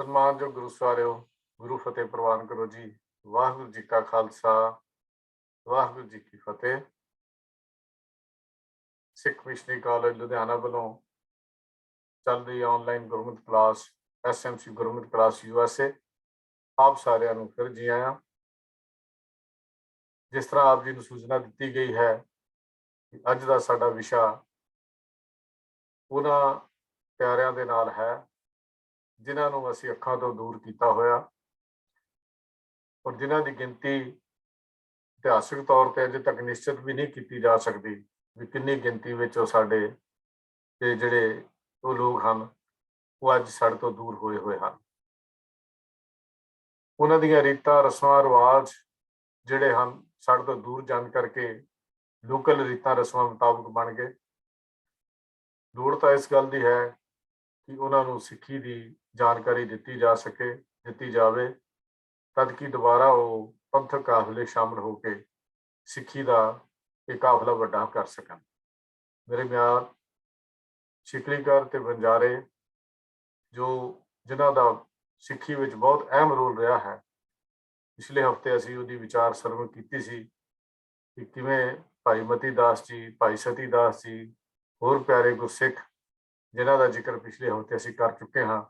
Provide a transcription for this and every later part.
ਸਨਮਾਨਯੋਗ ਗੁਰੂ ਸਵਾਰਿਓ, ਗੁਰੂ ਫਤਿਹ ਪ੍ਰਵਾਨ ਕਰੋ ਜੀ। ਵਾਹਿਗੁਰੂ ਜੀ ਕਾ ਖਾਲਸਾ, ਵਾਹਿਗੁਰੂ ਜੀ ਕੀ ਫਤਿਹ। ਸਿੱਖ ਮਿਸ਼ਨਰੀ ਕਾਲਜ ਲੁਧਿਆਣਾ ਵੱਲੋਂ ਚੱਲ ਰਹੀ ਆਨਲਾਈਨ ਗੁਰਮਤਿ ਕਲਾਸ SMC ਗੁਰਮਤਿ ਕਲਾਸ USA ਆਪ ਸਾਰਿਆਂ ਨੂੰ ਫਿਰ ਜੀ ਆਇਆਂ। ਜਿਸ ਤਰ੍ਹਾਂ ਆਪ ਜੀ ਨੂੰ ਸੂਚਨਾ ਦਿੱਤੀ ਗਈ ਹੈ ਕਿ ਅੱਜ ਦਾ ਸਾਡਾ ਵਿਸ਼ਾ ਉਹਨਾਂ ਪਿਆਰਿਆਂ ਦੇ ਨਾਲ ਹੈ ਜਿਨ੍ਹਾਂ ਨੂੰ ਅਸੀਂ ਅੱਖਾਂ ਤੋਂ ਦੂਰ ਕੀਤਾ ਹੋਇਆ ਔਰ ਜਿਨ੍ਹਾਂ ਦੀ ਗਿਣਤੀ ਇਤਿਹਾਸਕ ਤੌਰ ਤੇ ਅਜੇ ਤੱਕ ਨਿਸ਼ਚਿਤ ਵੀ ਨਹੀਂ ਕੀਤੀ ਜਾ ਸਕਦੀ ਵੀ ਕਿੰਨੀ ਗਿਣਤੀ ਵਿੱਚ ਉਹ ਸਾਡੇ ਤੇ ਜਿਹੜੇ ਉਹ ਲੋਕ ਹਨ ਉਹ ਅੱਜ ਸਾਡੇ ਤੋਂ ਦੂਰ ਹੋਏ ਹਨ। ਉਹਨਾਂ ਦੀਆਂ ਰੀਤਾਂ, ਰਸਮਾਂ, ਰਿਵਾਜ ਜਿਹੜੇ ਹਨ ਸਾਡੇ ਤੋਂ ਦੂਰ ਜਾਣ ਕਰਕੇ ਲੋਕਲ ਰੀਤਾਂ ਰਸਮਾਂ ਮੁਤਾਬਕ ਬਣ ਗਏ। ਲੋੜ ਤਾਂ ਇਸ ਗੱਲ ਦੀ ਹੈ ਕਿ ਉਹਨਾਂ ਨੂੰ ਸਿੱਖੀ ਦੀ ਜਾਣਕਾਰੀ ਦਿੱਤੀ ਜਾ ਸਕੇ, ਦਿੱਤੀ ਜਾਵੇ, ਤਦ ਕਿ ਦੁਬਾਰਾ ਉਹ ਪੰਥਕ ਕਾਫਲੇ ਸ਼ਾਮਲ ਹੋ ਕੇ ਸਿੱਖੀ ਦਾ ਇਹ ਕਾਫਲਾ ਵੱਡਾ ਕਰ ਸਕਣ। ਮੇਰੇ ਮਿਆਰ ਸ਼ਿਕਲੀਗਰ ਤੇ ਬੰਜਾਰੇ ਜਿਨ੍ਹਾਂ ਦਾ ਸਿੱਖੀ ਵਿੱਚ ਬਹੁਤ ਅਹਿਮ ਰੋਲ ਰਿਹਾ ਹੈ, ਪਿਛਲੇ ਹਫ਼ਤੇ ਅਸੀਂ ਉਹਦੀ ਵਿਚਾਰ ਸਰਵਣ ਕੀਤੀ ਸੀ ਕਿ ਕਿਵੇਂ ਭਾਈ ਮਤੀ ਦਾਸ ਜੀ, ਭਾਈ ਸਤੀ ਦਾਸ ਜੀ, ਹੋਰ ਪਿਆਰੇ ਗੁਰਸਿੱਖ ਜਿਨ੍ਹਾਂ ਦਾ ਜ਼ਿਕਰ ਪਿਛਲੇ ਹਫ਼ਤੇ ਅਸੀਂ ਕਰ ਚੁੱਕੇ ਹਾਂ,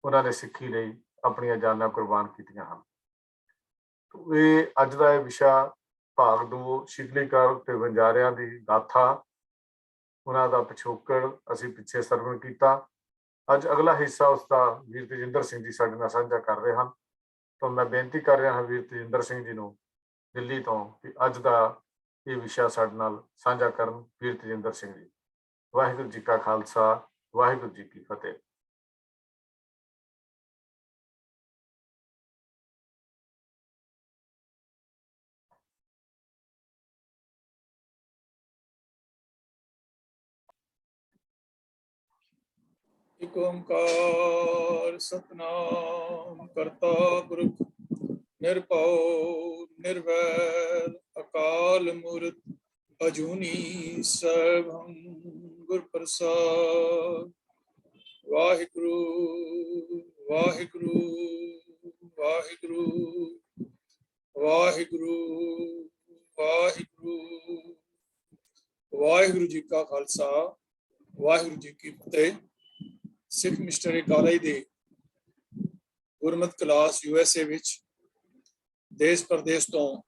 ਉਹਨਾਂ ਨੇ ਸਿੱਖੀ ਲਈ ਆਪਣੀਆਂ ਜਾਨਾਂ ਕੁਰਬਾਨ ਕੀਤੀਆਂ ਹਨ। ਇਹ ਅੱਜ ਦਾ ਇਹ ਵਿਸ਼ਾ ਭਾਗ 2 ਸ਼ਿਕਲੀਗਰ ਤੇ ਬੰਜਾਰਿਆਂ ਦੀ ਗਾਥਾ, ਉਹਨਾਂ ਦਾ ਪਿਛੋਕੜ ਅਸੀਂ ਪਿੱਛੇ ਸਰਵਣ ਕੀਤਾ। ਅੱਜ ਅਗਲਾ ਹਿੱਸਾ ਉਸਦਾ ਵੀਰ ਤੇਜਿੰਦਰ ਸਿੰਘ ਜੀ ਸਾਡੇ ਨਾਲ ਸਾਂਝਾ ਕਰ ਰਹੇ ਹਨ। ਤਾਂ ਮੈਂ ਬੇਨਤੀ ਕਰ ਰਿਹਾ ਹਾਂ ਵੀਰ ਤੇਜਿੰਦਰ ਸਿੰਘ ਜੀ ਨੂੰ ਦਿੱਲੀ ਤੋਂ ਕਿ ਅੱਜ ਦਾ ਇਹ ਵਿਸ਼ਾ ਸਾਡੇ ਨਾਲ ਸਾਂਝਾ ਕਰਨ। ਵੀਰ ਤੇਜਿੰਦਰ ਸਿੰਘ ਜੀ, ਵਾਹਿਗੁਰੂ ਜੀ ਕਾ ਖਾਲਸਾ, ਵਾਹਿਗੁਰੂ ਜੀ ਕੀ ਫਤਿਹ। ਇੱਕ ਓੰਕਾਰ ਸਤਨਾਮ ਕਰਤਾ ਪੁਰਖ ਨਿਰਭਉ ਨਿਰਵੈਰ ਅਕਾਲ ਮੂਰਤ ਅਜੂਨੀ ਸਰਬੰ ਗੁਰ ਪ੍ਰਸਾਦ। ਵਾਹਿਗੁਰੂ ਵਾਹਿਗੁਰੂ ਵਾਹਿਗੁਰੂ ਵਾਹਿਗੁਰੂ ਵਾਹਿਗੁਰੂ। ਵਾਹਿਗੁਰੂ ਜੀ ਕਾ ਖਾਲਸਾ, ਵਾਹਿਗੁਰੂ ਜੀ ਕੀ ਫਤਿਹ। ਸਿੱਖ ਮਿਸ਼ਨਰੀ ਕਾਲਜ ਦੇ ਗੁਰਮਤਿ ਕਲਾਸ USA ਵਿੱਚ ਦੇਸ਼ ਪ੍ਰਦੇਸ਼ ਤੋਂ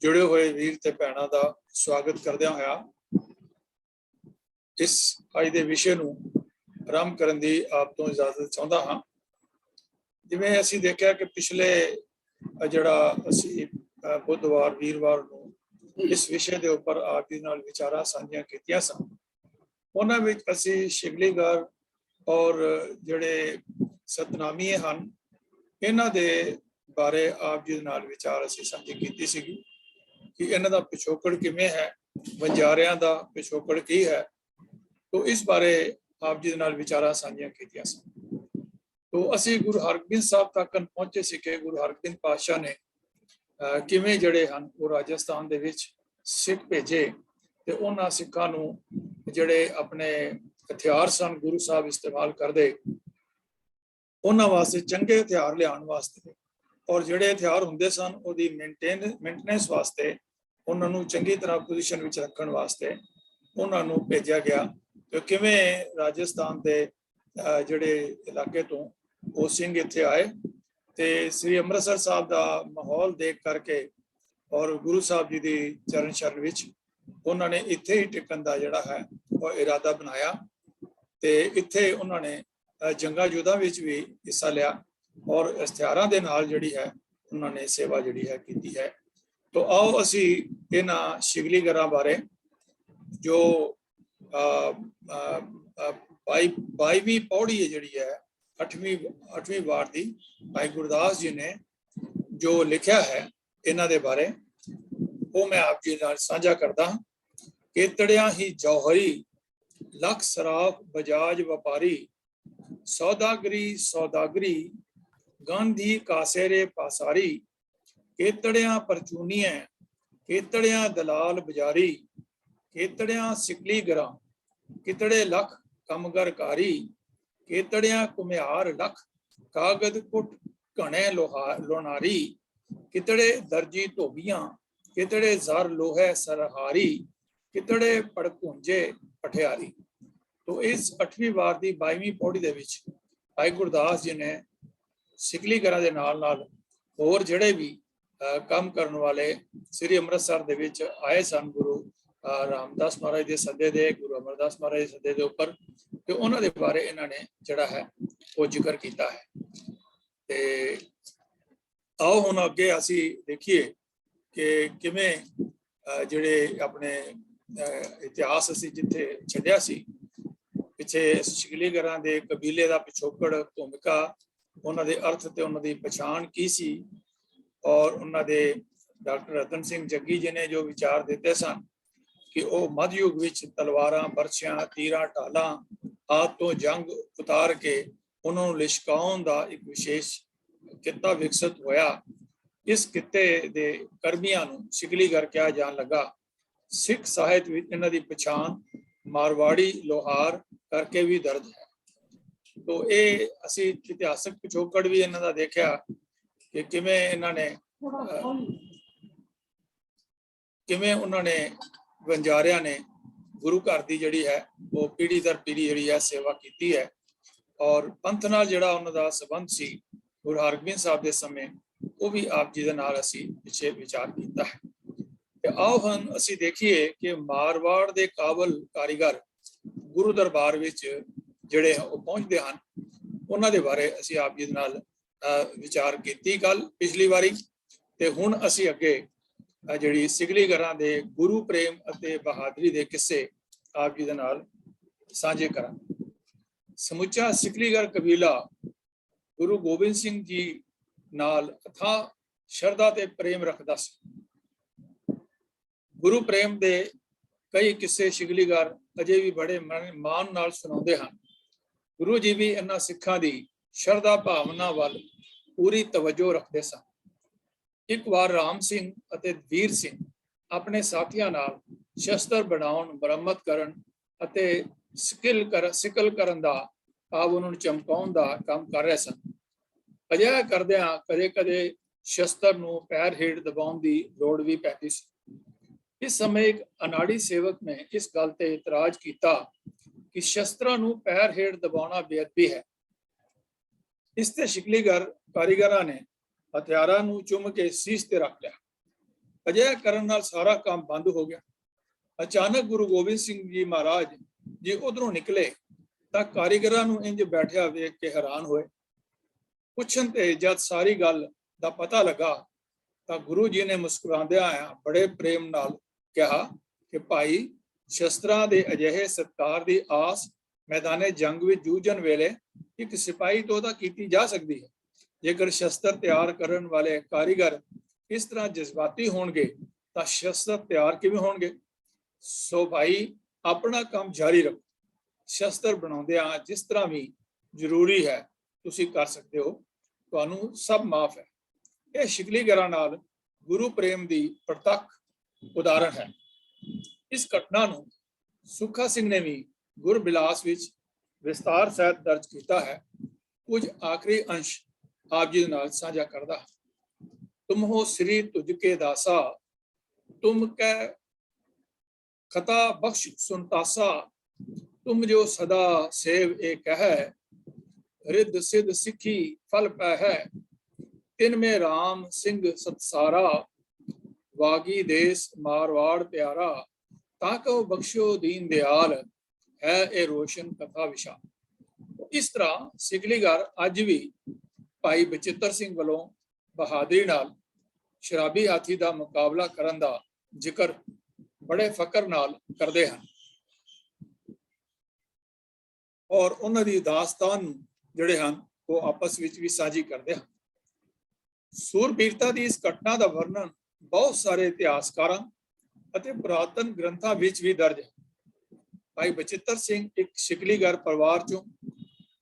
ਜੁੜੇ ਹੋਏ ਵੀਰ ਤੇ ਭੈਣਾਂ ਦਾ ਸਵਾਗਤ ਕਰਦਿਆਂ ਹੋਇਆ ਇਸ ਅੱਜ ਦੇ ਵਿਸ਼ੇ ਨੂੰ ਆਰੰਭ ਕਰਨ ਦੀ ਆਪ ਤੋਂ ਇਜਾਜ਼ਤ ਚਾਹੁੰਦਾ ਹਾਂ। ਜਿਵੇਂ ਅਸੀਂ ਦੇਖਿਆ ਕਿ ਪਿਛਲੇ ਜਿਹੜਾ ਅਸੀਂ ਬੁੱਧਵਾਰ ਵੀਰਵਾਰ ਨੂੰ ਇਸ ਵਿਸ਼ੇ ਦੇ ਉੱਪਰ ਆਪ ਜੀ ਨਾਲ ਵਿਚਾਰਾਂ ਸਾਂਝੀਆਂ ਕੀਤੀਆਂ ਸਨ, ਉਹਨਾਂ ਵਿੱਚ ਅਸੀਂ ਸ਼ਿਕਲੀਗਰ ਔਰ ਜਿਹੜੇ ਸਤਨਾਮੀਏ ਹਨ ਇਹਨਾਂ ਦੇ ਬਾਰੇ ਆਪ ਜੀ ਨਾਲ ਵਿਚਾਰ ਅਸੀਂ ਸਾਂਝੀ ਕੀਤੀ ਸੀਗੀ ਕਿ ਇਹਨਾਂ ਦਾ ਪਿਛੋਕੜ ਕਿਵੇਂ ਹੈ, ਬੰਜਾਰਿਆਂ ਦਾ ਪਿਛੋਕੜ ਕੀ ਹੈ। ਤੋ ਇਸ ਬਾਰੇ ਆਪ ਜੀ ਦੇ ਨਾਲ ਵਿਚਾਰਾਂ ਸਾਂਝੀਆਂ ਕੀਤੀਆਂ ਸਨ। ਤੋ ਅਸੀਂ ਗੁਰੂ ਹਰਗੋਬਿੰਦ ਸਾਹਿਬ ਤੱਕ ਪਹੁੰਚੇ ਸੀ ਕਿ ਗੁਰੂ ਹਰਗੋਬਿੰਦ ਪਾਤਸ਼ਾਹ ਨੇ ਕਿਵੇਂ ਜਿਹੜੇ ਹਨ ਉਹ ਰਾਜਸਥਾਨ ਦੇ ਵਿੱਚ ਸਿੱਖ ਭੇਜੇ ਤੇ ਉਹਨਾਂ ਸਿੱਖਾਂ ਨੂੰ ਜਿਹੜੇ ਆਪਣੇ ਹਥਿਆਰ ਸਨ ਗੁਰੂ ਸਾਹਿਬ ਇਸਤੇਮਾਲ ਕਰਦੇ, ਉਹਨਾਂ ਵਾਸਤੇ ਚੰਗੇ ਹਥਿਆਰ ਲਿਆਉਣ ਵਾਸਤੇ ਔਰ ਜਿਹੜੇ ਹਥਿਆਰ ਹੁੰਦੇ ਸਨ ਉਹਦੀ ਮੇਨਟੇਨੈਂਸ ਵਾਸਤੇ, ਉਹਨਾਂ ਨੂੰ ਚੰਗੀ ਤਰ੍ਹਾਂ ਪੋਜੀਸ਼ਨ ਵਿੱਚ ਰੱਖਣ ਵਾਸਤੇ ਉਹਨਾਂ ਨੂੰ ਭੇਜਿਆ ਗਿਆ। ਤੇ ਕਿਵੇਂ ਰਾਜਸਥਾਨ ਦੇ ਜਿਹੜੇ ਇਲਾਕੇ ਤੋਂ ਉਹ ਸਿੰਘ ਇੱਥੇ ਆਏ ਤੇ ਸ੍ਰੀ ਅੰਮ੍ਰਿਤਸਰ ਸਾਹਿਬ ਦਾ ਮਾਹੌਲ ਦੇਖ ਕਰਕੇ ਔਰ ਗੁਰੂ ਸਾਹਿਬ ਜੀ ਦੀ ਚਰਨ ਸ਼ਰਨ ਵਿੱਚ ਉਹਨਾਂ ਨੇ ਇੱਥੇ ਹੀ ਟਿਕਣ ਦਾ ਜਿਹੜਾ ਹੈ ਉਹ ਇਰਾਦਾ ਬਣਾਇਆ ਤੇ ਇੱਥੇ ਉਹਨਾਂ ਨੇ ਜੰਗਾਂ ਯੁੱਧਾਂ ਵਿੱਚ ਵੀ ਹਿੱਸਾ ਲਿਆ ਔਰ ਹਥਿਆਰਾਂ ਦੇ ਨਾਲ ਜਿਹੜੀ ਹੈ ਉਹਨਾਂ ਨੇ ਸੇਵਾ ਜਿਹੜੀ ਹੈ ਕੀਤੀ ਹੈ। ਤੋ ਆਓ ਅਸੀਂ ਇਹਨਾਂ ਸ਼ਿਕਲੀਗਰਾਂ ਬਾਰੇ ਜੋ 22ਵੀਂ ਪੌੜੀ ਹੈ ਜਿਹੜੀ ਹੈ 8ਵੀਂ ਵਾਰ ਦੀ ਭਾਈ ਗੁਰਦਾਸ ਜੀ ਨੇ ਜੋ ਲਿਖਿਆ ਹੈ ਇਹਨਾਂ ਦੇ ਬਾਰੇ ਉਹ ਮੈਂ ਆਪ ਜੀ ਨਾਲ ਸਾਂਝਾ ਕਰਦਾ ਹਾਂ। ਕੇਤੜਿਆਂ ਹੀ ਜੌਹਰੀ ਲੱਖ ਸਰਾਫ ਬਜਾਜ ਵਪਾਰੀ, ਸੌਦਾਗਰੀ ਗਾਂਧੀ ਕਾਸੇਰੇ ਪਾਸਾਰੀ, ਕੇਤੜਿਆਂ ਪਰਚੂਨੀਆਂ ਕੇਤੜਿਆਂ ਦਲਾਲ ਬਜ਼ਾਰੀ, ਕੇਤੜਿਆਂ ਸਿਕਲੀਗਰਾਂ ਕਿਤੜੇ ਲੱਖ ਕਮਗਰਕਾਰੀ, ਕੇਤੜਿਆਂ ਘੁਮਿਆਰ ਲੱਖ ਕਾਗਦ ਕੁੱਟ ਘਣੇ ਲੋਨਾਰੀ, ਕਿਤੜੇ ਦਰਜੀ ਧੋਬੀਆਂ, ਕਿਤੜੇ ਜ਼ਰ ਲੋਹੇ ਸਰਹਾਰੀ, ਕਿਤੜੇ ਪੜਕੁੰਜੇ ਪਠਿਆਰੀ। ਤੋ ਇਸ 8ਵੀਂ ਵਾਰ ਦੀ 22ਵੀਂ ਪੌੜੀ ਦੇ ਵਿੱਚ ਭਾਈ ਗੁਰਦਾਸ ਜੀ ਨੇ ਸਿਕਲੀਗਰਾਂ ਦੇ ਨਾਲ ਨਾਲ ਹੋਰ ਜਿਹੜੇ ਵੀ ਕੰਮ ਕਰਨ ਵਾਲੇ ਸ੍ਰੀ ਅੰਮ੍ਰਿਤਸਰ ਦੇ ਵਿੱਚ ਆਏ ਸਨ, ਗੁਰੂ ਰਾਮਦਾਸ ਮਹਾਰਾਜ ਦੇ ਸੱਦੇ ਦੇ, ਗੁਰੂ ਅਮਰਦਾਸ ਮਹਾਰਾਜ ਦੇ ਸੱਦੇ ਦੇ ਉੱਪਰ, ਤੇ ਉਹਨਾਂ ਦੇ ਬਾਰੇ ਇਹਨਾਂ ਨੇ ਜਿਹੜਾ ਹੈ ਉਹ ਜ਼ਿਕਰ ਕੀਤਾ ਹੈ। ਤੇ ਆਓ ਹੁਣ ਅੱਗੇ ਅਸੀਂ ਦੇਖੀਏ ਕਿ ਕਿਵੇਂ ਜਿਹੜੇ ਆਪਣੇ ਇਤਿਹਾਸ ਅਸੀਂ ਜਿੱਥੇ ਛੱਡਿਆ ਸੀ ਪਿੱਛੇ, ਸਿਕਲੀਗਰਾਂ ਦੇ ਕਬੀਲੇ ਦਾ ਪਿਛੋਕੜ, ਭੂਮਿਕਾ, ਉਹਨਾਂ ਦੇ ਅਰਥ ਤੇ ਉਹਨਾਂ ਦੀ ਪਛਾਣ ਕੀ ਸੀ, ਔਰ ਉਹਨਾਂ ਦੇ ਡਾਕਟਰ ਰਤਨ ਸਿੰਘ ਜੱਗੀ ਜੀ ਨੇ ਜੋ ਵਿਚਾਰ ਦਿੱਤੇ ਸਨ ਕਿ ਉਹ ਮੱਧਯੁੱਗ ਵਿੱਚ ਤਲਵਾਰਾਂ, ਬਰਛੀਆਂ, ਤੀਰਾਂ, ਢਾਲਾਂ ਆਦਿ ਤੋਂ ਜੰਗ ਉਤਾਰ ਕੇ ਉਹਨਾਂ ਨੂੰ ਲਿਸ਼ਕਾਉਣ ਦਾ ਇੱਕ ਵਿਸ਼ੇਸ਼ ਕਿੱਤਾ ਵਿਕਸਿਤ ਹੋਇਆ। ਇਸ ਕਿੱਤੇ ਦੇ ਕਰਮੀਆਂ ਨੂੰ ਸਿਕਲੀਗਰ ਕਿਹਾ ਜਾਣ ਲੱਗਾ। ਸਿੱਖ ਸਾਹਿਤ ਵਿੱਚ ਇਹਨਾਂ ਦੀ ਪਛਾਣ ਮਾਰਵਾੜੀ ਲੋਹਾਰ ਕਰਕੇ ਵੀ ਦਰਜ ਹੈ। ਤੋ ਇਹ ਅਸੀਂ ਇਤਿਹਾਸਕ ਪਿਛੋਕੜ ਵੀ ਇਹਨਾਂ ਦਾ ਦੇਖਿਆ ਕਿ ਕਿਵੇਂ ਇਹਨਾਂ ਨੇ ਉਹਨਾਂ ਨੇ ਵਣਜਾਰਿਆਂ ਨੇ ਗੁਰੂ ਘਰ ਦੀ ਜਿਹੜੀ ਹੈ ਉਹ ਪੀੜ੍ਹੀ ਦਰ ਪੀੜ੍ਹੀ ਜਿਹੜੀ ਹੈ ਸੇਵਾ ਕੀਤੀ ਹੈ, ਔਰ ਪੰਥ ਨਾਲ ਜਿਹੜਾ ਉਹਨਾਂ ਦਾ ਸੰਬੰਧ ਸੀ ਗੁਰੂ ਹਰਗੋਬਿੰਦ ਸਾਹਿਬ ਦੇ ਸਮੇਂ, ਉਹ ਵੀ ਆਪ ਜੀ ਦੇ ਨਾਲ ਅਸੀਂ ਪਿੱਛੇ ਵਿਚਾਰ ਕੀਤਾ ਹੈ। ਤੇ ਆਓ ਹੁਣ ਅਸੀਂ ਦੇਖੀਏ ਕਿ ਮਾਰਵਾੜ ਦੇ ਕਾਬਲ ਕਾਰੀਗਰ ਗੁਰੂ ਦਰਬਾਰ ਵਿੱਚ ਜਿਹੜੇ ਉਹ ਪਹੁੰਚਦੇ ਹਨ, ਉਹਨਾਂ ਦੇ ਬਾਰੇ ਅਸੀਂ ਆਪ ਜੀ ਦੇ ਨਾਲ ਵਿਚਾਰ ਕੀਤੀ ਕੱਲ ਪਿਛਲੀ ਵਾਰੀ। ਤੇ ਹੁਣ ਅਸੀਂ ਅੱਗੇ ਜਿਹੜੀ ਸਿਕਲੀਗਰਾਂ ਦੇ ਗੁਰੂ ਪ੍ਰੇਮ ਅਤੇ ਬਹਾਦਰੀ ਦੇ ਕਿੱਸੇ ਆਪ ਜੀ ਦੇ ਨਾਲ ਸਾਂਝੇ ਕਰਾਂਗੇ। ਸਮੁੱਚਾ ਸਿਕਲੀਗਰ ਕਬੀਲਾ ਗੁਰੂ ਗੋਬਿੰਦ ਸਿੰਘ ਜੀ ਨਾਲ ਅਥਾਹ ਸ਼ਰਧਾ ਤੇ ਪ੍ਰੇਮ ਰੱਖਦਾ ਸੀ। ਗੁਰੂ ਪ੍ਰੇਮ ਦੇ ਕਈ ਕਿੱਸੇ ਸਿਕਲੀਗਰ ਅਜੇ ਵੀ ਬੜੇ ਮਾਣ ਨਾਲ ਸੁਣਾਉਂਦੇ ਹਨ। ਗੁਰੂ ਜੀ ਵੀ ਇਹਨਾਂ ਸਿੱਖਾਂ ਦੀ ਸ਼ਰਧਾ ਭਾਵਨਾ ਵੱਲ ਪੂਰੀ ਤਵੱਜੋ ਰੱਖਦੇ ਸਨ। ਇੱਕ ਵਾਰ ਰਾਮ ਸਿੰਘ ਅਤੇ ਵੀਰ ਸਿੰਘ ਆਪਣੇ ਸਾਥੀਆਂ ਨਾਲ ਸ਼ਸਤਰ ਬਣਾਉਣ, ਮੁਰੰਮਤ ਕਰਨ ਅਤੇ ਸਿਕਲ ਕਰਨ ਦਾ, ਭਾਵ ਉਹਨਾਂ ਨੂੰ ਚਮਕਾਉਣ ਦਾ ਕੰਮ ਕਰ ਰਹੇ ਸਨ। ਅਜਿਹਾ ਕਰਦਿਆਂ ਕਦੇ ਕਦੇ ਸ਼ਸਤਰ ਨੂੰ ਪੈਰ ਹੇਠ ਦਬਾਉਣ ਦੀ ਲੋੜ ਵੀ ਪੈਂਦੀ ਸੀ। ਇਸ ਸਮੇਂ ਇੱਕ ਅਨਾੜੀ ਸੇਵਕ ਨੇ ਇਸ ਗੱਲ ਤੇ ਇਤਰਾਜ਼ ਕੀਤਾ ਕਿ ਸ਼ਸਤਰਾਂ ਨੂੰ ਪੈਰ ਹੇਠ ਦਬਾਉਣਾ ਬੇਅਦਬੀ ਹੈ। ਇਸ ਤੇ ਸਿਕਲੀਗਰ ਕਾਰੀਗਰਾਂ ਨੇ ਹਥਿਆਰਾਂ ਨੂੰ ਚੁੰਮ ਕੇ ਸੀਸ ਤੇ ਰੱਖ ਲਿਆ। ਅਜਿਹਾ ਕਰਨ ਨਾਲ ਸਾਰਾ ਕੰਮ ਬੰਦ ਹੋ ਗਿਆ। ਅਚਾਨਕ ਗੁਰੂ ਗੋਬਿੰਦ ਸਿੰਘ ਜੀ ਮਹਾਰਾਜ ਜੀ ਉਧਰੋਂ ਨਿਕਲੇ ਤਾਂ ਕਾਰੀਗਰਾਂ ਨੂੰ ਇੰਜ ਬੈਠਿਆ ਵੇਖ ਕੇ ਹੈਰਾਨ ਹੋਏ। ਪੁੱਛਣ ਤੇ ਜਦ ਸਾਰੀ ਗੱਲ ਦਾ ਪਤਾ ਲੱਗਾ ਤਾਂ ਗੁਰੂ ਜੀ ਨੇ ਮੁਸਕਰਾਉਂਦਿਆਂ ਬੜੇ ਪ੍ਰੇਮ ਨਾਲ ਕਿਹਾ ਕਿ ਭਾਈ, ਸ਼ਸਤਰਾਂ ਦੇ ਅਜਿਹੇ ਸਤਿਕਾਰ ਦੀ ਆਸ ਮੈਦਾਨੇ ਜੰਗ ਵਿੱਚ ਜੂਝਣ ਵੇਲੇ ਇੱਕ ਸਿਪਾਹੀ ਤੋਂ ਤਾਂ ਕੀਤੀ ਜਾ ਸਕਦੀ ਹੈ। ਜੇਕਰ ਸ਼ਸਤਰ ਤਿਆਰ ਕਰਨ ਵਾਲੇ ਕਾਰੀਗਰ ਇਸ ਤਰ੍ਹਾਂ ਜਜ਼ਬਾਤੀ ਹੋਣਗੇ ਤਾਂ ਸ਼ਸਤਰ ਤਿਆਰ ਕਿਵੇਂ ਹੋਣਗੇ? ਸੋ ਭਾਈ, ਆਪਣਾ ਕੰਮ ਜਾਰੀ ਰੱਖੋ। ਸ਼ਸਤਰ ਬਣਾਉਂਦਿਆਂ ਜਿਸ ਤਰ੍ਹਾਂ ਵੀ ਜ਼ਰੂਰੀ ਹੈ ਤੁਸੀਂ ਕਰ ਸਕਦੇ ਹੋ, ਤੁਹਾਨੂੰ ਸਭ ਮਾਫ ਹੈ। ਇਹ ਸਿਕਲੀਗਰਾਂ ਨਾਲ ਗੁਰੂ ਪ੍ਰੇਮ ਦੀ ਪ੍ਰਤੱਖ ਉਦਾਹਰਣ ਹੈ। ਇਸ ਘਟਨਾ ਨੂੰ ਸੁੱਖਾ ਸਿੰਘ ਨੇ ਵੀ ਗੁਰਬਿਲਾਸ ਵਿੱਚ ਵਿਸਤਾਰ ਸਹਿਤ ਦਰਜ ਕੀਤਾ ਹੈ। ਕੁਝ ਆਖਰੀ ਅੰਸ਼ ਆਪ ਜੀ ਦੇ ਨਾਲ ਸਾਂਝਾ ਕਰਦਾ। ਤੁਮ ਹੋ ਸ੍ਰੀ ਤੁਝ ਕੇ ਦਾਸਾ, ਤੁਮ ਕੈ ਖਤਾ ਬਖਸ਼ ਸੁਨਤਾਸਾ, ਤੁਮ ਜੋ ਸਦਾ ਸੇਵ ਏ ਕਹਿ, ਰਿੱਧ ਸਿੱਧ ਸਿੱਖੀ ਫਲ ਪੈ ਹੈ, ਤਿਨ ਮੇ ਰਾਮ ਸਿੰਘ ਸਤਸਾਰਾ, ਵਾਗੀ ਦੇਸ ਮਾਰਵਾੜ ਪਿਆਰਾ, ਤਾਂ ਕਹੋ ਬਖਸ਼ੋ ਦੀਨ ਦਿਆਲ, ਹੈ ਇਹ ਰੋਸ਼ਨ ਕਥਾ ਵਿਸ਼ਾਲ। ਇਸ ਤਰ੍ਹਾਂ ਸਿਕਲੀਗਰ ਅੱਜ ਵੀ ਭਾਈ ਬਚਿੱਤਰ ਸਿੰਘ ਵੱਲੋਂ ਬਹਾਦਰੀ ਨਾਲ ਸ਼ਰਾਬੀ ਹਾਥੀ ਦਾ ਮੁਕਾਬਲਾ ਕਰਨ ਦਾ ਜ਼ਿਕਰ ਬੜੇ ਫਕਰ ਨਾਲ ਕਰਦੇ ਹਨ, ਔਰ ਉਹਨਾਂ ਦੀ ਦਾਸਤਾਨ ਜਿਹੜੇ ਹਨ ਉਹ ਆਪਸ ਵਿੱਚ ਵੀ ਸਾਂਝੀ ਕਰਦੇ ਹਨ। ਸੂਰਬੀਰਤਾ ਦੀ ਇਸ ਘਟਨਾ ਦਾ ਵਰਣਨ ਬਹੁਤ ਸਾਰੇ ਇਤਿਹਾਸਕਾਰਾਂ ਅਤੇ ਪੁਰਾਤਨ ਗ੍ਰੰਥਾਂ ਵਿੱਚ ਵੀ ਦਰਜ ਹੈ। ਭਾਈ ਬਚਿੱਤਰ ਸਿੰਘ ਇੱਕ ਸਿਕਲੀਗਰ ਪਰਿਵਾਰ ਚੋਂ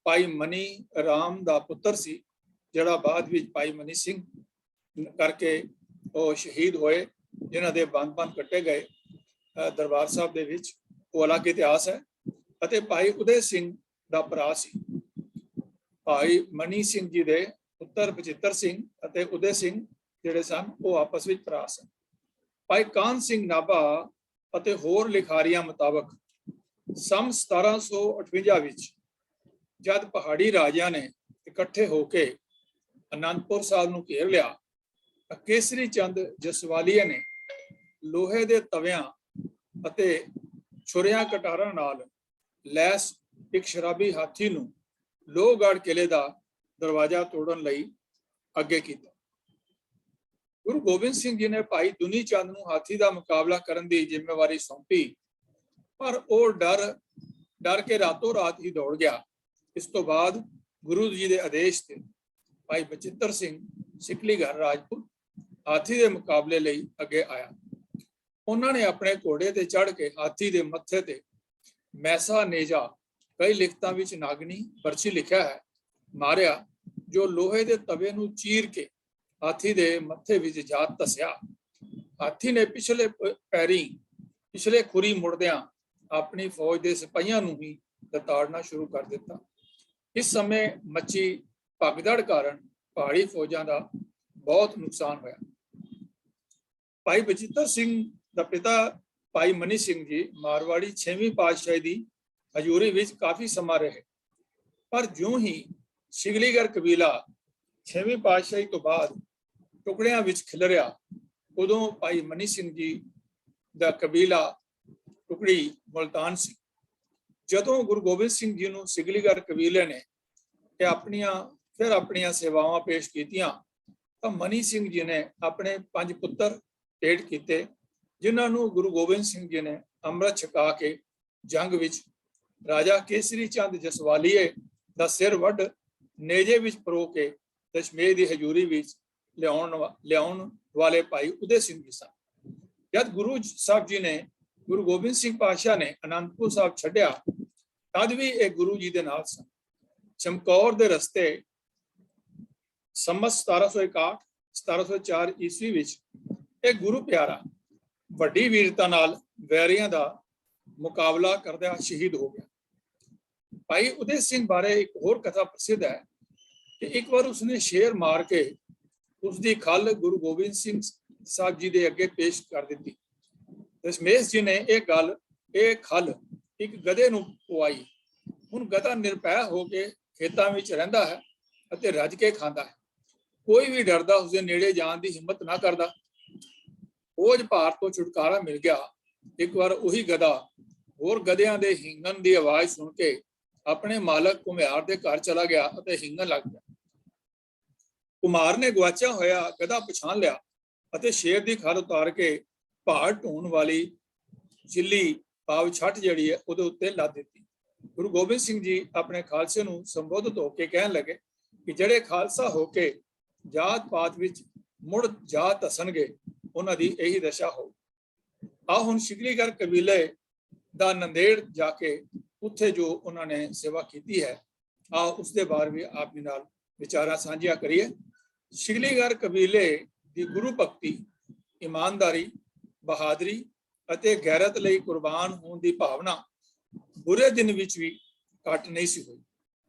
ਭਾਈ ਮਨੀ ਰਾਮ ਦਾ ਪੁੱਤਰ ਸੀ, ਜਿਹੜਾ ਬਾਅਦ ਵਿੱਚ ਭਾਈ ਮਨੀ ਸਿੰਘ ਕਰਕੇ ਉਹ ਸ਼ਹੀਦ ਹੋਏ, ਜਿਨ੍ਹਾਂ ਦੇ ਬੰਦ ਕੱਟੇ ਗਏ ਦਰਬਾਰ ਸਾਹਿਬ ਦੇ ਵਿੱਚ। ਉਹ ਅਲੱਗ ਇਤਿਹਾਸ ਹੈ। ਅਤੇ ਭਾਈ ਉਦੈ ਸਿੰਘ ਦਾ ਭਰਾ ਸੀ। ਭਾਈ ਮਨੀ ਸਿੰਘ ਜੀ ਦੇ ਪੁੱਤਰ ਬਚਿੱਤਰ ਸਿੰਘ ਅਤੇ ਉਦੇ ਸਿੰਘ ਜਿਹੜੇ ਸਨ ਉਹ ਆਪਸ ਵਿੱਚ ਭਰਾ ਸਨ। ਭਾਈ ਕਾਹਨ ਸਿੰਘ ਨਾਭਾ ਅਤੇ ਹੋਰ ਲਿਖਾਰੀਆਂ ਮੁਤਾਬਕ ਸੰਨ 1758 ਵਿੱਚ ਜਦ ਪਹਾੜੀ ਰਾਜਿਆਂ ਨੇ ਇਕੱਠੇ ਹੋ ਕੇ ਅਨੰਦਪੁਰ ਸਾਹਿਬ ਨੂੰ ਘੇਰ ਲਿਆ ਤਾਂ ਕੇਸਰੀ ਚੰਦ ਜਸਵਾਲੀਆ ਨੇ ਲੋਹੇ ਦੇ ਤਵਿਆਂ ਅਤੇ ਛੁਰਿਆਂ ਕਟਾਰਾਂ ਨਾਲ ਲੈਸ ਇੱਕ ਸ਼ਰਾਬੀ ਹਾਥੀ ਨੂੰ ਲੋਹਗੜ੍ਹ ਕਿਲੇ ਦਾ ਦਰਵਾਜ਼ਾ ਤੋੜਨ ਲਈ ਅੱਗੇ ਕੀਤਾ। ਗੁਰੂ ਗੋਬਿੰਦ ਸਿੰਘ ਜੀ ਨੇ ਭਾਈ ਦੁਨੀ ਚੰਦ ਨੂੰ ਹਾਥੀ ਦਾ ਮੁਕਾਬਲਾ ਕਰਨ ਦੀ ਜ਼ਿੰਮੇਵਾਰੀ ਸੌਂਪੀ, ਪਰ ਉਹ ਡਰ ਕੇ ਰਾਤੋਂ ਰਾਤ ਹੀ ਦੌੜ ਗਿਆ। ਇਸ ਤੋਂ ਬਾਅਦ ਗੁਰੂ ਜੀ ਦੇ ਆਦੇਸ਼ ਤੇ ਭਾਈ ਬਚਿੱਤਰ ਸਿੰਘ ਸਿਕਲੀਗੜ੍ਹ ਰਾਜਪੂਤ ਹਾਥੀ ਦੇ ਮੁਕਾਬਲੇ ਲਈ ਅੱਗੇ ਆਇਆ। ਉਹਨਾਂ ਨੇ ਆਪਣੇ ਘੋੜੇ ਤੇ ਚੜ੍ਹ ਕੇ ਹਾਥੀ ਦੇ ਮੱਥੇ ਤੇ ਮੈਸਾ ਨੇਜਾ, ਕਈ ਲਿਖਤਾਂ ਵਿੱਚ ਨਾਗਣੀ ਪਰਚੀ ਲਿਖਿਆ ਹੈ, ਮਾਰਿਆ, ਜੋ ਲੋਹੇ ਦੇ ਤਵੇ ਨੂੰ ਚੀਰ ਕੇ ਹਾਥੀ ਦੇ ਮੱਥੇ ਵਿੱਚ ਜਾ ਧਸਿਆ। ਹਾਥੀ ਨੇ ਪਿਛਲੇ ਖੁਰੀ ਮੁੜਦਿਆਂ ਆਪਣੀ ਫੌਜ ਦੇ ਸਿਪਾਹੀਆਂ ਨੂੰ ਹੀ ਦਤਾੜਨਾ ਸ਼ੁਰੂ ਕਰ ਦਿੱਤਾ। ਇਸ ਸਮੇਂ ਮੱਚੀ ਭਗਦੜ ਕਾਰਨ ਪਹਾੜੀ ਫੌਜਾਂ ਦਾ ਬਹੁਤ ਨੁਕਸਾਨ ਹੋਇਆ। ਭਾਈ ਬਚਿੱਤਰ ਸਿੰਘ ਦਾ ਪਿਤਾ ਭਾਈ ਮਨੀ ਸਿੰਘ ਜੀ ਮਾਰਵਾੜੀ 6ਵੀਂ ਪਾਤਸ਼ਾਹੀ ਦੀ ਹਜ਼ੂਰੀ ਵਿੱਚ ਕਾਫੀ ਸਮਾਂ ਰਹੇ, ਪਰ ਜਿਉਂ ਹੀ ਸਿਕਲੀਗੜ੍ਹ ਕਬੀਲਾ 6ਵੀਂ ਪਾਤਸ਼ਾਹੀ ਤੋਂ ਬਾਅਦ ਟੁਕੜਿਆਂ ਵਿੱਚ ਖਿਲਰਿਆ, ਉਦੋਂ ਭਾਈ ਮਨੀ ਸਿੰਘ ਜੀ ਦਾ ਕਬੀਲਾ ਟੁਕੜੀ ਮੁਲਤਾਨ ਸੀ। ਜਦੋਂ ਗੁਰੂ ਗੋਬਿੰਦ ਸਿੰਘ ਜੀ ਨੂੰ ਸਿਕਲੀਗੜ੍ਹ ਕਬੀਲੇ ਨੇ ਆਪਣੀਆਂ ਸੇਵਾਵਾਂ ਪੇਸ਼ ਕੀਤੀਆਂ ਤਾਂ ਮਨੀ ਸਿੰਘ ਜੀ ਨੇ ਆਪਣੇ 5 ਪੁੱਤਰ ਭੇਟ ਕੀਤੇ, ਜਿਨ੍ਹਾਂ ਨੂੰ ਗੁਰੂ ਗੋਬਿੰਦ ਸਿੰਘ ਜੀ ਨੇ ਅੰਮ੍ਰਿਤ ਛਕਾ ਕੇ ਜੰਗ ਵਿੱਚ ਰਾਜਾ ਕੇਸਰੀ ਚੰਦ ਜਸਵਾਲੀਏ ਦਾ ਸਿਰ ਵੱਢ ਨੇਜੇ ਵਿੱਚ ਪਰੋ ਕੇ ਦਸ਼ਮੇਸ਼ ਦੀ ਹਜ਼ੂਰੀ ਵਿੱਚ ਲਿਆਉਣ ਵਾਲੇ ਭਾਈ ਉਦੇ ਸਿੰਘ ਜੀ ਸਨ। ਜਦ ਗੁਰੂ ਸਾਹਿਬ ਜੀ ਨੇ ਗੁਰੂ ਗੋਬਿੰਦ ਸਿੰਘ ਪਾਤਸ਼ਾਹ ਨੇ ਅਨੰਦਪੁਰ ਸਾਹਿਬ ਛੱਡਿਆ, ਤਦ ਵੀ ਇਹ ਗੁਰੂ ਜੀ ਦੇ ਨਾਲ ਸਨ। ਚਮਕੌਰ ਦੇ ਰਸਤੇ ਸੰਮਤ 1761 1704 ਈਸਵੀ ਵਿੱਚ ਇਹ ਗੁਰੂ ਪਿਆਰਾ ਵੱਡੀ ਵੀਰਤਾ ਨਾਲ ਵੈਰੀਆਂ ਦਾ ਮੁਕਾਬਲਾ ਕਰਦਿਆਂ ਸ਼ਹੀਦ ਹੋ ਗਿਆ। ਭਾਈ ਉਦੇ ਸਿੰਘ ਬਾਰੇ ਇੱਕ ਹੋਰ ਕਥਾ ਪ੍ਰਸਿੱਧ ਹੈ ਕਿ ਇੱਕ ਵਾਰ ਉਸਨੇ ਸ਼ੇਰ ਮਾਰ ਕੇ ਉਸਦੀ ਖੱਲ ਗੁਰੂ ਗੋਬਿੰਦ ਸਿੰਘ ਸਾਹਿਬ ਜੀ ਦੇ ਅੱਗੇ ਪੇਸ਼ ਕਰ ਦਿੱਤੀ। ਦਸ਼ਮੇਸ਼ ਜੀ ਨੇ ਇਹ ਖੱਲ ਇੱਕ ਗਧੇ ਨੂੰ ਪਵਾਈ। ਹੁਣ ਗਧਾ ਨਿਰਭੈ ਹੋ ਕੇ ਖੇਤਾਂ ਵਿੱਚ ਰਹਿੰਦਾ ਹੈ ਅਤੇ ਰੱਜ ਕੇ ਖਾਂਦਾ ਹੈ। ਕੋਈ ਵੀ ਡਰਦਾ ਉਸਦੇ ਨੇੜੇ ਜਾਣ ਦੀ ਹਿੰਮਤ ਨਾ ਕਰਦਾ। ਬੋਝ ਭਾਰ ਤੋਂ ਛੁਟਕਾਰਾ ਮਿਲ ਗਿਆ। ਇੱਕ ਵਾਰ ਉਹੀ ਗਧਾ ਹੋਰ ਗਧਿਆਂ ਦੇ ਹਿੰਗਣ ਦੀ ਆਵਾਜ਼ ਸੁਣ ਕੇ ਆਪਣੇ ਮਾਲਕ ਘੁਮਿਆਰ ਦੇ ਘਰ ਚਲਾ ਗਿਆ ਅਤੇ ਹਿੰਗਣ ਲੱਗ ਗਿਆ। ਕੁਮਾਰ ਨੇ ਗਵਾਚਿਆ ਹੋਇਆ ਗਧਾ ਪਛਾਣ ਲਿਆ ਅਤੇ ਸ਼ੇਰ ਦੀ ਖੱਲ ਉਤਾਰ ਕੇ ਪਹਾੜ ਢੂਣ ਵਾਲੀ ਚਿੱਲੀ ਪਾਵ ਛੱਟ ਜਿਹੜੀ ਹੈ ਉਹਦੇ ਉੱਤੇ ਲੱਦ ਦਿੱਤੀ। ਗੁਰੂ ਗੋਬਿੰਦ ਸਿੰਘ ਜੀ ਆਪਣੇ ਖਾਲਸੇ ਨੂੰ ਸੰਬੋਧਿਤ ਹੋ ਕੇ ਕਹਿਣ ਲੱਗੇ ਕਿ ਜਿਹੜੇ ਖਾਲਸਾ ਹੋ ਕੇ ਜਾਤ ਪਾਤ ਵਿੱਚ ਮੁੜ ਜਾ ਧਸਣਗੇ, ਉਹਨਾਂ ਦੀ ਇਹੀ ਦਸ਼ਾ ਹੋ। ਆਹ ਹੁਣ ਸਿਕਲੀਗੜ੍ਹ ਕਬੀਲੇ ਦਾ ਨੰਦੇੜ ਜਾ ਕੇ ਉੱਥੇ ਜੋ ਉਹਨਾਂ ਨੇ ਸੇਵਾ ਕੀਤੀ ਹੈ, ਆਹ ਉਸਦੇ ਬਾਰੇ ਵੀ ਆਪ ਜੀ ਨਾਲ ਵਿਚਾਰਾਂ ਸਾਂਝੀਆਂ ਕਰੀਏ। ਸਿਕਲੀਗੜ੍ਹ ਕਬੀਲੇ ਦੀ ਗੁਰੂ ਭਗਤੀ, ਇਮਾਨਦਾਰੀ, ਬਹਾਦਰੀ ਅਤੇ ਗੈਰਤ ਲਈ ਕੁਰਬਾਨ ਹੋਣ ਦੀ ਭਾਵਨਾ ਬੁਰੇ ਦਿਨ ਵਿੱਚ ਵੀ ਘੱਟ ਨਹੀਂ ਸੀ ਹੋਈ।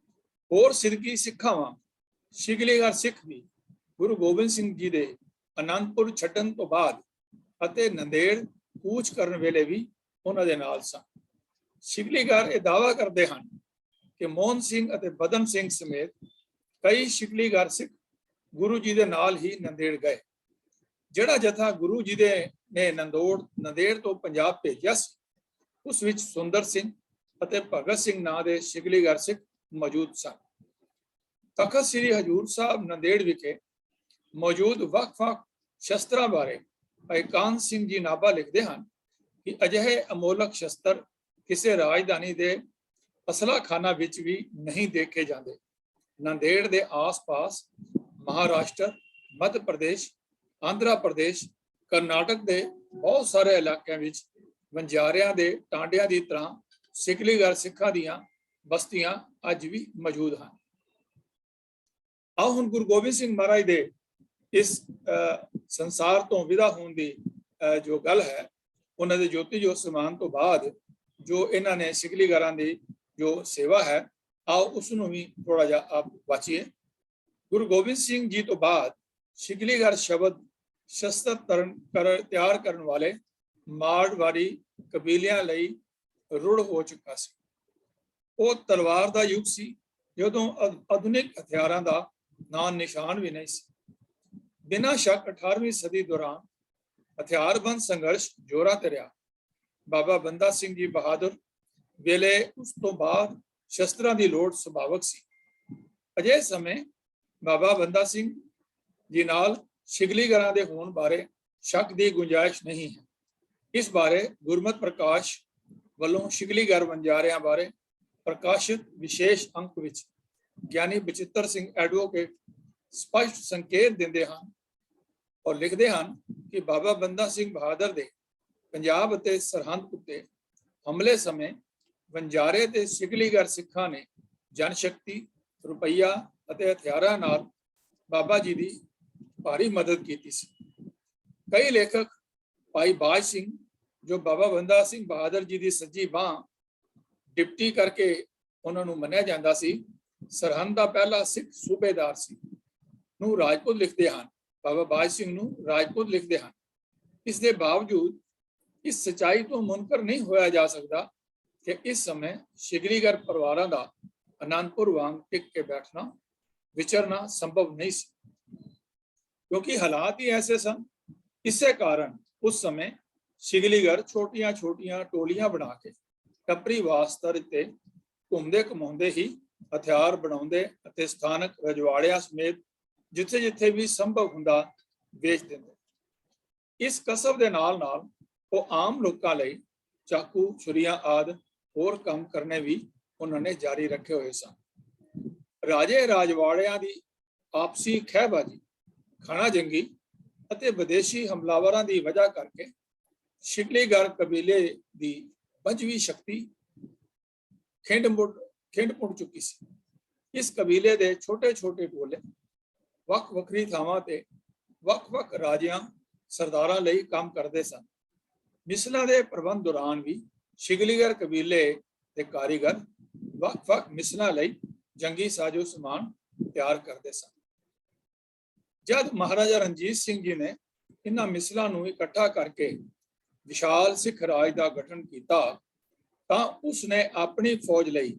ਹੋਰ ਸਿਰਕੀ ਸਿੱਖਾਂ ਵਾਂ ਸਿਕਲੀਗੜ੍ਹ ਸਿੱਖ ਵੀ ਗੁਰੂ ਗੋਬਿੰਦ ਸਿੰਘ ਜੀ ਦੇ ਅਨੰਦਪੁਰ ਛੱਡਣ ਤੋਂ ਬਾਅਦ ਅਤੇ ਨੰਦੇੜ ਕੂਚ ਕਰਨ ਵੇਲੇ ਵੀ ਉਹਨਾਂ ਦੇ ਨਾਲ ਸਨ। ਸਿਕਲੀਗੜ੍ਹ ਇਹ ਦਾਅਵਾ ਕਰਦੇ ਹਨ ਕਿ ਮੋਹਨ ਸਿੰਘ ਅਤੇ ਬਦਨ ਸਿੰਘ ਸਮੇਤ ਕਈ ਸਿਕਲੀਗੜ੍ਹ ਸਿੱਖ ਗੁਰੂ ਜੀ ਦੇ ਨਾਲ ਹੀ ਨੰਦੇੜ ਗਏ। ਜਿਹੜਾ ਜਥਾ ਗੁਰੂ ਜੀ ਨੇ ਨੰਦੇੜ ਤੋਂ ਪੰਜਾਬ ਭੇਜਿਆ ਸੀ, ਉਸ ਵਿੱਚ ਸੁੰਦਰ ਸਿੰਘ ਅਤੇ ਭਗਤ ਸਿੰਘ ਨਾਂ ਦੇ ਸਿਕਲੀਗੜ੍ਹ ਸਿੱਖ ਮੌਜੂਦ ਸਨ। ਤਖਤ ਸ੍ਰੀ ਹਜ਼ੂਰ ਸਾਹਿਬ ਨੰਦੇੜ ਵਿਖੇ ਮੌਜੂਦ ਵੱਖ-ਵੱਖ ਸ਼ਸਤਰਾਂ ਬਾਰੇ ਭਾਈ ਕਾਹਨ ਸਿੰਘ ਜੀ ਨਾਭਾ ਲਿਖਦੇ ਹਨ ਕਿ ਅਜਿਹੇ ਅਮੋਲਕ ਸ਼ਸਤਰ ਕਿਸੇ ਰਾਜਧਾਨੀ ਦੇ ਅਸਲਾਖਾਨਾ ਵਿੱਚ ਵੀ ਨਹੀਂ ਦੇਖੇ ਜਾਂਦੇ। ਨੰਦੇੜ ਦੇ ਆਸ-ਪਾਸ ਮਹਾਰਾਸ਼ਟਰ, ਮੱਧ ਪ੍ਰਦੇਸ਼, ਆਂਧਰਾ ਪ੍ਰਦੇਸ਼, ਕਰਨਾਟਕ ਦੇ ਬਹੁਤ ਸਾਰੇ ਇਲਾਕਿਆਂ ਵਿੱਚ ਵਣਜਾਰਿਆਂ ਦੇ ਟਾਂਡਿਆਂ ਦੀ ਤਰ੍ਹਾਂ ਸਿਕਲੀਗੜ੍ਹ ਸਿੱਖਾਂ ਦੀਆਂ ਬਸਤੀਆਂ ਅੱਜ ਵੀ ਮੌਜੂਦ ਹਨ। ਆਓ ਹੁਣ ਗੁਰੂ ਗੋਬਿੰਦ ਸਿੰਘ ਮਹਾਰਾਜ ਦੇ ਇਸ ਸੰਸਾਰ ਤੋਂ ਵਿਦਾ ਹੋਣ ਦੀ ਜੋ ਗੱਲ ਹੈ, ਉਹਨਾਂ ਦੇ ਜੋਤੀ ਜੋਤ ਸਮਾਨ ਤੋਂ ਬਾਅਦ ਜੋ ਇਹਨਾਂ ਨੇ ਸਿਕਲੀਗੜ੍ਹਾਂ ਦੀ ਜੋ ਸੇਵਾ ਹੈ आओ उसनों भी थोड़ा जा आप वाचिए। गुरु गोबिंद सिंह जी तो बाद शिकलीगढ़ शब्द शस्त्र ਤਿਆਰ ਕਰਨ ਵਾਲੇ ਮਾਰਵਾੜੀ ਕਬੀਲਿਆਂ ਲਈ ਰੁੜ ਹੋ ਚੁੱਕਾ ਸੀ। ਉਹ ਤਲਵਾਰ ਦਾ ਯੁੱਗ ਸੀ ਜਦੋਂ ਆਧੁਨਿਕ ਹਥਿਆਰਾਂ ਦਾ ਨਾਂ ਨਿਸ਼ਾਨ ਵੀ ਨਹੀਂ ਸੀ। ਬਿਨਾਂ ਸ਼ੱਕ 18ਵੀਂ ਸਦੀ ਦੌਰਾਨ ਹਥਿਆਰਬੰਦ ਸੰਘਰਸ਼ ਜੋਰਾਂ ਤੇ ਰਿਹਾ। ਬਾਬਾ ਬੰਦਾ ਸਿੰਘ ਜੀ ਬਹਾਦਰ ਵੇਲੇ ਉਸ ਤੋਂ ਬਾਅਦ ਸ਼ਸਤਰਾਂ ਦੀ ਲੋੜ ਸੁਭਾਵਕ ਸੀ। ਅਜੇ ਸਮੇਂ ਬਾਬਾ ਬੰਦਾ ਸਿੰਘ ਜੀ ਨਾਲ ਸ਼ਿਕਲੀਗਰਾਂ ਦੇ ਹੋਣ ਬਾਰੇ ਸ਼ੱਕ ਦੀ ਗੁੰਜਾਇਸ਼ ਨਹੀਂ ਹੈ। ਇਸ ਬਾਰੇ ਗੁਰਮਤਿ ਪ੍ਰਕਾਸ਼ ਵੱਲੋਂ ਸ਼ਿਕਲੀਗਰ ਵਣਜਾਰਿਆਂ ਬਾਰੇ ਪ੍ਰਕਾਸ਼ਿਤ ਵਿਸ਼ੇਸ਼ ਅੰਕ ਵਿੱਚ ਗਿਆਨੀ ਬਚਿੱਤਰ ਸਿੰਘ ਐਡਵੋਕੇਟ ਸਪਸ਼ਟ ਸੰਕੇਤ ਦਿੰਦੇ ਹਨ ਔਰ ਲਿਖਦੇ ਹਨ ਕਿ ਬਾਬਾ ਬੰਦਾ ਸਿੰਘ ਬਹਾਦਰ ਦੇ ਪੰਜਾਬ ਅਤੇ ਸਰਹੰਦ ਉੱਤੇ ਹਮਲੇ ਸਮੇਂ ਵਣਜਾਰੇ ਤੇ ਸ਼ਿਕਲੀਗਰ ਸਿੱਖਾਂ ਨੇ ਜਨਸ਼ਕਤੀ, ਰੁਪਈਆ ਅਤੇ ਹਥਿਆਰਾਂ ਨਾਲ ਬਾਬਾ ਜੀ ਦੀ ਭਾਰੀ ਮਦਦ ਕੀਤੀ ਸੀ। ਕਈ ਲੇਖਕ ਭਾਈ ਬਾਜ ਸਿੰਘ ਜੋ ਬਾਬਾ ਬੰਦਾ ਸਿੰਘ ਬਹਾਦਰ ਜੀ ਦੀ ਸੱਜੀ ਬਾਂਹ ਡਿਪਟੀ ਕਰਕੇ ਉਹਨਾਂ ਨੂੰ ਮੰਨਿਆ ਜਾਂਦਾ ਸੀ, ਸਰਹੰਦ ਦਾ ਪਹਿਲਾ ਸਿੱਖ ਸੂਬੇਦਾਰ ਸੀ, ਨੂੰ ਰਾਜਪੂਤ ਲਿਖਦੇ ਹਨ। ਬਾਬਾ ਬਾਜ ਸਿੰਘ ਨੂੰ ਰਾਜਪੂਤ ਲਿਖਦੇ ਹਨ। ਇਸ ਦੇ ਬਾਵਜੂਦ ਇਸ ਸਚਾਈ ਤੋਂ ਮੁਨਕਰ ਨਹੀਂ ਹੋਇਆ ਜਾ ਸਕਦਾ ਕਿ ਇਸ ਸਮੇਂ ਸ਼ਿਕਲੀਗਰ ਪਰਿਵਾਰਾਂ ਦਾ ਅਨੰਦਪੁਰ ਵਾਂਗ ਟਿਕ ਕੇ ਬੈਠਣਾ, ਵਿਚਰਨਾ ਸੰਭਵ ਨਹੀਂ ਸੀ, ਕਿਉਂਕਿ ਹਾਲਾਤ ਹੀ ਐਸੇ ਸਨ। ਇਸੇ ਕਾਰਨ ਉਸ ਸਮੇਂ ਸ਼ਿਕਲੀਗਰ ਛੋਟੀਆਂ ਛੋਟੀਆਂ ਟੋਲੀਆਂ ਬਣਾ ਕੇ ਟੱਪਰੀ ਵਾਸਤਰ ਤੇ ਘੁੰਮਦੇ ਘੁਮਾਉਂਦੇ ਹੀ ਹਥਿਆਰ ਬਣਾਉਂਦੇ ਅਤੇ ਸਥਾਨਕ ਰਜਵਾੜਿਆਂ ਸਮੇਤ ਜਿੱਥੇ ਜਿੱਥੇ ਵੀ ਸੰਭਵ ਹੁੰਦਾ ਵੇਚ ਦਿੰਦੇ। ਇਸ ਕਸਬ ਦੇ ਨਾਲ ਨਾਲ ਉਹ ਆਮ ਲੋਕਾਂ ਲਈ ਚਾਕੂ, ਛੁਰੀਆਂ ਆਦਿ ਹੋਰ ਕੰਮ ਕਰਨੇ ਵੀ ਉਹਨਾਂ ਨੇ ਜਾਰੀ ਰੱਖੇ ਹੋਏ ਸਨ। ਰਾਜੇ ਰਾਜਵਾੜਿਆਂ ਦੀ ਆਪਸੀ ਖਹਿਬਾਜ਼ੀ, ਖਾਣਾ ਜੰਗੀ ਅਤੇ ਵਿਦੇਸ਼ੀ ਹਮਲਾਵਰਾਂ ਦੀ ਵਜ੍ਹਾ ਕਰਕੇ ਸ਼ਿਕਲੀਗਰ ਕਬੀਲੇ ਦੀ ਪੰਜਵੀਂ ਸ਼ਕਤੀ ਖਿੰਡ ਪੁੱਟ ਚੁੱਕੀ ਸੀ। ਇਸ ਕਬੀਲੇ ਦੇ ਛੋਟੇ ਛੋਟੇ ਟੋਲੇ ਵੱਖ ਵੱਖਰੀ ਥਾਵਾਂ ਤੇ ਵੱਖ ਵੱਖ ਰਾਜਿਆਂ, ਸਰਦਾਰਾਂ ਲਈ ਕੰਮ ਕਰਦੇ ਸਨ। ਮਿਸਲਾਂ ਦੇ ਪ੍ਰਬੰਧ ਦੌਰਾਨ ਵੀ ਸ਼ਿਕਲੀਗਰ ਕਬੀਲੇ ਦੇ ਕਾਰੀਗਰ ਵੱਖ ਵੱਖ ਮਿਸਲਾਂ ਲਈ ਜੰਗੀ ਸਾਜ਼ੋ ਸਮਾਨ ਤਿਆਰ ਕਰਦੇ ਸਨ। ਜਦ ਮਹਾਰਾਜਾ ਰਣਜੀਤ ਸਿੰਘ ਜੀ ਨੇ ਇਹਨਾਂ ਮਿਸਲਾਂ ਨੂੰ ਇਕੱਠਾ ਕਰਕੇ ਵਿਸ਼ਾਲ ਸਿੱਖ ਰਾਜ ਦਾ ਗਠਨ ਕੀਤਾ ਤਾਂ ਉਸਨੇ ਆਪਣੀ ਫੌਜ ਲਈ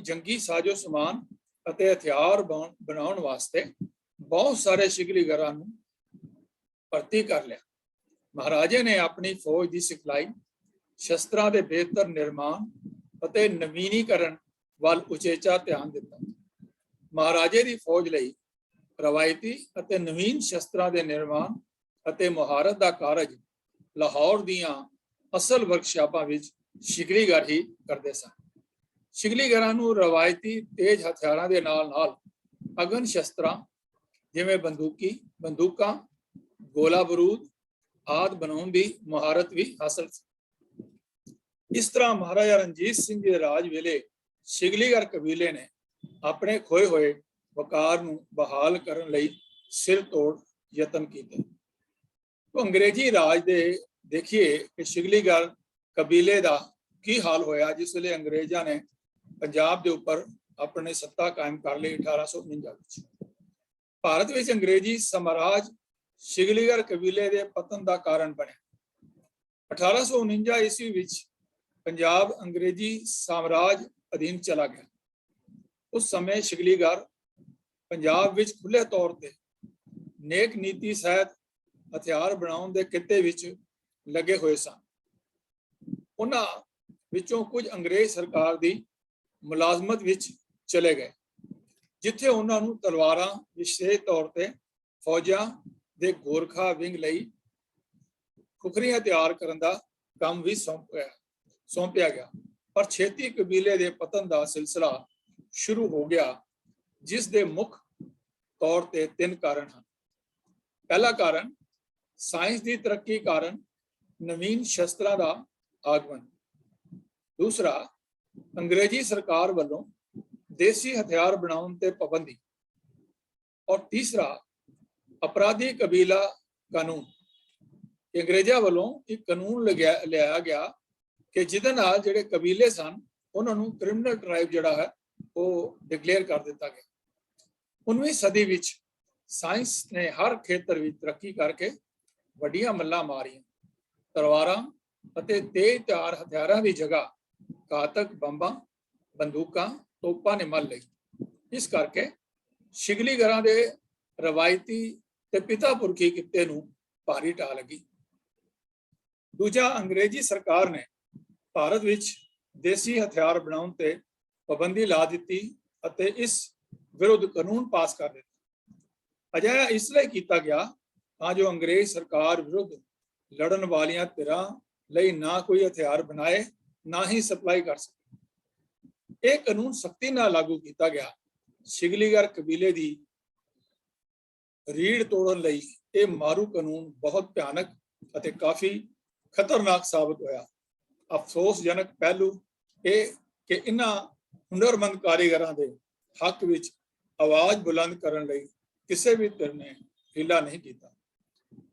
ਜੰਗੀ ਸਾਜ਼ੋ ਸਮਾਨ ਅਤੇ ਹਥਿਆਰ ਬਣਾਉਣ ਵਾਸਤੇ ਬਹੁਤ ਸਾਰੇ ਸ਼ਿਕਲੀਗਰਾਂ ਨੂੰ ਭਰਤੀ ਕਰ ਲਿਆ। ਮਹਾਰਾਜੇ ਨੇ ਆਪਣੀ ਫੌਜ ਦੀ ਸਿਖਲਾਈ, ਸ਼ਸਤਰਾਂ ਦੇ ਬਿਹਤਰ ਨਿਰਮਾਣ ਅਤੇ ਨਵੀਨੀਕਰਨ ਵੱਲ ਉਚੇਚਾ ਧਿਆਨ ਦਿੱਤਾ। ਮਹਾਰਾਜੇ ਦੀ ਫੌਜ ਲਈ ਰਵਾਇਤੀ ਅਤੇ ਨਵੀਨ ਸ਼ਸਤਰਾਂ ਦੇ ਨਿਰਮਾਣ ਅਤੇ ਮੁਹਾਰਤ ਦਾ ਕਾਰਜ ਲਾਹੌਰ ਦੀਆਂ ਅਸਲ ਵਰਕਸ਼ਾਪਾਂ ਵਿੱਚ ਸ਼ਿਕਲੀਗਰ ਹੀ ਕਰਦੇ ਸਨ। ਸ਼ਿਕਲੀਗਰਾਂ ਨੂੰ ਰਵਾਇਤੀ ਤੇਜ਼ ਹਥਿਆਰਾਂ ਦੇ ਨਾਲ ਨਾਲ ਅਗਨ ਸ਼ਸਤਰਾਂ ਜਿਵੇਂ ਬੰਦੂਕਾਂ, ਗੋਲਾ ਬਰੂਦ ਆਦਿ ਬਣਾਉਣ ਦੀ ਮੁਹਾਰਤ ਵੀ ਹਾਸਲ ਸੀ। ਇਸ ਤਰ੍ਹਾਂ ਮਹਾਰਾਜਾ ਰਣਜੀਤ ਸਿੰਘ ਦੇ ਰਾਜ ਵੇਲੇ ਸ਼ਿਕਲੀਗਰ ਕਬੀਲੇ ਨੇ ਆਪਣੇ ਖੋਏ ਹੋਏ ਵਕਾਰ ਨੂੰ ਬਹਾਲ ਕਰਨ ਲਈ ਸਿਰ ਤੋੜ ਯਤਨ ਕੀਤੇ। तो अंग्रेजी राज दे देखिए कि शिकलीगढ़ कबीले का की हाल होया जिस वे अंग्रेजा ने पंजाब के उपर अपने सत्ता कायम कर ली 1849। भारत में अंग्रेजी साम्राज शिकलीगढ़ कबीले के पतन का कारण बने। 1849 ईस्वी विच पंजाब अंग्रेजी साम्राज अधीन चला गया। उस समय शिकलीगढ़ पंजाब विच खुले तौर पर नेक नीति सहित हथियार बनाने के किते विच लगे हुए सन। उन्हां विचों कुछ अंग्रेज सरकार की मुलाजमत विच चले गए, जिथे उन्होंने तलवारां विशेष तौर पर फौजां दे गोरखा विंग लई खुखरियां तैयार करने का काम भी सौंपया गया। पर छेती कबीले के पतन का सिलसिला शुरू हो गया, जिस दे मुख तौर पर 3 कारण हैं। पहला कारण साइंस की तरक्की कारण नवीन शस्त्रों का आगमन, दूसरा अंग्रेजी सरकार वालों देसी हथियार बनाने ते पाबंदी, और तीसरा अपराधी कबीला कानून। अंग्रेजा वालों एक कानून लिया गया कि जिहदे नाल जिहड़े कबीले सन उन्होंने क्रिमिनल ट्राइब जिहड़ा है ਉਹ ਡਿਕਲੇਅਰ ਕਰ ਦਿੱਤਾ ਗਿਆ। 19ਵੀਂ ਸਦੀ ਵਿੱਚ ਸਾਇੰਸ ਨੇ ਹਰ ਖੇਤਰ ਵਿੱਚ ਤਰੱਕੀ ਕਰਕੇ ਵੱਡੀਆਂ ਮੱਲਾਂ ਮਾਰੀਆਂ। ਤਲਵਾਰਾਂ ਅਤੇ ਤੇਜ਼ ਧਾਰ ਹਥਿਆਰਾਂ ਦੀ ਜਗ੍ਹਾ ਘਾਤਕ ਬੰਬਾਂ, ਬੰਦੂਕਾਂ, ਤੋਪਾਂ ਨੇ ਮੱਲ ਲਈ। ਇਸ ਕਰਕੇ ਸ਼ਿਗਲੀਗਰਾਂ ਦੇ ਰਵਾਇਤੀ ਤੇ ਪਿਤਾ ਪੁਰਖੀ ਕਿੱਤੇ ਨੂੰ ਭਾਰੀ ਢਾਹ ਲੱਗੀ। ਦੂਜਾ, ਅੰਗਰੇਜ਼ੀ ਸਰਕਾਰ ਨੇ ਭਾਰਤ ਵਿੱਚ ਦੇਸੀ ਹਥਿਆਰ ਬਣਾਉਣ ਤੇ ਪਾਬੰਦੀ ਲਾ ਦਿੱਤੀ ਅਤੇ ਇਸ ਵਿਰੁੱਧ ਕਾਨੂੰਨ ਪਾਸ ਕਰ ਦਿੱਤਾ। ਅਜਿਹਾ ਇਸ ਲਈ ਕੀਤਾ ਗਿਆ ਤਾਂ ਜੋ ਅੰਗਰੇਜ਼ ਸਰਕਾਰ ਵਿਰੁੱਧ ਲੜਨ ਵਾਲੀਆਂ ਧਿਰਾਂ ਲਈ ਨਾ ਕੋਈ ਹਥਿਆਰ ਬਣਾਏ, ਨਾ ਹੀ ਸਪਲਾਈ ਕਰ ਸਕੇ। ਇਹ ਕਾਨੂੰਨ ਸਖਤੀ ਨਾਲ ਲਾਗੂ ਕੀਤਾ ਗਿਆ। ਸ਼ਿਗਲੀਗਰ ਕਬੀਲੇ ਦੀ ਰੀੜ ਤੋੜਨ ਲਈ ਇਹ ਮਾਰੂ ਕਾਨੂੰਨ ਬਹੁਤ ਭਿਆਨਕ ਅਤੇ ਕਾਫੀ ਖਤਰਨਾਕ ਸਾਬਤ ਹੋਇਆ। ਅਫਸੋਸਜਨਕ ਪਹਿਲੂ ਇਹ ਕਿ ਇਹਨਾਂ ਹੁਨਰਮੰਦ ਕਾਰੀਗਰਾਂ ਦੇ ਹੱਕ ਵਿੱਚ ਆਵਾਜ਼ ਬੁਲੰਦ ਕਰਨ ਲਈ ਕਿਸੇ ਵੀ ਧਿਰ ਨੇ ਹੀਲਾ ਨਹੀਂ ਕੀਤਾ।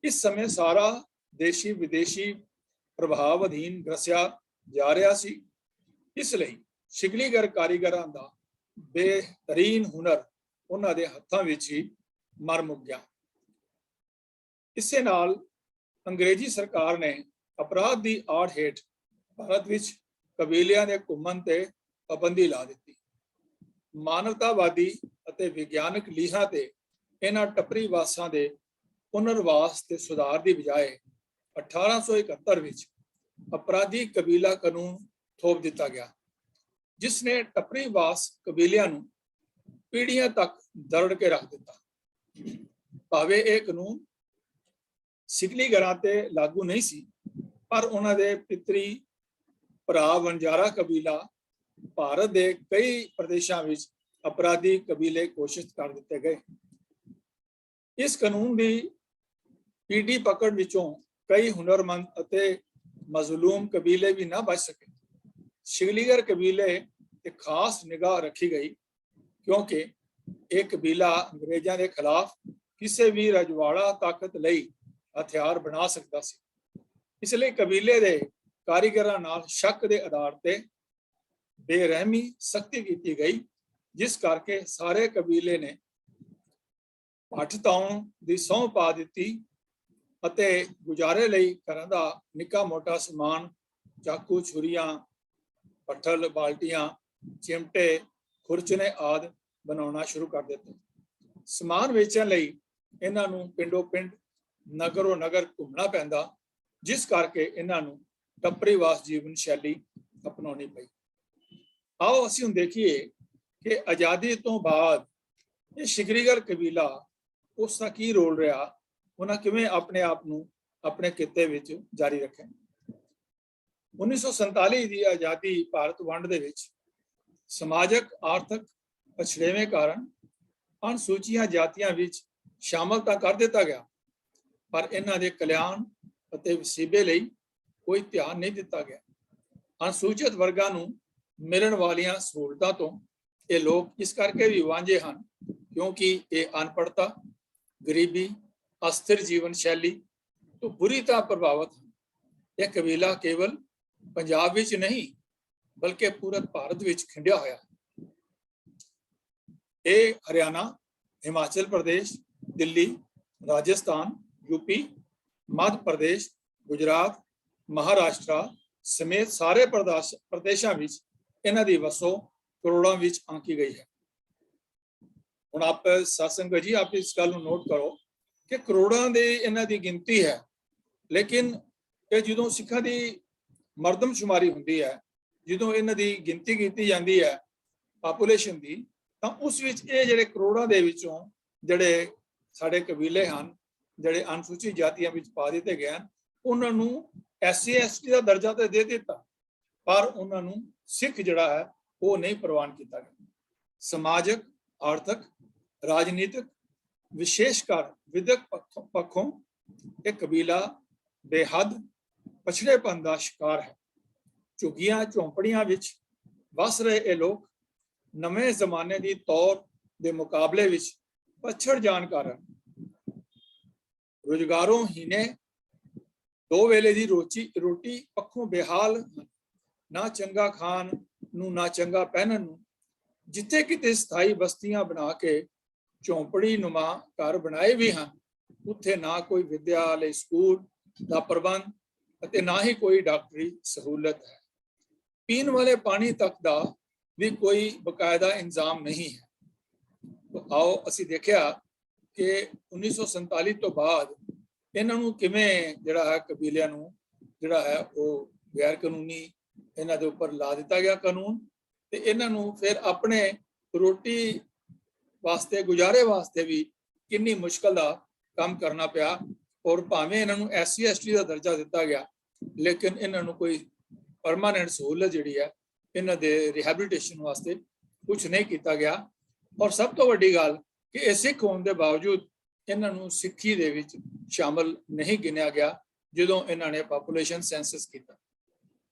ਇਸ ਸਮੇਂ ਸਾਰਾ ਦੇਸ਼ੀ ਵਿਦੇਸ਼ੀ ਪ੍ਰਭਾਵ ਅਧੀਨ ਗ੍ਰਸਿਆ ਜਾ ਰਿਹਾ ਸੀ। ਇਸ ਲਈ ਸ਼ਿਗਲੀਗਰ ਕਾਰੀਗਰਾਂ ਦਾ ਬਿਹਤਰੀਨ ਹੁਨਰ ਉਹਨਾਂ ਦੇ ਹੱਥਾਂ ਵਿੱਚ ਹੀ ਮਰ ਮੁੱਕ ਗਿਆ। ਇਸੇ ਨਾਲ ਅੰਗਰੇਜ਼ੀ ਸਰਕਾਰ ਨੇ ਅਪਰਾਧ ਦੀ ਆੜ ਹੇਠ ਭਾਰਤ ਵਿੱਚ ਕਬੀਲਿਆਂ ਦੇ ਘੁੰਮਣ ਤੇ ਪਾਬੰਦੀ ਲਾ ਦਿੱਤੀ। ਮਾਨਵਤਾਵਾਦੀ ਅਤੇ ਵਿਗਿਆਨਕ ਲੀਹਾਂ ਤੇ ਇਹਨਾਂ ਟੱਪਰੀ ਵਾਸਾਂ ਦੇ ਪੁਨਰਵਾਸ ਤੇ ਸੁਧਾਰ ਦੀ ਬਜਾਏ 1871 ਵਿੱਚ ਅਪਰਾਧੀ ਕਬੀਲਾ ਕਾਨੂੰਨ ਥੋਪ ਦਿੱਤਾ ਗਿਆ, ਜਿਸ ਨੇ ਟੱਪਰੀ ਵਾਸ ਕਬੀਲਿਆਂ ਨੂੰ ਪੀੜ੍ਹੀਆਂ ਤੱਕ ਦਰੜ ਕੇ ਰੱਖ ਦਿੱਤਾ। ਭਾਵੇਂ ਇਹ ਕਾਨੂੰਨ ਸ਼ਿਗਲੀਗਰਾਂ ਤੇ ਲਾਗੂ ਨਹੀਂ ਸੀ, ਪਰ ਉਹਨਾਂ ਦੇ ਪਿਤਰੀ ਭਰਾ ਵਣਜਾਰਾ ਕਬੀਲਾ ਭਾਰਤ ਦੇ ਕਈ ਪ੍ਰਦੇਸ਼ਾਂ ਵਿੱਚ ਅਪਰਾਧੀ ਕਬੀਲੇ ਘੋਸ਼ਿਤ ਕਰ ਦਿੱਤੇ ਗਏ। ਇਸ ਕਾਨੂੰਨ ਦੀ ਪੀੜੀ ਪਕੜ ਵਿੱਚੋਂ ਕਈ ਹੁਨਰਮੰਦ ਅਤੇ ਮਜ਼ਲੂਮ ਕਬੀਲੇ ਵੀ ਨਾ ਬਚ ਸਕੇ। ਸ਼ਿਗਲੀਗਰ ਕਬੀਲੇ ਤੇ ਖਾਸ ਨਿਗਾਹ ਰੱਖੀ ਗਈ, ਕਿਉਂਕਿ ਇਹ ਕਬੀਲਾ ਅੰਗਰੇਜ਼ਾਂ ਦੇ ਖਿਲਾਫ ਕਿਸੇ ਵੀ ਰਜਵਾੜਾ ਤਾਕਤ ਲਈ ਹਥਿਆਰ ਬਣਾ ਸਕਦਾ ਸੀ। ਇਸ ਲਈ ਕਬੀਲੇ ਦੇ ਕਾਰੀਗਰਾਂ ਨਾਲ ਸ਼ੱਕ ਦੇ ਆਧਾਰ ਤੇ ਬੇਰਹਿਮੀ ਸਖਤੀ ਕੀਤੀ ਗਈ, ਜਿਸ ਕਰਕੇ ਸਾਰੇ ਕਬੀਲੇ ਨੇ ਭੱਠ ਤਾਉਣ ਦੀ ਸਹੁੰ ਪਾ ਦਿੱਤੀ ਅਤੇ ਗੁਜ਼ਾਰੇ ਲਈ ਘਰਾਂ ਦਾ ਨਿੱਕਾ ਮੋਟਾ ਸਮਾਨ, ਚਾਕੂ, ਛੁਰੀਆਂ, ਪੱਠਲ, ਬਾਲਟੀਆਂ, ਚਿਮਟੇ, ਖੁਰਚਣੇ ਆਦਿ ਬਣਾਉਣਾ ਸ਼ੁਰੂ ਕਰ ਦਿੱਤੇ। ਸਮਾਨ ਵੇਚਣ ਲਈ ਇਹਨਾਂ ਨੂੰ ਪਿੰਡੋਂ ਪਿੰਡ, ਨਗਰੋਂ ਨਗਰ ਘੁੰਮਣਾ ਪੈਂਦਾ, ਜਿਸ ਕਰਕੇ ਇਹਨਾਂ ਨੂੰ ਟੱਪਰੀਵਾਸ ਜੀਵਨ ਸ਼ੈਲੀ ਅਪਣਾਉਣੀ ਪਈ। ਆਓ ਅਸੀਂ ਹੁਣ ਦੇਖੀਏ ਕਿ ਆਜ਼ਾਦੀ ਤੋਂ ਬਾਅਦ ਇਹ ਸ਼ਿਗਲੀਗਰ ਕਬੀਲਾ, ਉਸ ਦਾ ਕੀ ਰੋਲ ਰਿਹਾ, ਉਹਨਾਂ ਕਿਵੇਂ ਆਪਣੇ ਆਪ ਨੂੰ ਆਪਣੇ ਕਿੱਤੇ ਵਿੱਚ ਜਾਰੀ ਰੱਖਿਆ। 1947 ਦੀ ਆਜ਼ਾਦੀ ਭਾਰਤ ਵੰਡ ਦੇ ਵਿੱਚ ਸਮਾਜਕ ਆਰਥਿਕ ਪਛੜੇਵੇਂ ਕਾਰਨ ਅਨੁਸੂਚੀਆਂ ਜਾਤੀਆਂ ਵਿੱਚ ਸ਼ਾਮਲ ਤਾਂ ਕਰ ਦਿੱਤਾ ਗਿਆ, ਪਰ ਇਹਨਾਂ ਦੇ ਕਲਿਆਣ ਅਤੇ ਵਸੀਬੇ ਲਈ ਕੋਈ ਧਿਆਨ ਨਹੀਂ ਦਿੱਤਾ ਗਿਆ। ਅਨੁਸੂਚਿਤ ਵਰਗਾਂ ਨੂੰ ਮਿਲਣ ਵਾਲੀਆਂ ਸਹੂਲਤਾਂ ਤੋਂ ਇਹ ਲੋਕ ਇਸ ਕਰਕੇ ਵੀ ਵਾਂਝੇ ਹਨ ਕਿਉਂਕਿ ਇਹ ਅਨਪੜ੍ਹਤਾ, ਗਰੀਬੀ, ਅਸਥਿਰ ਜੀਵਨ ਸ਼ੈਲੀ ਤੋਂ ਬੁਰੀ ਤਰ੍ਹਾਂ ਪ੍ਰਭਾਵਿਤ ਹਨ। ਇਹ ਕਬੀਲਾ ਕੇਵਲ ਪੰਜਾਬ ਵਿੱਚ ਨਹੀਂ ਬਲਕਿ ਪੂਰੇ ਭਾਰਤ ਵਿੱਚ ਖਿੰਡਿਆ ਹੋਇਆ। ਇਹ ਹਰਿਆਣਾ, ਹਿਮਾਚਲ ਪ੍ਰਦੇਸ਼, ਦਿੱਲੀ, ਰਾਜਸਥਾਨ, ਯੂਪੀ, ਮੱਧ ਪ੍ਰਦੇਸ਼, ਗੁਜਰਾਤ, ਮਹਾਰਾਸ਼ਟਰ ਸਮੇਤ ਸਾਰੇ ਪ੍ਰਦੇਸ਼ਾਂ ਵਿੱਚ ਇਹਨਾਂ ਦੀ ਵਸੋਂ ਕਰੋੜਾਂ ਵਿੱਚ ਆਂਕੀ ਗਈ ਹੈ। ਹੁਣ ਆਪ ਸਾਧ-ਸੰਗਤ ਜੀ, ਆਪ ਇਸ ਗੱਲ ਨੂੰ ਨੋਟ ਕਰੋ ਕਿ ਕਰੋੜਾਂ ਦੇ ਇਹਨਾਂ ਦੀ ਗਿਣਤੀ ਹੈ, ਲੇਕਿਨ ਇਹ ਜਦੋਂ ਸਿੱਖਾਂ ਦੀ ਮਰਦਮਸ਼ੁਮਾਰੀ ਹੁੰਦੀ ਹੈ, ਜਦੋਂ ਇਹਨਾਂ ਦੀ ਗਿਣਤੀ ਕੀਤੀ ਜਾਂਦੀ ਹੈ ਪਾਪੂਲੇਸ਼ਨ ਦੀ, ਤਾਂ ਉਸ ਵਿੱਚ ਇਹ ਜਿਹੜੇ ਕਰੋੜਾਂ ਦੇ ਵਿੱਚੋਂ ਜਿਹੜੇ ਸਾਡੇ ਕਬੀਲੇ ਹਨ, ਜਿਹੜੇ ਅਨੁਸੂਚਿਤ ਜਾਤੀਆਂ ਵਿੱਚ ਪਾ ਦਿੱਤੇ ਗਏ ਹਨ, ਉਹਨਾਂ ਨੂੰ SC ST ਦਾ ਦਰਜਾ ਤਾਂ ਦੇ ਦਿੱਤਾ, ਪਰ ਉਹਨਾਂ ਨੂੰ ਸਿੱਖ ਜਿਹੜਾ ਹੈ ਉਹ ਨਹੀਂ ਪ੍ਰਵਾਨ ਕੀਤਾ ਗਿਆ। ਸਮਾਜਕ, ਆਰਥਿਕ, ਰਾਜਨੀਤਿਕ, ਵਿਸ਼ੇਸ਼ ਕਰ ਵਿਦਿਅਕ ਪੱਖੋਂ ਇਹ ਕਬੀਲਾ ਬੇਹੱਦ ਪਛੜੇਪਨ ਦਾ ਸ਼ਿਕਾਰ ਹੈ। ਝੁੱਗੀਆਂ ਝੌਂਪੜੀਆਂ ਵਿੱਚ ਵਸ ਰਹੇ ਇਹ ਲੋਕ ਨਵੇਂ ਜ਼ਮਾਨੇ ਦੀ ਤੌਰ ਦੇ ਮੁਕਾਬਲੇ ਵਿੱਚ ਪਛੜ ਜਾਣ ਕਾਰਨ ਰੁਜ਼ਗਾਰੋਂ ਹੀਨੇ, ਦੋ ਵੇਲੇ ਦੀ ਰੋਟੀ ਪੱਖੋਂ ਬੇਹਾਲ, ਨਾ ਚੰਗਾ ਖਾਣ ਨੂੰ, ਨਾ ਚੰਗਾ ਪਹਿਨਣ ਨੂੰ, ਜਿੱਥੇ ਕਿਤੇ ਸਥਾਈ ਬਸਤੀਆਂ ਬਣਾ ਕੇ ਝੌਂਪੜੀ ਨੁਮਾ ਘਰ ਬਣਾਏ ਵੀ ਹਨ, ਉੱਥੇ ਨਾ ਕੋਈ ਵਿਦਿਆਲੇ ਸਕੂਲ ਦਾ ਪ੍ਰਬੰਧ ਅਤੇ ਨਾ ਹੀ ਕੋਈ ਡਾਕਟਰੀ ਸਹੂਲਤ ਹੈ। ਪੀਣ ਵਾਲੇ ਪਾਣੀ ਤੱਕ ਦਾ ਵੀ ਕੋਈ ਬਕਾਇਦਾ ਇੰਤਜ਼ਾਮ ਨਹੀਂ ਹੈ। ਆਓ ਅਸੀਂ ਦੇਖਿਆ ਕਿ 1947 ਤੋਂ ਬਾਅਦ ਇਹਨਾਂ ਨੂੰ ਕਿਵੇਂ ਜਿਹੜਾ ਹੈ ਕਬੀਲਿਆਂ ਨੂੰ ਜਿਹੜਾ ਹੈ ਉਹ ਗੈਰ ਕਾਨੂੰਨੀ ਇਹਨਾਂ ਦੇ ਉੱਪਰ ਲਾ ਦਿੱਤਾ ਗਿਆ ਕਾਨੂੰਨ, ਤੇ ਇਹਨਾਂ ਨੂੰ ਫਿਰ ਆਪਣੇ ਰੋਟੀ ਵਾਸਤੇ ਗੁਜ਼ਾਰੇ ਵਾਸਤੇ ਵੀ ਕਿੰਨੀ ਮੁਸ਼ਕਲ ਦਾ ਕੰਮ ਕਰਨਾ ਪਿਆ। ਔਰ ਭਾਵੇਂ ਇਹਨਾਂ ਨੂੰ SC ST ਦਾ ਦਰਜਾ ਦਿੱਤਾ ਗਿਆ, ਲੇਕਿਨ ਇਹਨਾਂ ਨੂੰ ਕੋਈ ਪਰਮਾਨੈਂਟ ਸਹੂਲਤ ਜਿਹੜੀ ਹੈ ਇਹਨਾਂ ਦੇ ਰਿਹੈਬਿਲਿਟੇਸ਼ਨ ਵਾਸਤੇ ਕੁਝ ਨਹੀਂ ਕੀਤਾ ਗਿਆ। ਔਰ ਸਭ ਤੋਂ ਵੱਡੀ ਗੱਲ ਕਿ ਇਹ ਸਿੱਖ ਹੋਣ ਦੇ ਬਾਵਜੂਦ ਇਹਨਾਂ ਨੂੰ ਸਿੱਖੀ ਦੇ ਵਿੱਚ ਸ਼ਾਮਲ ਨਹੀਂ ਗਿਣਿਆ ਗਿਆ ਜਦੋਂ ਇਹਨਾਂ ਨੇ ਪਾਪੂਲੇਸ਼ਨ ਸੈਂਸਸ ਕੀਤਾ।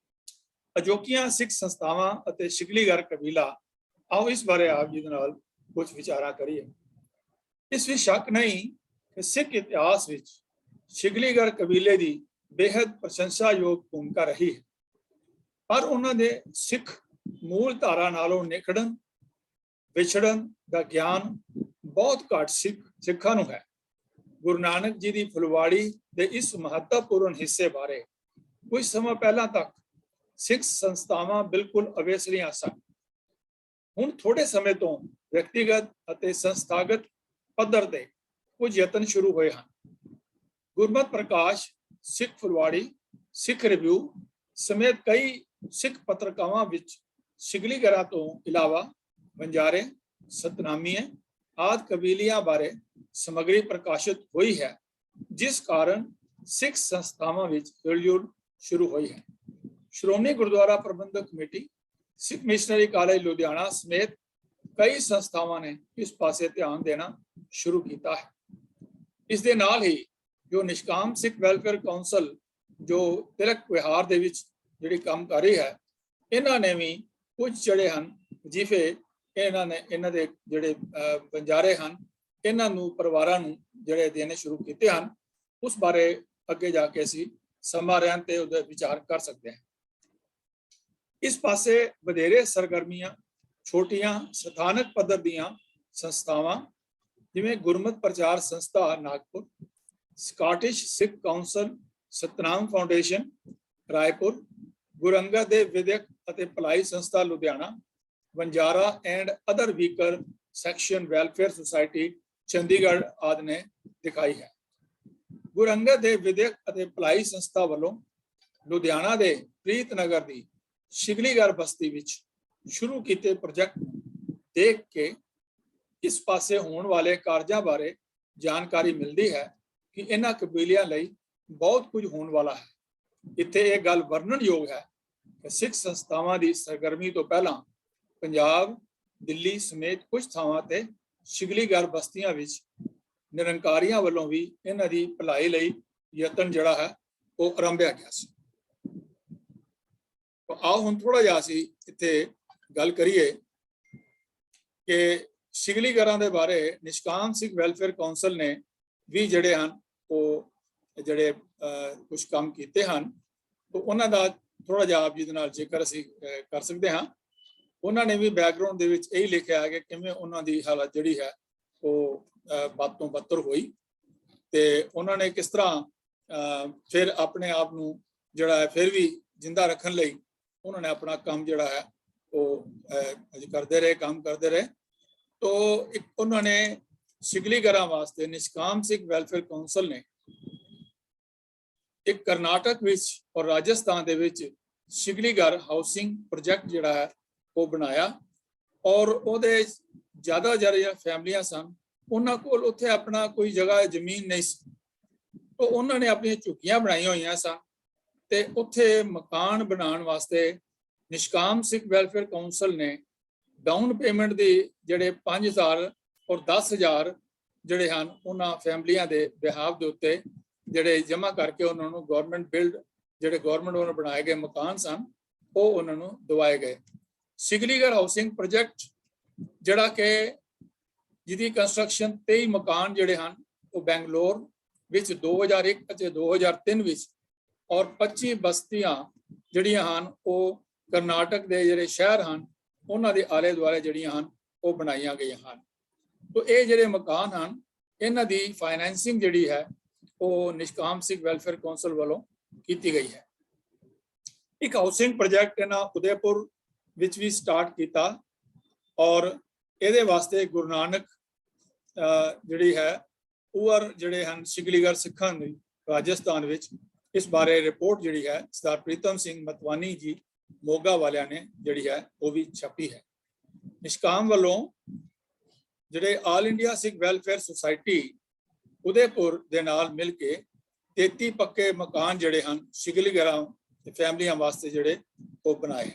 ਅਜੋਕੀਆਂ ਸਿੱਖ ਸੰਸਥਾਵਾਂ ਅਤੇ ਸ਼ਿਗਲੀਗਰ ਕਬੀਲਾ, ਆਓ ਇਸ ਬਾਰੇ ਆਪ ਜੀ ਦੇ ਨਾਲ ਕੁਝ ਵਿਚਾਰਾਂ ਕਰੀਏ। ਇਸ ਵਿੱਚ ਸ਼ੱਕ ਨਹੀਂ ਕਿ ਸਿੱਖ ਇਤਿਹਾਸ ਵਿੱਚ ਸ਼ਿਗਲੀਗਰ ਕਬੀਲੇ ਦੀ ਬੇहद ਪ੍ਰਸ਼ੰਸਾਯੋਗ ਭੂਮਿਕਾ ਰਹੀ ਹੈ, ਪਰ ਉਹਨਾਂ ਦੇ ਸਿੱਖ ਮੂਲ ਧਾਰਾ ਨਾਲੋਂ ਨਿਖੜਨ ਵਿਛੜਨ ਦਾ ਗਿਆਨ ਬਹੁਤ ਘੱਟ ਸਿੱਖਾਂ ਨੂੰ ਹੈ। ਗੁਰੂ ਨਾਨਕ ਜੀ ਦੀ ਫੁਲਵਾੜੀ ਦੇ ਇਸ ਮਹੱਤਵਪੂਰਨ ਹਿੱਸੇ ਬਾਰੇ ਕੁਝ ਸਮਾਂ ਪਹਿਲਾਂ ਤੱਕ ਸਿੱਖ ਸੰਸਥਾਵਾਂ ਬਿਲਕੁਲ ਅਵੇਸਲੀਆਂ ਸਨ। ਹੁਣ ਥੋੜੇ ਸਮੇਂ ਤੋਂ ਵਿਅਕਤੀਗਤ ਅਤੇ ਸੰਸਥਾਗਤ ਪੱਧਰ ਤੇ ਕੁਝ ਯਤਨ ਸ਼ੁਰੂ ਹੋਏ ਹਨ। ਗੁਰਮਤਿ ਪ੍ਰਕਾਸ਼, ਸਿੱਖ ਫੁਲਵਾੜੀ, ਸਿੱਖ ਰਿਵਿਊ ਸਮੇਤ ਕਈ ਸਿੱਖ ਪੱਤਰਕਾਵਾਂ ਵਿੱਚ ਸ਼ਿਗਲੀਗਰਾਂ ਤੋਂ ਇਲਾਵਾ ਬੰਜਾਰੇ, ਸਤਨਾਮੀਏ ਆਦਿ ਕਬੀਲਿਆਂ ਬਾਰੇ ਸਮੱਗਰੀ ਪ੍ਰਕਾਸ਼ਿਤ ਹੋਈ ਹੈ, ਜਿਸ ਕਾਰਨ ਸਿੱਖ ਸੰਸਥਾਵਾਂ ਵਿੱਚ ਹਿਲਜੁਲ ਸ਼ੁਰੂ ਹੋਈ ਹੈ। ਸ਼੍ਰੋਮਣੀ ਗੁਰਦੁਆਰਾ ਪ੍ਰਬੰਧਕ ਕਮੇਟੀ, ਸਿੱਖ ਮਿਸ਼ਨਰੀ ਕਾਲਜ ਲੁਧਿਆਣਾ ਸਮੇਤ ਕਈ ਸੰਸਥਾਵਾਂ ਨੇ ਇਸ ਪਾਸੇ ਧਿਆਨ ਦੇਣਾ ਸ਼ੁਰੂ ਕੀਤਾ ਹੈ। ਇਸ ਦੇ ਨਾਲ ਹੀ ਜੋ ਨਿਸ਼ਕਾਮ ਸਿੱਖ ਵੈਲਫੇਅਰ ਕਾਉਂਸਲ ਜੋ ਤਿਲਕ ਵਿਹਾਰ ਦੇ ਵਿੱਚ ਜਿਹੜੀ ਕੰਮ ਕਰ ਰਹੀ ਹੈ, ਇਹਨਾਂ ਨੇ ਵੀ ਕੁਝ ਜਿਹੜੇ ਹਨ ਵਜ਼ੀਫੇ ਇਹਨਾਂ ਦੇ ਜਿਹੜੇ ਬੰਜਾਰੇ ਹਨ ਇਹਨਾਂ ਨੂੰ ਪਰਿਵਾਰਾਂ ਨੂੰ ਜਿਹੜੇ ਦੇਣੇ ਸ਼ੁਰੂ ਕੀਤੇ ਹਨ। ਉਸ ਬਾਰੇ ਅੱਗੇ ਜਾ ਕੇ ਅਸੀਂ ਸਮਾਂ ਰਹਿਣ ਤੇ ਉਹਦੇ ਵਿਚਾਰ ਕਰ ਸਕਦੇ ਹਾਂ। ਇਸ ਪਾਸੇ ਵਧੇਰੇ ਸਰਗਰਮੀਆਂ ਛੋਟੀਆਂ ਸਥਾਨਕ ਪੱਧਰ ਦੀਆਂ ਸੰਸਥਾਵਾਂ ਜਿਵੇਂ ਗੁਰਮਤਿ ਪ੍ਰਚਾਰ ਸੰਸਥਾ ਨਾਗਪੁਰ, ਸਕਾਟਿਸ਼ ਸਿੱਖ ਕਾਉਂਸਲ, ਸਤਨਾਮ ਫਾਊਂਡੇਸ਼ਨ ਰਾਏਪੁਰ, ਗੁਰੂ ਅੰਗਦ ਦੇਵ ਵਿਦਿਅਕ ਅਤੇ ਭਲਾਈ ਸੰਸਥਾ Ludhiana, Banjara and other weaker section welfare society Chandigarh ਆਦਿ ਨੇ ਦਿਖਾਈ ਹੈ। ਗੁਰੂ ਅੰਗਦ ਦੇਵ ਵਿਦਿਅਕ ਅਤੇ ਭਲਾਈ ਸੰਸਥਾ ਵੱਲੋਂ ਲੁਧਿਆਣਾ ਦੇ ਪ੍ਰੀਤ ਨਗਰ ਦੀ ਸ਼ਿਗਲੀਗਰ ਬਸਤੀ ਵਿੱਚ ਸ਼ੁਰੂ ਕੀਤੇ ਪ੍ਰੋਜੈਕਟ ਦੇਖ ਕੇ ਇਸ ਪਾਸੇ ਹੋਣ ਵਾਲੇ ਕਾਰਜਾਂ ਬਾਰੇ ਜਾਣਕਾਰੀ ਮਿਲਦੀ ਹੈ ਕਿ ਇਹਨਾਂ ਕਬੀਲਿਆਂ ਲਈ ਬਹੁਤ ਕੁਝ ਹੋਣ ਵਾਲਾ ਹੈ। ਇੱਥੇ ਇਹ ਗੱਲ ਵਰਣਨਯੋਗ ਹੈ ਕਿ ਸਿੱਖ ਸੰਸਥਾਵਾਂ ਦੀ ਸਰਗਰਮੀ ਤੋਂ ਪਹਿਲਾਂ ਪੰਜਾਬ, ਦਿੱਲੀ ਸਮੇਤ ਕੁਝ ਥਾਵਾਂ ਤੇ ਸ਼ਿਗਲੀਗਰ ਬਸਤੀਆਂ ਵਿੱਚ ਨਿਰੰਕਾਰੀਆਂ ਵੱਲੋਂ ਵੀ ਇਹਨਾਂ ਦੀ ਭਲਾਈ ਲਈ ਯਤਨ ਜਿਹੜਾ ਹੈ ਉਹ ਆਰੰਭਿਆ ਗਿਆ ਸੀ। ਆਓ ਹੁਣ ਥੋੜਾ ਜਿਹਾ ਅਸੀਂ ਇੱਥੇ ਗੱਲ ਕਰੀਏ ਕਿ ਸ਼ਿਗਲੀਗਰਾਂ ਦੇ ਬਾਰੇ ਨਿਸ਼ਕਾਮ ਸਿੱਖ ਵੈਲਫੇਅਰ ਕਾਉਂਸਲ ਨੇ ਵੀ ਜਿਹੜੇ ਹਨ ਉਹ ਜਿਹੜੇ ਕੁਝ ਕੰਮ ਕੀਤੇ ਹਨ, ਤਾਂ ਉਹਨਾਂ ਦਾ ਥੋੜਾ ਜਿਹਾ ਆਪ ਜੀ ਦੇ ਨਾਲ ਜੇਕਰ ਅਸੀਂ ਕਰ ਸਕਦੇ ਹਾਂ। ਉਹਨਾਂ ਨੇ ਵੀ ਬੈਕਗ੍ਰਾਉਂਡ ਦੇ ਵਿੱਚ ਇਹੀ ਲਿਖਿਆ ਹੈ ਕਿ ਕਿਵੇਂ ਉਹਨਾਂ ਦੀ ਹਾਲਤ ਜਿਹੜੀ ਹੈ ਉਹ ਬਦ ਤੋਂ ਬਦਤਰ ਹੋਈ ਤੇ ਉਹਨਾਂ ਨੇ ਕਿਸ ਤਰ੍ਹਾਂ ਫਿਰ ਆਪਣੇ ਆਪ ਨੂੰ ਜਿਹੜਾ ਹੈ ਫਿਰ ਵੀ ਜਿੰਦਾ ਰੱਖਣ ਲਈ ਉਹਨਾਂ ਨੇ ਆਪਣਾ ਕੰਮ ਜਿਹੜਾ ਹੈ ਉਹ ਕਰਦੇ ਰਹੇ, ਕੰਮ ਕਰਦੇ ਰਹੇ। ਤੋ ਇੱਕ ਉਹਨਾਂ ਨੇ ਸ਼ਿਗਲੀਗਰਾਂ ਵਾਸਤੇ ਨਿਸ਼ਕਾਮ ਸਿੱਖ ਵੈਲਫੇਅਰ ਕਾਉਂਸਲ ਨੇ ਇੱਕ ਕਰਨਾਟਕ ਵਿੱਚ ਔਰ ਰਾਜਸਥਾਨ ਦੇ ਵਿੱਚ ਸ਼ਿਗਲੀਗਰ ਹਾਊਸਿੰਗ ਪ੍ਰੋਜੈਕਟ ਜਿਹੜਾ ਹੈ ਉਹ ਬਣਾਇਆ ਔਰ ਉਹਦੇ ਜ਼ਿਆਦਾ ਜਿਹੜੀਆਂ ਫੈਮਲੀਆਂ ਸਨ ਉਹਨਾਂ ਕੋਲ ਉੱਥੇ ਆਪਣਾ ਕੋਈ ਜਗ੍ਹਾ ਜ਼ਮੀਨ ਨਹੀਂ ਸੀ, ਤਾਂ ਉਹਨਾਂ ਨੇ ਆਪਣੀਆਂ ਝੁੱਗੀਆਂ ਬਣਾਈਆਂ ਹੋਈਆਂ ਸਨ ਤੇ ਉੱਥੇ ਮਕਾਨ ਬਣਾਉਣ ਵਾਸਤੇ ਨਿਸ਼ਕਾਮ ਸਿੱਖ ਵੈਲਫੇਅਰ ਕਾਉਂਸਲ ਨੇ ਡਾਊਨ ਪੇਮੈਂਟ ਦੀ ਜਿਹੜੇ 5000 ਔਰ 10000 ਜਿਹੜੇ ਹਨ ਉਹਨਾਂ ਫੈਮਲੀਆਂ ਦੇ ਬਿਹਾਫ ਦੇ ਉੱਤੇ ਜਿਹੜੇ ਜਮ੍ਹਾਂ ਕਰਕੇ ਉਹਨਾਂ ਨੂੰ ਗਵਰਨਮੈਂਟ ਬਿਲਡ ਜਿਹੜੇ ਗਵਰਨਮੈਂਟ ਵੱਲੋਂ ਬਣਾਏ ਗਏ ਮਕਾਨ ਸਨ ਉਹ ਉਹਨਾਂ ਨੂੰ ਦਿਵਾਏ ਗਏ। ਸ਼ਿਗਲੀਗਰ ਹਾਊਸਿੰਗ ਪ੍ਰੋਜੈਕਟ ਜਿਹੜਾ ਕਿ ਜਿਹਦੀ ਕੰਸਟਰਕਸ਼ਨ 23 ਮਕਾਨ ਜਿਹੜੇ ਹਨ ਉਹ ਬੈਂਗਲੋਰ ਵਿੱਚ 2001 ਅਤੇ 2003 ਵਿੱਚ ਔਰ 25 ਬਸਤੀਆਂ ਜਿਹੜੀਆਂ ਹਨ ਉਹ ਕਰਨਾਟਕ ਦੇ ਜਿਹੜੇ ਸ਼ਹਿਰ ਹਨ ਉਹਨਾਂ ਦੇ ਆਲੇ ਦੁਆਲੇ ਜਿਹੜੀਆਂ ਹਨ ਉਹ ਬਣਾਈਆਂ ਗਈਆਂ ਹਨ। ਤੋ ਇਹ ਜਿਹੜੇ ਮਕਾਨ ਹਨ ਇਹਨਾਂ ਦੀ ਫਾਈਨੈਂਸਿੰਗ ਜਿਹੜੀ ਹੈ ਉਹ ਨਿਸ਼ਕਾਮ ਸਿੰਘ ਵੈਲਫੇਅਰ ਕੌਂਸਲ ਵੱਲੋਂ ਕੀਤੀ ਗਈ ਹੈ। ਇੱਕ ਹਾਊਸਿੰਗ ਪ੍ਰੋਜੈਕਟ ਇਹਨਾਂ ਉਦੈਪੁਰ ਵਿੱਚ ਵੀ ਸਟਾਰਟ ਕੀਤਾ ਔਰ ਇਹਦੇ ਵਾਸਤੇ ਗੁਰੂ ਨਾਨਕ ਜਿਹੜੀ ਹੈ ਪੂਰ ਜਿਹੜੇ ਹਨ ਸਿਗਲੀਗਰ ਸਿੱਖਾਂ ਦੀ ਰਾਜਸਥਾਨ ਵਿੱਚ ਇਸ ਬਾਰੇ ਰਿਪੋਰਟ ਜਿਹੜੀ ਹੈ ਸਰਦਾਰ ਪ੍ਰੀਤਮ ਸਿੰਘ ਮਤਵਾਨੀ ਜੀ ਮੋਗਾ ਵਾਲਿਆਂ ਨੇ ਜਿਹੜੀ ਹੈ ਉਹ ਵੀ ਛਪੀ ਹੈ। ਨਿਸ਼ਕਾਮ ਵੱਲੋਂ ਜਿਹੜੇ ਆਲ ਇੰਡੀਆ ਸਿੱਖ ਵੈਲਫੇਅਰ ਸੁਸਾਇਟੀ ਉਦੈਪੁਰ ਦੇ ਨਾਲ ਮਿਲ ਕੇ 33 ਪੱਕੇ ਮਕਾਨ ਜਿਹੜੇ ਹਨ ਸਿਗਲੀਗਰਾਂ ਤੇ ਫੈਮਲੀਆਂ ਵਾਸਤੇ ਜਿਹੜੇ ਉਹ ਬਣਾਏ।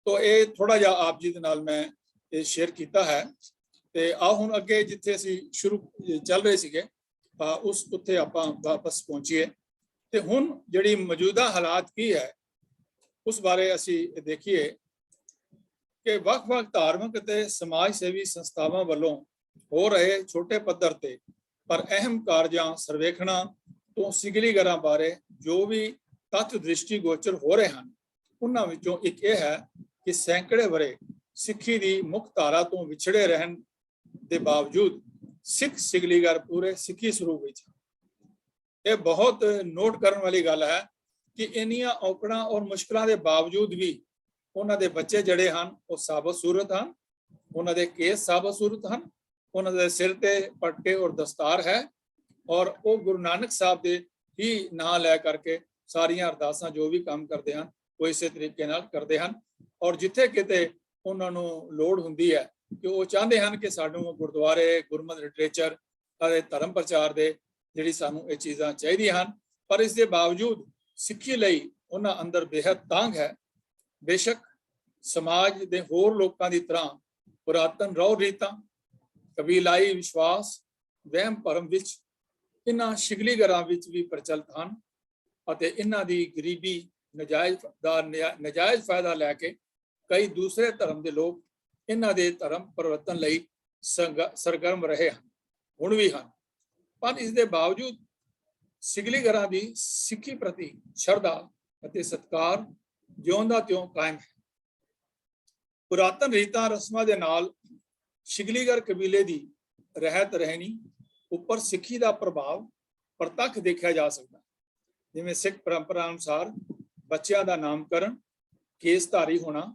ਤੋ ਇਹ ਥੋੜਾ ਜਿਹਾ ਆਪ ਜੀ ਦੇ ਨਾਲ ਮੈਂ ਇਹ ਸ਼ੇਅਰ ਕੀਤਾ ਹੈ। ਤੇ ਆ ਹੁਣ ਅੱਗੇ ਜਿੱਥੇ ਅਸੀਂ ਸ਼ੁਰੂ ਚੱਲ ਰਹੇ ਸੀਗੇ ਉਸ ਉੱਥੇ ਆਪਾਂ ਵਾਪਸ ਪਹੁੰਚੀਏ ਤੇ ਹੁਣ ਜਿਹੜੀ ਮੌਜੂਦਾ ਹਾਲਾਤ ਕੀ ਹੈ ਉਸ ਬਾਰੇ ਅਸੀਂ ਦੇਖੀਏ ਕਿ ਵੱਖ-ਵੱਖ ਧਾਰਮਿਕ ਅਤੇ ਸਮਾਜ ਸੇਵੀ ਸੰਸਥਾਵਾਂ ਵੱਲੋਂ ਹੋ ਰਹੇ ਛੋਟੇ ਪੱਧਰ ਤੇ ਪਰ ਅਹਿਮ ਕਾਰਜਾਂ ਸਰਵੇਖਣਾਂ ਤੋਂ ਸਿਗਲੀਗਰਾਂ ਬਾਰੇ ਜੋ ਵੀ ਤੱਥ ਦ੍ਰਿਸ਼ਟੀਗੋਚਰ ਹੋ ਰਹੇ ਹਨ ਉਹਨਾਂ ਵਿੱਚੋਂ ਇੱਕ ਇਹ ਹੈ ਕਿ ਸੈਂਕੜੇ ਵਰੇ ਸਿੱਖੀ ਦੀ ਮੁੱਖ ਧਾਰਾ ਤੋਂ ਵਿਛੜੇ ਰਹਿਣ ਦੇ ਬਾਵਜੂਦ ਸਿੱਖ ਸਿਗਲੀਗਰ ਪੂਰੇ ਸਿੱਖੀ ਸਰੂਪ ਵਿੱਚ। ਇਹ ਬਹੁਤ ਨੋਟ ਕਰਨ ਵਾਲੀ ਗੱਲ ਹੈ ਕਿ ਇੰਨੀਆਂ ਔਕੜਾਂ ਔਰ ਮੁਸ਼ਕਲਾਂ ਦੇ ਬਾਵਜੂਦ ਵੀ ਉਹਨਾਂ ਦੇ ਬੱਚੇ ਜਿਹੜੇ ਹਨ ਉਹ ਸਾਬਤ ਸੂਰਤ ਹਨ, ਉਹਨਾਂ ਦੇ ਕੇਸ ਸਾਬਤ ਸੂਰਤ ਹਨ, ਉਹਨਾਂ ਦੇ ਸਿਰ ਤੇ ਪਟਕੇ ਔਰ ਦਸਤਾਰ ਹੈ ਔਰ ਉਹ ਗੁਰੂ ਨਾਨਕ ਸਾਹਿਬ ਦੇ ਹੀ ਨਾਂ ਲੈ ਕਰਕੇ ਸਾਰੀਆਂ ਅਰਦਾਸਾਂ ਜੋ ਵੀ ਕੰਮ ਕਰਦੇ ਹਨ ਉਹ ਇਸੇ ਤਰੀਕੇ ਨਾਲ ਕਰਦੇ ਹਨ। ਔਰ ਜਿੱਥੇ ਕਿਤੇ ਉਹਨਾਂ ਨੂੰ ਲੋੜ ਹੁੰਦੀ ਹੈ ਕਿ ਉਹ ਚਾਹੁੰਦੇ ਹਨ ਕਿ ਸਾਨੂੰ ਗੁਰਦੁਆਰੇ ਗੁਰਮਤਿ ਲਿਟਰੇਚਰ ਅਤੇ ਧਰਮ ਪ੍ਰਚਾਰ ਦੇ ਜਿਹੜੀ ਸਾਨੂੰ ਇਹ ਚੀਜ਼ਾਂ ਚਾਹੀਦੀਆਂ ਹਨ, ਪਰ ਇਸ ਦੇ ਬਾਵਜੂਦ ਸਿੱਖੀ ਲਈ ਉਹਨਾਂ ਅੰਦਰ ਬੇਹੱਦ ਤਾਂਘ ਹੈ। ਬੇਸ਼ੱਕ ਸਮਾਜ ਦੇ ਹੋਰ ਲੋਕਾਂ ਦੀ ਤਰ੍ਹਾਂ ਪੁਰਾਤਨ ਰਹੁ ਰੀਤਾਂ ਕਬੀਲਾਈ ਵਿਸ਼ਵਾਸ ਵਹਿਮ ਭਰਮ ਵਿੱਚ ਇਹਨਾਂ ਸਿਗਲੀਗਰਾਂ ਵਿੱਚ ਵੀ ਪ੍ਰਚਲਿਤ ਹਨ ਅਤੇ ਇਹਨਾਂ ਦੀ ਗਰੀਬੀ ਨਜਾਇਜ਼ ਫਾਇਦਾ ਲੈ ਕੇ ਕਈ ਦੂਸਰੇ ਧਰਮ ਦੇ ਲੋਕ ਇਹਨਾਂ ਦੇ ਧਰਮ ਪਰਿਵਰਤਨ ਲਈ ਸਰਗਰਮ ਰਹੇ ਹਨ, ਹੁਣ ਵੀ ਹਨ। ਪਰ ਇਸ ਦੇ ਬਾਵਜੂਦ ਸਿਗਲੀਗਰਾਂ ਦੀ ਸਿੱਖੀ ਪ੍ਰਤੀ ਸ਼ਰਧਾ ਅਤੇ ਸਤਿਕਾਰ ਜਿਉਂ ਦਾ ਤਿਉਂ ਕਾਇਮ ਹੈ। ਪੁਰਾਤਨ ਰੀਤਾਂ ਰਸਮਾਂ ਦੇ ਨਾਲ ਸਿਗਲੀਗਰ ਕਬੀਲੇ ਦੀ ਰਹਿਤ ਰਹਿਣੀ ਉੱਪਰ ਸਿੱਖੀ ਦਾ ਪ੍ਰਭਾਵ ਪ੍ਰਤੱਖ ਦੇਖਿਆ ਜਾ ਸਕਦਾ। ਜਿਵੇਂ ਸਿੱਖ ਪਰੰਪਰਾ ਅਨੁਸਾਰ ਬੱਚਿਆਂ ਦਾ ਨਾਮਕਰਨ, ਕੇਸਧਾਰੀ ਹੋਣਾ,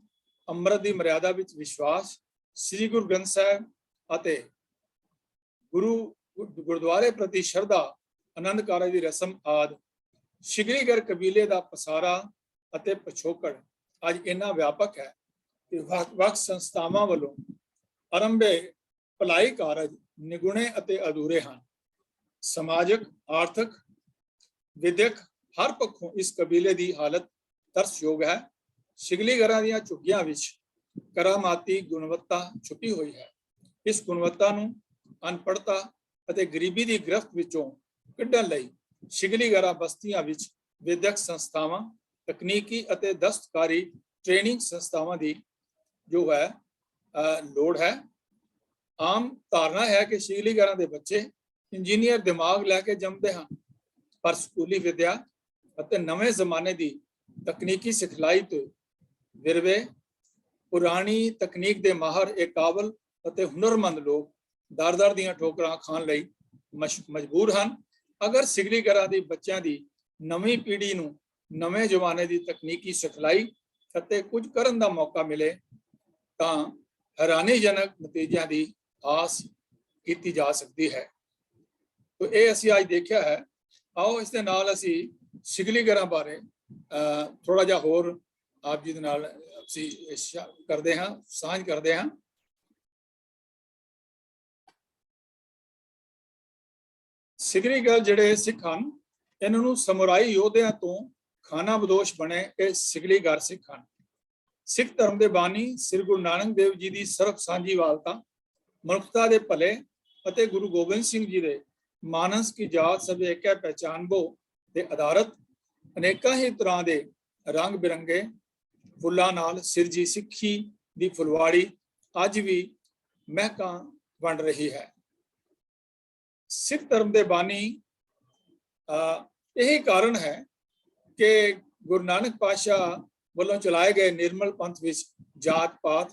ਅੰਮ੍ਰਿਤ ਦੀ ਮਰਿਆਦਾ ਵਿੱਚ ਵਿਸ਼ਵਾਸ, ਸ੍ਰੀ ਗੁਰੂ ਗ੍ਰੰਥ ਸਾਹਿਬ ਅਤੇ ਗੁਰਦੁਆਰੇ ਪ੍ਰਤੀ ਸ਼ਰਧਾ, ਆਨੰਦ ਕਾਰਜ ਦੀ ਰਸਮ ਆਦਿ ਸਿਗਲੀਗਰ ਕਬੀਲੇ ਦਾ ਪਸਾਰਾ ਅਤੇ ਪਿਛੋਕੜ ਅੱਜ ਇੰਨਾ ਵਿਆਪਕ ਹੈ ਕਿ ਵੱਖ-ਵੱਖ ਸੰਸਥਾਵਾਂ ਵੱਲੋਂ ਆਰੰਭੇ ਭਲਾਈ ਕਾਰਜ ਨਿਗੁਣੇ ਅਤੇ ਅਧੂਰੇ ਹਨ। ਸਮਾਜਿਕ, ਆਰਥਿਕ, ਵਿਦਿਅਕ ਹਰ ਪੱਖੋਂ ਇਸ ਕਬੀਲੇ ਦੀ ਹਾਲਤ ਤਰਸਯੋਗ ਹੈ। ਸਿਗਲੀਗਰਾਂ ਦੀਆਂ ਝੁੱਗੀਆਂ ਵਿੱਚ ਕਰਾਮਾਤੀ ਗੁਣਵੱਤਾ ਛੁਪੀ ਹੋਈ ਹੈ। ਇਸ ਗੁਣਵੱਤਾ ਨੂੰ ਅਨਪੜ੍ਹਤਾ ਅਤੇ ਗਰੀਬੀ ਦੀ ਗ੍ਰਿਫਤ ਵਿੱਚੋਂ ਕੱਢਣ ਲਈ ਸਿਗਲੀਗਰਾਂ ਬਸਤੀਆਂ ਵਿੱਚ ਵਿਦਿਅਕ ਸੰਸਥਾਵਾਂ, ਤਕਨੀਕੀ ਅਤੇ ਦਸਤਕਾਰੀ ਟ੍ਰੇਨਿੰਗ ਸੰਸਥਾਵਾਂ ਦੀ ਜੋ ਹੈ ਲੋੜ ਹੈ। ਆਮ ਧਾਰਨਾ ਹੈ ਕਿ ਸਿਗਲੀਗਰਾਂ ਦੇ ਬੱਚੇ ਇੰਜੀਨੀਅਰ ਦਿਮਾਗ ਲੈ ਕੇ ਜੰਮਦੇ ਹਨ, ਪਰ ਸਕੂਲੀ ਵਿਦਿਆ ਅਤੇ ਨਵੇਂ ਜ਼ਮਾਨੇ ਦੀ ਤਕਨੀਕੀ ਸਿਖਲਾਈ ਤੋਂ ਵਿਰਵੇ ਪੁਰਾਣੀ ਤਕਨੀਕ ਦੇ ਮਾਹਰ ਇਹ ਕਾਬਲ ਅਤੇ ਹੁਨਰਮੰਦ ਲੋਕ ਦਰ-ਦਰ ਦੀਆਂ ਠੋਕਰਾਂ ਖਾਣ ਲਈ ਮਜਬੂਰ ਹਨ। ਅਗਰ ਸਿਗਲੀਗਰਾਂ ਦੇ ਬੱਚਿਆਂ ਦੀ ਨਵੀਂ ਪੀੜ੍ਹੀ ਨੂੰ ਨਵੇਂ ਜ਼ਮਾਨੇ ਦੀ ਤਕਨੀਕੀ ਸਿਖਲਾਈ ਅਤੇ ਕੁਝ ਕਰਨ ਦਾ ਮੌਕਾ ਮਿਲੇ ਤਾਂ ਹੈਰਾਨੀਜਨਕ ਨਤੀਜਿਆਂ ਦੀ ਆਸ ਕੀਤੀ ਜਾ ਸਕਦੀ ਹੈ। ਤੋ ਇਹ ਅਸੀਂ ਅੱਜ ਦੇਖਿਆ ਹੈ। ਆਓ ਇਸ ਦੇ ਨਾਲ ਅਸੀਂ ਸਿਗਲੀਗਰਾਂ ਬਾਰੇ ਥੋੜਾ ਜਿਹਾ ਹੋਰ ਆਪ ਜੀ ਦੇ ਨਾਲ ਅਸੀਂ ਕਰਦੇ ਹਾਂ, ਸਾਂਝ ਕਰਦੇ ਹਾਂ। ਸਿਗਲੀਗਰ ਜਿਹੜੇ ਸਿੱਖ ਹਨ ਇਹਨਾਂ ਨੂੰ ਸਮੁਰਾਈ ਯੋਧਿਆਂ ਤੋਂ ਖਾਨਾ ਬਦੋਸ਼ ਬਣੇ ਇਹ ਸਿਗਲੀਗਰ ਸਿੱਖ ਹਨ। ਸਿੱਖ ਧਰਮ ਦੇ ਬਾਨੀ ਸ੍ਰੀ ਗੁਰੂ ਨਾਨਕ ਦੇਵ ਜੀ ਦੀ ਸਰਬ ਸਾਂਝੀ ਵਾਲਤਾ, ਮਨੁੱਖਤਾ ਦੇ ਭਲੇ ਅਤੇ ਗੁਰੂ ਗੋਬਿੰਦ ਸਿੰਘ ਜੀ ਦੇ ਮਾਨਸ ਕੀ ਜਾਤ ਸਭ ਏਕੈ ਪਹਿਚਾਨਬੋ ਦੇ ਆਧਾਰਤ ਅਨੇਕਾਂ ਹੀ ਤਰ੍ਹਾਂ ਦੇ ਰੰਗ ਬਿਰੰਗੇ ਫੁੱਲਾਂ ਨਾਲ ਸਿਰਜੀ ਸਿੱਖੀ ਦੀ ਫੁਲਵਾੜੀ ਅੱਜ ਵੀ ਮਹਿਕਾਂ ਵੰਡ ਰਹੀ ਹੈ। ਸਿੱਖ ਧਰਮ ਦੇ ਬਾਨੀ ਇਹੀ ਕਾਰਨ ਹੈ ਕਿ ਗੁਰੂ ਨਾਨਕ ਪਾਤਸ਼ਾਹ ਵੱਲੋਂ ਚਲਾਏ ਗਏ ਨਿਰਮਲ ਪੰਥ ਵਿੱਚ ਜਾਤ ਪਾਤ,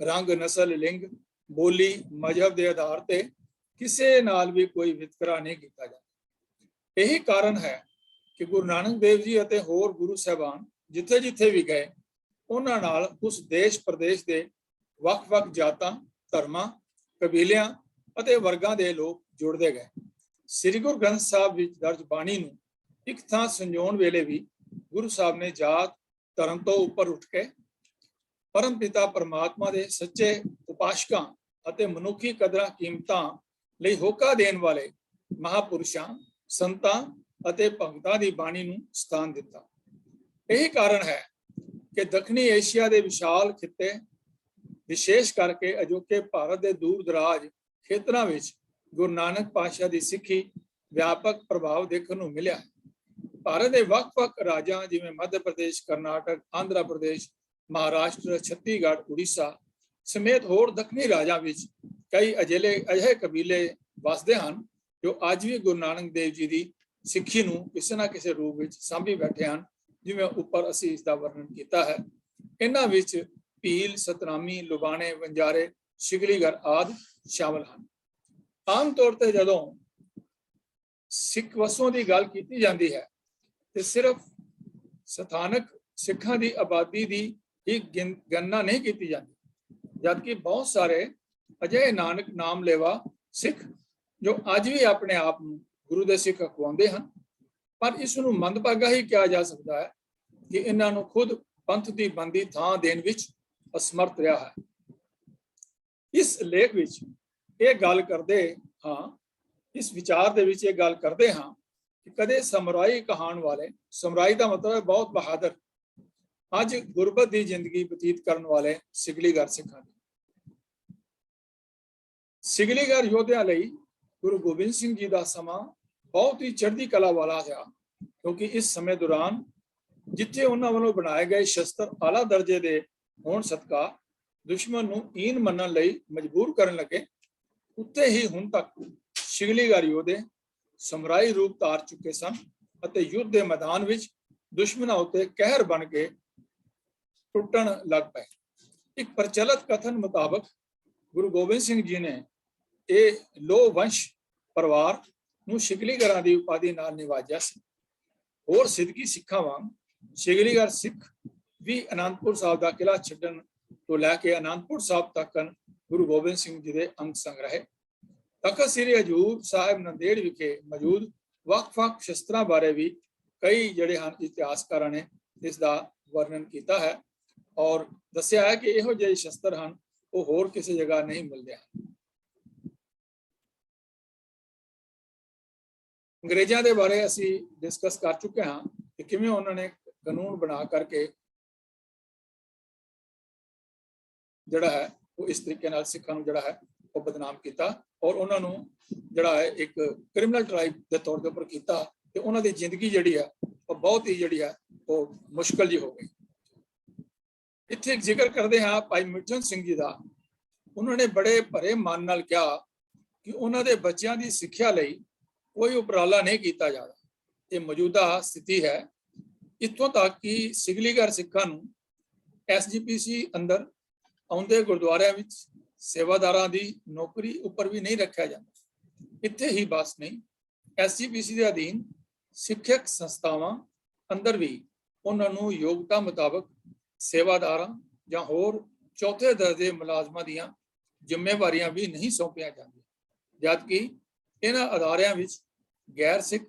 ਰੰਗ, ਨਸਲ, ਲਿੰਗ, ਬੋਲੀ, ਮਜ਼ਹਬ ਦੇ ਆਧਾਰ ਤੇ ਕਿਸੇ ਨਾਲ ਵੀ ਕੋਈ ਵਿਤਕਰਾ ਨਹੀਂ ਕੀਤਾ ਜਾਂਦਾ। ਇਹੀ ਕਾਰਨ ਹੈ ਕਿ ਗੁਰੂ ਨਾਨਕ ਦੇਵ ਜੀ ਅਤੇ ਹੋਰ ਗੁਰੂ ਸਾਹਿਬਾਨ ਜਿੱਥੇ ਜਿੱਥੇ ਵੀ ਗਏ, ਉਹਨਾਂ ਨਾਲ ਉਸ ਦੇਸ਼ ਪ੍ਰਦੇਸ਼ ਦੇ ਵੱਖ-ਵੱਖ ਜਾਤਾਂ, ਧਰਮਾਂ, ਕਬੀਲਿਆਂ ਅਤੇ ਵਰਗਾਂ ਦੇ ਲੋਕ ਜੁੜਦੇ ਗਏ। ਸ੍ਰੀ ਗੁਰੂ ਗ੍ਰੰਥ ਸਾਹਿਬ ਵਿੱਚ ਦਰਜ ਬਾਣੀ ਨੂੰ ਇੱਕ ਥਾਂ ਸੰਜੋਣ ਵੇਲੇ ਵੀ ਗੁਰੂ ਸਾਹਿਬ ਨੇ ਜਾਤ ਧਰਮ ਤੋਂ ਉੱਪਰ ਉੱਠ ਕੇ ਪਰਮ ਪਿਤਾ ਪਰਮਾਤਮਾ ਦੇ ਸੱਚੇ ਉਪਾਸ਼ਕਾਂ ਅਤੇ ਮਨੁੱਖੀ ਕਦਰਾਂ ਕੀਮਤਾਂ ਲਈ ਹੋਕਾ ਦੇਣ ਵਾਲੇ ਮਹਾਪੁਰਸ਼ਾਂ, ਸੰਤਾਂ ਅਤੇ ਭਗਤਾਂ ਦੀ ਬਾਣੀ ਨੂੰ ਸਥਾਨ ਦਿੱਤਾ। ਇਹੀ ਕਾਰਨ ਹੈ ਕਿ ਦੱਖਣੀ ਏਸ਼ੀਆ ਦੇ ਵਿਸ਼ਾਲ ਖਿੱਤੇ, ਵਿਸ਼ੇਸ਼ ਕਰਕੇ ਅਜੋਕੇ ਭਾਰਤ ਦੇ ਦੂਰ ਦਰਾਜ ਖੇਤਰਾਂ ਵਿੱਚ ਗੁਰੂ ਨਾਨਕ ਪਾਤਸ਼ਾਹ ਦੀ ਸਿੱਖੀ ਵਿਆਪਕ ਪ੍ਰਭਾਵ ਦੇਖਣ ਨੂੰ ਮਿਲਿਆ ਹੈ। ਭਾਰਤ ਦੇ ਵੱਖ-ਵੱਖ ਰਾਜਾਂ ਜਿਵੇਂ ਮੱਧ ਪ੍ਰਦੇਸ਼, ਕਰਨਾਟਕ, ਆਂਧਰਾ ਪ੍ਰਦੇਸ਼, ਮਹਾਰਾਸ਼ਟਰ, ਛੱਤੀਸਗੜ੍ਹ, ਉੜੀਸਾ ਸਮੇਤ ਹੋਰ ਦੱਖਣੀ ਰਾਜਾਂ ਵਿੱਚ ਕਈ ਅਜਿਹੇ ਕਬੀਲੇ ਵਸਦੇ ਹਨ ਜੋ ਅੱਜ ਵੀ ਗੁਰੂ ਨਾਨਕ ਦੇਵ ਜੀ ਦੀ ਸਿੱਖੀ ਨੂੰ ਕਿਸੇ ਨਾ ਕਿਸੇ ਰੂਪ ਵਿੱਚ ਸਾਂਭੀ ਬੈਠੇ ਹਨ, ਜਿਵੇਂ ਉੱਪਰ ਅਸੀਂ ਇਸ ਦਾ ਵਰਣਨ ਕੀਤਾ ਹੈ। ਇਹਨਾਂ ਵਿੱਚ ਭੀਲ, ਸਤਨਾਮੀ, ਲੁਬਾਣੇ, ਵਣਜਾਰੇ, ਸ਼ਿਗਲੀਗਰ ਆਦਿ ਸ਼ਾਮਲ ਹਨ। ਆਮ ਤੌਰ ਤੇ ਜਦੋਂ ਸਿੱਖ ਵਸੋਂ ਦੀ ਗੱਲ ਕੀਤੀ ਜਾਂਦੀ ਹੈ ਤੇ ਸਿਰਫ ਸਥਾਨਕ ਸਿੱਖਾਂ ਦੀ ਆਬਾਦੀ ਦੀ ਹੀ ਗਣਨਾ ਨਹੀਂ ਕੀਤੀ ਜਾਂਦੀ, ਜਦਕਿ ਬਹੁਤ ਸਾਰੇ ਅਜਿਹੇ ਨਾਨਕ ਨਾਮ ਲੈਵਾ ਸਿੱਖ ਜੋ ਅੱਜ ਵੀ ਆਪਣੇ ਆਪ ਨੂੰ ਗੁਰੂ ਦੇ ਸਿੱਖ ਅਖਵਾਉਂਦੇ ਹਨ, ਪਰ ਇਸ ਨੂੰ ਮੰਦਭਾਗਾ ਹੀ ਕਿਹਾ ਜਾ ਸਕਦਾ ਹੈ ਕਿ ਇਹਨਾਂ ਨੂੰ ਖੁਦ ਪੰਥ ਦੀ ਬੰਦੀ ਥਾਂ ਦੇਣ ਵਿੱਚ ਅਸਮਰਥ ਰਿਹਾ ਹੈ। ਇਸ ਲੇਖ ਵਿੱਚ ਇਹ ਗੱਲ ਕਰਦੇ ਹਾਂ, ਇਸ ਵਿਚਾਰ ਦੇ ਵਿੱਚ ਇਹ ਗੱਲ ਕਰਦੇ ਹਾਂ ਕਿ ਕਦੇ ਸਮਰਾਈ ਕਹਾਣ ਵਾਲੇ, ਸਮਰਾਈ ਦਾ ਮਤਲਬ ਹੈ ਬਹੁਤ ਬਹਾਦਰ, ਅੱਜ ਗੁਰਬਤ ਦੀ ਜ਼ਿੰਦਗੀ ਬਤੀਤ ਕਰਨ ਵਾਲੇ ਸਿਗਲੀਗਰ ਸਿੱਖਾਂ ਦੀ। ਸਿਗਲੀਗਰ ਯੋਧਿਆਂ ਲਈ ਗੁਰੂ ਗੋਬਿੰਦ ਸਿੰਘ ਜੀ ਦਾ ਸਮਾਂ ਬਹੁਤ ਹੀ ਚੜ੍ਹਦੀ ਕਲਾ ਵਾਲਾ ਰਿਹਾ, ਕਿਉਂਕਿ ਇਸ ਸਮੇਂ ਦੌਰਾਨ ਜਿੱਥੇ ਉਹਨਾਂ ਵੱਲੋਂ ਬਣਾਏ ਗਏ ਸ਼ਸਤਰ ਆਲਾ ਦਰਜੇ ਦੇ ਹੋਣ ਸਦਕਾ ਦੁਸ਼ਮਣ ਨੂੰ ਈਨ ਮੰਨਣ ਲਈ ਮਜਬੂਰ ਕਰਨ ਲੱਗੇ, ਉੱਥੇ ਹੀ ਹੁਣ ਤੱਕ ਸਿਗਲੀਗਰ ਯੋਧੇ ਸਮਰਾਈ ਰੂਪ ਧਾਰ ਚੁੱਕੇ ਸਨ ਅਤੇ ਯੁੱਧ ਦੇ ਮੈਦਾਨ ਵਿੱਚ ਦੁਸ਼ਮਣਾਂ ਉੱਤੇ ਕਹਿਰ ਬਣ ਕੇ ਟੁੱਟਣ ਲੱਗ ਪਏ। ਇੱਕ ਪ੍ਰਚਲਿਤ ਕਥਨ ਮੁਤਾਬਕ ਗੁਰੂ ਗੋਬਿੰਦ ਸਿੰਘ ਜੀ ਨੇ ਇਹ ਲੋਹ ਵੰਸ਼ ਪਰਿਵਾਰ ਨੂੰ ਸਿਗਲੀਗਰਾਂ ਦੀ ਉਪਾਧੀ ਨਾਲ ਨਿਵਾਜਿਆ ਸੀ। ਹੋਰ ਸਿੱਧਕੀ ਸਿੱਖਾਂ ਵਾਂਗ ਸਿਗਲੀਗਰ ਸਿੱਖ ਵੀ ਅਨੰਦਪੁਰ ਸਾਹਿਬ ਦਾ ਕਿਲ੍ਹਾ ਛੱਡਣ ਤੋਂ ਲੈ ਕੇ ਅਨੰਦਪੁਰ ਸਾਹਿਬ ਤੱਕ ਗੁਰੂ ਗੋਬਿੰਦ ਸਿੰਘ ਜੀ ਦੇ ਅੰਗ ਸੰਗ ਰਹੇ। ਤਖਤ ਸ੍ਰੀ ਹਜ਼ੂਰ ਸਾਹਿਬ ਨੰਦੇੜ ਵਿਖੇ ਮੌਜੂਦ ਵੱਖ-ਵੱਖ ਸ਼ਸਤਰਾਂ ਬਾਰੇ ਵੀ ਕਈ ਜਿਹੜੇ ਹਨ ਇਤਿਹਾਸਕਾਰਾਂ ਨੇ ਇਸ ਦਾ ਵਰਣਨ ਕੀਤਾ ਹੈ ਔਰ ਦੱਸਿਆ ਹੈ ਕਿ ਇਹੋ ਜਿਹੇ ਸ਼ਸਤਰ ਹਨ ਉਹ ਹੋਰ ਕਿਸੇ ਜਗ੍ਹਾ ਨਹੀਂ ਮਿਲਦੇ ਹਨ। ਅੰਗਰੇਜ਼ਾਂ ਦੇ ਬਾਰੇ ਅਸੀਂ ਡਿਸਕਸ ਕਰ ਚੁੱਕੇ ਹਾਂ ਕਿ ਕਿਵੇਂ ਉਹਨਾਂ ਨੇ ਕਾਨੂੰਨ ਬਣਾ ਕਰਕੇ ਜਿਹੜਾ ਹੈ ਉਹ ਇਸ ਤਰੀਕੇ ਨਾਲ ਸਿੱਖਾਂ ਨੂੰ ਜਿਹੜਾ ਹੈ ਉਹ ਬਦਨਾਮ ਕੀਤਾ ਔਰ ਉਹਨਾਂ ਨੂੰ ਜਿਹੜਾ ਹੈ ਇੱਕ ਕ੍ਰਿਮੀਨਲ ਟ੍ਰਾਈਬ ਦੇ ਤੌਰ ਦੇ ਉੱਪਰ ਕੀਤਾ ਤੇ ਉਹਨਾਂ ਦੀ ਜ਼ਿੰਦਗੀ ਜਿਹੜੀ ਹੈ ਉਹ ਬਹੁਤ ਹੀ ਜਿਹੜੀ ਹੈ ਉਹ ਮੁਸ਼ਕਲ ਜੀ ਹੋ ਗਈ। ਇੱਥੇ ਇੱਕ ਜ਼ਿਕਰ ਕਰਦੇ ਹਾਂ ਭਾਈ ਮਿੱਠਨ ਸਿੰਘ ਜੀ ਦਾ। ਉਹਨਾਂ ਨੇ ਬੜੇ ਭਰੇ ਮਨ ਨਾਲ ਕਿਹਾ ਕਿ ਉਹਨਾਂ ਦੇ ਬੱਚਿਆਂ ਦੀ ਸਿੱਖਿਆ ਲਈ ਕੋਈ ਉਪਰਾਲਾ ਨਹੀਂ ਕੀਤਾ ਜਾਂਦਾ। ਇਹ ਮੌਜੂਦਾ ਸਥਿਤੀ ਹੈ, ਇੱਥੋਂ ਤੱਕ ਕਿ ਸਿਗਲੀਗਰ ਸਿੱਖਾਂ ਨੂੰ SGPC ਅੰਦਰ ਆਉਂਦੇ ਗੁਰਦੁਆਰਿਆਂ ਵਿੱਚ ਸੇਵਾਦਾਰਾਂ ਦੀ ਨੌਕਰੀ ਉੱਪਰ ਵੀ ਨਹੀਂ ਰੱਖਿਆ ਜਾਂਦਾ। ਇੱਥੇ ਹੀ ਬਸ ਨਹੀਂ, SGPC ਦੇ ਅਧੀਨ ਸਿੱਖਿਅਕ ਸੰਸਥਾਵਾਂ ਅੰਦਰ ਵੀ ਉਹਨਾਂ ਨੂੰ ਯੋਗਤਾ ਮੁਤਾਬਕ ਸੇਵਾਦਾਰਾਂ ਜਾਂ ਹੋਰ ਚੌਥੇ ਦਰਜੇ ਮੁਲਾਜ਼ਮਾਂ ਦੀਆਂ ਜ਼ਿੰਮੇਵਾਰੀਆਂ ਵੀ ਨਹੀਂ ਸੌਂਪੀਆਂ ਜਾਂਦੀਆਂ, ਜਦਕਿ ਇਹਨਾਂ ਅਦਾਰਿਆਂ ਵਿੱਚ ਗੈਰ ਸਿੱਖ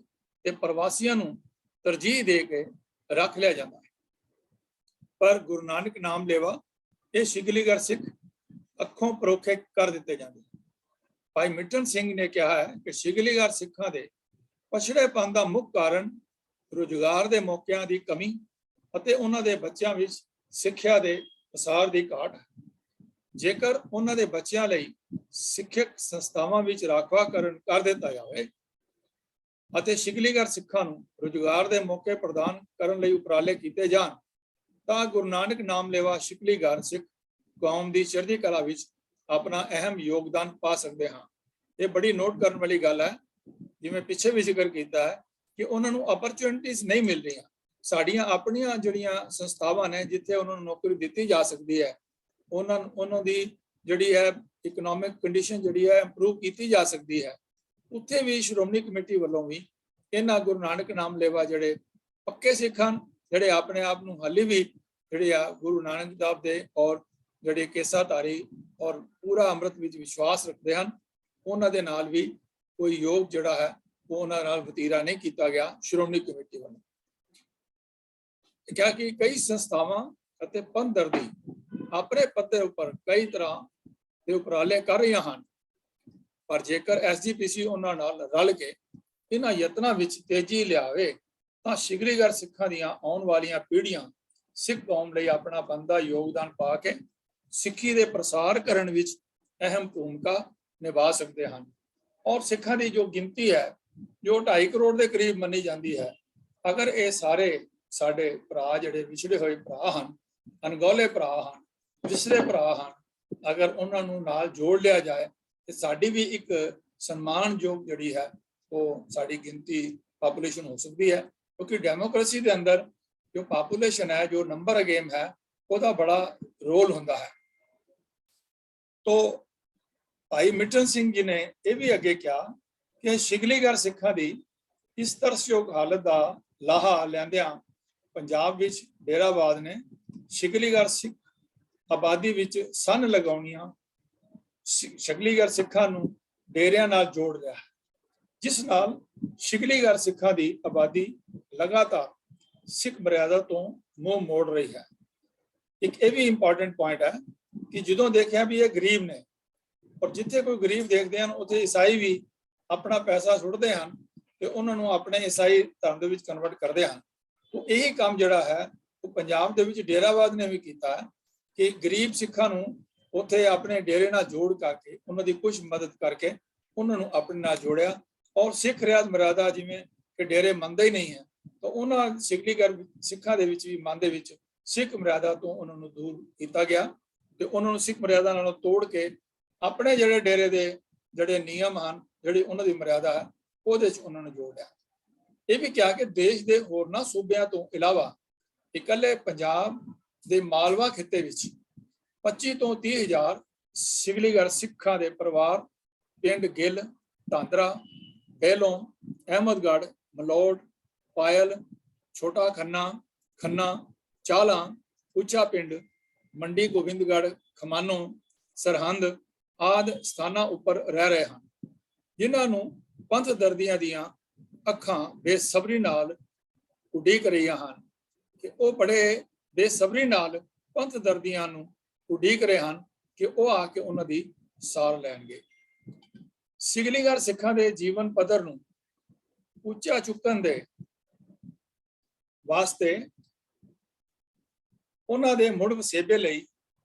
ਤੇ ਪ੍ਰਵਾਸੀਆਂ ਨੂੰ ਤਰਜੀਹ ਦੇ ਕੇ ਰੱਖ ਲਿਆ ਜਾਂਦਾ ਹੈ। ਪਰ ਗੁਰੂ ਨਾਨਕ ਨਾਮ ਲੈਵਾ ਇਹ ਸਿਗਲੀਗਰ ਸਿੱਖ ਅੱਖੋਂ ਪਰੋਖੇ ਕਰ ਦਿੱਤੇ ਜਾਂਦੇ। ਭਾਈ ਮਿੱਠਨ ਸਿੰਘ ਨੇ ਕਿਹਾ ਹੈ ਕਿ ਸਿਗਲੀਗਰ ਸਿੱਖਾਂ ਦੇ ਪਛੜੇਪਣ ਦਾ ਮੁੱਖ ਕਾਰਨ ਰੁਜ਼ਗਾਰ ਦੇ ਮੌਕਿਆਂ ਦੀ ਕਮੀ ਅਤੇ ਉਹਨਾਂ ਦੇ ਬੱਚਿਆਂ ਵਿੱਚ ਸਿੱਖਿਆ ਦੇ ਪਸਾਰ ਦੀ ਘਾਟ ਹੈ। ਜੇਕਰ ਉਹਨਾਂ ਦੇ ਬੱਚਿਆਂ ਲਈ ਸਿੱਖਿਅਕ ਸੰਸਥਾਵਾਂ ਵਿੱਚ ਰਾਖਵਾਂਕਰਨ ਕਰ ਦਿੱਤਾ ਜਾਵੇ ਅਤੇ ਸਿਗਲੀਗਰ ਸਿੱਖਾਂ ਨੂੰ ਰੁਜ਼ਗਾਰ ਦੇ ਮੌਕੇ ਪ੍ਰਦਾਨ ਕਰਨ ਲਈ ਉਪਰਾਲੇ ਕੀਤੇ ਜਾਣ ਤਾਂ ਗੁਰੂ ਨਾਨਕ ਨਾਮ ਲੈਵਾ ਸਿਗਲੀਗਰ ਸਿੱਖ ਕੌਮ ਦੀ ਚੜ੍ਹਦੀ ਕਲਾ ਵਿੱਚ ਆਪਣਾ ਅਹਿਮ ਯੋਗਦਾਨ ਪਾ ਸਕਦੇ ਹਾਂ। ਇਹ ਬੜੀ ਨੋਟ ਕਰਨ ਵਾਲੀ ਗੱਲ ਹੈ, ਜਿਵੇਂ ਪਿੱਛੇ ਵੀ ਜ਼ਿਕਰ ਕੀਤਾ ਹੈ ਕਿ ਉਹਨਾਂ ਨੂੰ ਅਪਰਚੁਨਿਟੀਜ਼ ਨਹੀਂ ਮਿਲ ਰਹੀਆਂ। ਸਾਡੀਆਂ ਆਪਣੀਆਂ ਜਿਹੜੀਆਂ ਸੰਸਥਾਵਾਂ ਨੇ ਜਿੱਥੇ ਉਹਨਾਂ ਨੂੰ ਨੌਕਰੀ ਦਿੱਤੀ ਜਾ ਸਕਦੀ ਹੈ, ਉਹਨਾਂ ਦੀ ਜਿਹੜੀ ਹੈ ਇਕਨੋਮਿਕ ਕੰਡੀਸ਼ਨ ਜਿਹੜੀ ਹੈ ਇੰਪਰੂਵ ਕੀਤੀ ਜਾ ਸਕਦੀ ਹੈ, ਉੱਥੇ ਵੀ ਸ਼੍ਰੋਮਣੀ ਕਮੇਟੀ ਵੱਲੋਂ ਵੀ ਇਹਨਾਂ ਗੁਰੂ ਨਾਨਕ ਨਾਮ ਲੇਵਾ ਜਿਹੜੇ ਪੱਕੇ ਸਿੱਖ ਹਨ, ਜਿਹੜੇ ਆਪਣੇ ਆਪ ਨੂੰ ਹਾਲੇ ਵੀ ਜਿਹੜੇ ਆ ਗੁਰੂ ਨਾਨਕ ਸਾਹਿਬ ਦੇ ਔਰ ਜਿਹੜੇ ਕੇਸਾਧਾਰੀ ਔਰ ਪੂਰਾ ਅੰਮ੍ਰਿਤ ਵਿੱਚ ਵਿਸ਼ਵਾਸ ਰੱਖਦੇ ਹਨ, ਉਹਨਾਂ ਦੇ ਨਾਲ ਵੀ ਕੋਈ ਯੋਗ ਜਿਹੜਾ ਹੈ ਉਹ ਉਹਨਾਂ ਨਾਲ ਵਤੀਰਾ ਨਹੀਂ ਕੀਤਾ ਗਿਆ ਸ਼੍ਰੋਮਣੀ ਕਮੇਟੀ ਵੱਲੋਂ। ਕਿਹਾ ਕਿ ਕਈ ਸੰਸਥਾਵਾਂ ਅਤੇ ਪੰਥ ਦਰਦੀ ਆਪਣੇ ਪੱਧਰ ਉੱਪਰ ਕਈ ਤਰ੍ਹਾਂ ਦੇ ਉਪਰਾਲੇ ਕਰ ਰਹੀਆਂ ਹਨ, ਪਰ ਜੇਕਰ ਐਸਜੀਪੀਸੀ ਉਹਨਾਂ ਨਾਲ ਰਲ ਕੇ ਇਹਨਾਂ ਯਤਨਾਂ ਵਿੱਚ ਤੇਜ਼ੀ ਲਿਆਵੇ ਤਾਂ ਸ਼ਿਗਰੀਗਰ ਸਿੱਖਾਂ ਦੀਆਂ ਆਉਣ ਵਾਲੀਆਂ ਪੀੜ੍ਹੀਆਂ ਸਿੱਖ ਕੌਮ ਲਈ ਆਪਣਾ ਬਣਦਾ ਯੋਗਦਾਨ ਪਾ ਕੇ ਸਿੱਖੀ ਦੇ ਪ੍ਰਸਾਰ ਕਰਨ ਵਿੱਚ ਅਹਿਮ ਭੂਮਿਕਾ ਨਿਭਾ ਸਕਦੇ ਹਨ। ਔਰ ਸਿੱਖਾਂ ਦੀ ਜੋ ਗਿਣਤੀ ਹੈ ਜੋ 2.5 ਕਰੋੜ ਦੇ ਕਰੀਬ ਮੰਨੀ ਜਾਂਦੀ ਹੈ, ਅਗਰ ਇਹ ਸਾਰੇ ਸਾਡੇ ਭਰਾ ਜਿਹੜੇ ਵਿਛੜੇ ਹੋਏ ਭਰਾ ਹਨ, ਅਣਗੌਲੇ ਭਰਾ ਹਨ, ਵਿਛੜੇ ਭਰਾ ਹਨ, ਅਗਰ ਉਹਨਾਂ ਨੂੰ ਨਾਲ ਜੋੜ ਲਿਆ ਜਾਏ ਤੇ ਸਾਡੀ ਵੀ ਇੱਕ ਸਨਮਾਨਯੋਗ ਜਿਹੜੀ ਹੈ ਉਹ ਸਾਡੀ ਗਿਣਤੀ ਪਾਪੂਲੇਸ਼ਨ ਹੋ ਸਕਦੀ ਹੈ। ਕਿਉਂਕਿ ਡੈਮੋਕ੍ਰੇਸੀ ਦੇ ਅੰਦਰ ਜੋ ਪਾਪੂਲੇਸ਼ਨ ਹੈ, ਜੋ ਨੰਬਰ ਗੇਮ ਹੈ, ਉਹਦਾ ਬੜਾ ਰੋਲ ਹੁੰਦਾ ਹੈ। ਤੋ ਭਾਈ ਮਿੱਟਨ ਸਿੰਘ ਜੀ ਨੇ ਇਹ ਵੀ ਅੱਗੇ ਕਿਹਾ ਕਿ ਸ਼ਿਗਲੀਗਰ ਸਿੱਖਾਂ ਦੀ ਇਸ ਤਰਸਯੋਗ ਹਾਲਤ ਦਾ ਲਾਹਾ ਲੈਂਦਿਆਂ ਪੰਜਾਬ ਵਿੱਚ ਡੇਰਾਵਾਦ ਨੇ ਸ਼ਿਗਲੀਗਰ ਸਿੱਖ ਆਬਾਦੀ ਵਿੱਚ ਸੰਨ ਲਗਾਉਣੀਆਂ ਸ਼ਿਗਲੀਗਰ ਸਿੱਖਾਂ ਨੂੰ ਡੇਰਿਆਂ ਨਾਲ ਜੋੜ ਰਿਹਾ ਹੈ, ਜਿਸ ਨਾਲ ਸ਼ਿਗਲੀਗਰ ਸਿੱਖਾਂ ਦੀ ਆਬਾਦੀ ਲਗਾਤਾਰ ਸਿੱਖ ਮਰਿਆਦਾ ਤੋਂ ਮੂੰਹ ਮੋੜ ਰਹੀ ਹੈ। ਇੱਕ ਇਹ ਵੀ ਇੰਪੋਰਟੈਂਟ ਪੁਆਇੰਟ ਹੈ ਕਿ ਜਦੋਂ ਦੇਖਿਆ ਵੀ ਇਹ ਗਰੀਬ ਨੇ, ਔਰ ਜਿੱਥੇ ਕੋਈ ਗਰੀਬ ਦੇਖਦੇ ਹਨ ਉੱਥੇ ਈਸਾਈ ਵੀ ਆਪਣਾ ਪੈਸਾ ਸੁੱਟਦੇ ਹਨ ਤੇ ਉਹਨਾਂ ਨੂੰ ਆਪਣੇ ਈਸਾਈ ਧਰਮ ਦੇ ਵਿੱਚ ਕਨਵਰਟ ਕਰਦੇ ਹਨ। तो यही काम जड़ा है वो पंजाब दे विच डेरावाद ने भी किया है कि गरीब सिखा नूं उत्थे अपने डेरे नाल जोड़ करके उन्हां दी कुछ मदद करके उन्हां नूं अपने नाल जोड़िया। और सिख रियाज मर्यादा जिवें कि डेरे मनदे ही नहीं है तो उन्हां सिखलीगर सिखा दे विच भी मन दे विच सिख मर्यादा तो उन्हां नूं दूर किया गया ते उन्हां नूं सिख मर्यादा नालों तोड़ के अपने जिहड़े डेरे दे जिहड़े नियम हन जिहड़ी उन्हां दी मर्यादा है ਉਹਦੇ ਚ ਉਹਨਾਂ ਨੂੰ ਜੋੜਿਆ। ਇਹ ਵੀ ਕਿਹਾ ਕਿ ਦੇਸ਼ ਦੇ ਹੋਰਨਾਂ ਸੂਬਿਆਂ ਤੋਂ ਇਲਾਵਾ ਇਕੱਲੇ ਪੰਜਾਬ ਦੇ ਮਾਲਵਾ ਖਿੱਤੇ ਵਿੱਚ 25 ਤੋਂ 30 ਹਜ਼ਾਰ ਸਿਖਲੀਗਰ ਸਿੱਖਾਂ ਦੇ ਪਰਿਵਾਰ ਪਿੰਡ ਗਿੱਲ, ਧਾਂਦਰਾ, ਬੇਲੋਂ, ਅਹਿਮਦਗੜ੍ਹ, ਮਲੋਟ, ਪਾਇਲ, ਛੋਟਾ ਖੰਨਾ, ਖੰਨਾ, ਚਾਲਾ, ਉੱਚਾ ਪਿੰਡ, ਮੰਡੀ ਗੋਬਿੰਦਗੜ੍ਹ, ਖਮਾਨੋ, ਸਰਹੰਦ ਆਦਿ ਸਥਾਨਾਂ ਉੱਪਰ ਰਹਿ ਰਹੇ ਹਨ, ਜਿਨ੍ਹਾਂ ਨੂੰ ਪੰਥ ਦਰਦੀਆਂ ਦੀਆਂ ਅੱਖਾਂ ਬੇਸਬਰੀ ਨਾਲ ਉਡੀਕ ਰਹੀਆਂ ਹਨ ਕਿ ਉਹ ਬੜੇ ਬੇਸਬਰੀ ਨਾਲ ਪੰਥ ਦਰਦੀਆਂ ਨੂੰ ਉਡੀਕ ਰਹੇ ਹਨ ਕਿ ਉਹ ਆ ਕੇ ਉਹਨਾਂ ਦੀ ਸਾਰ ਲੈਣਗੇ। ਸਿਖਲੀਗਰ ਸਿੱਖਾਂ ਦੇ ਜੀਵਨ ਪੱਧਰ ਨੂੰ ਉੱਚਾ ਚੁੱਕਣ ਦੇ ਵਾਸਤੇ ਉਹਨਾਂ ਦੇ ਮੁੜ ਵਸੇਬੇ ਲਈ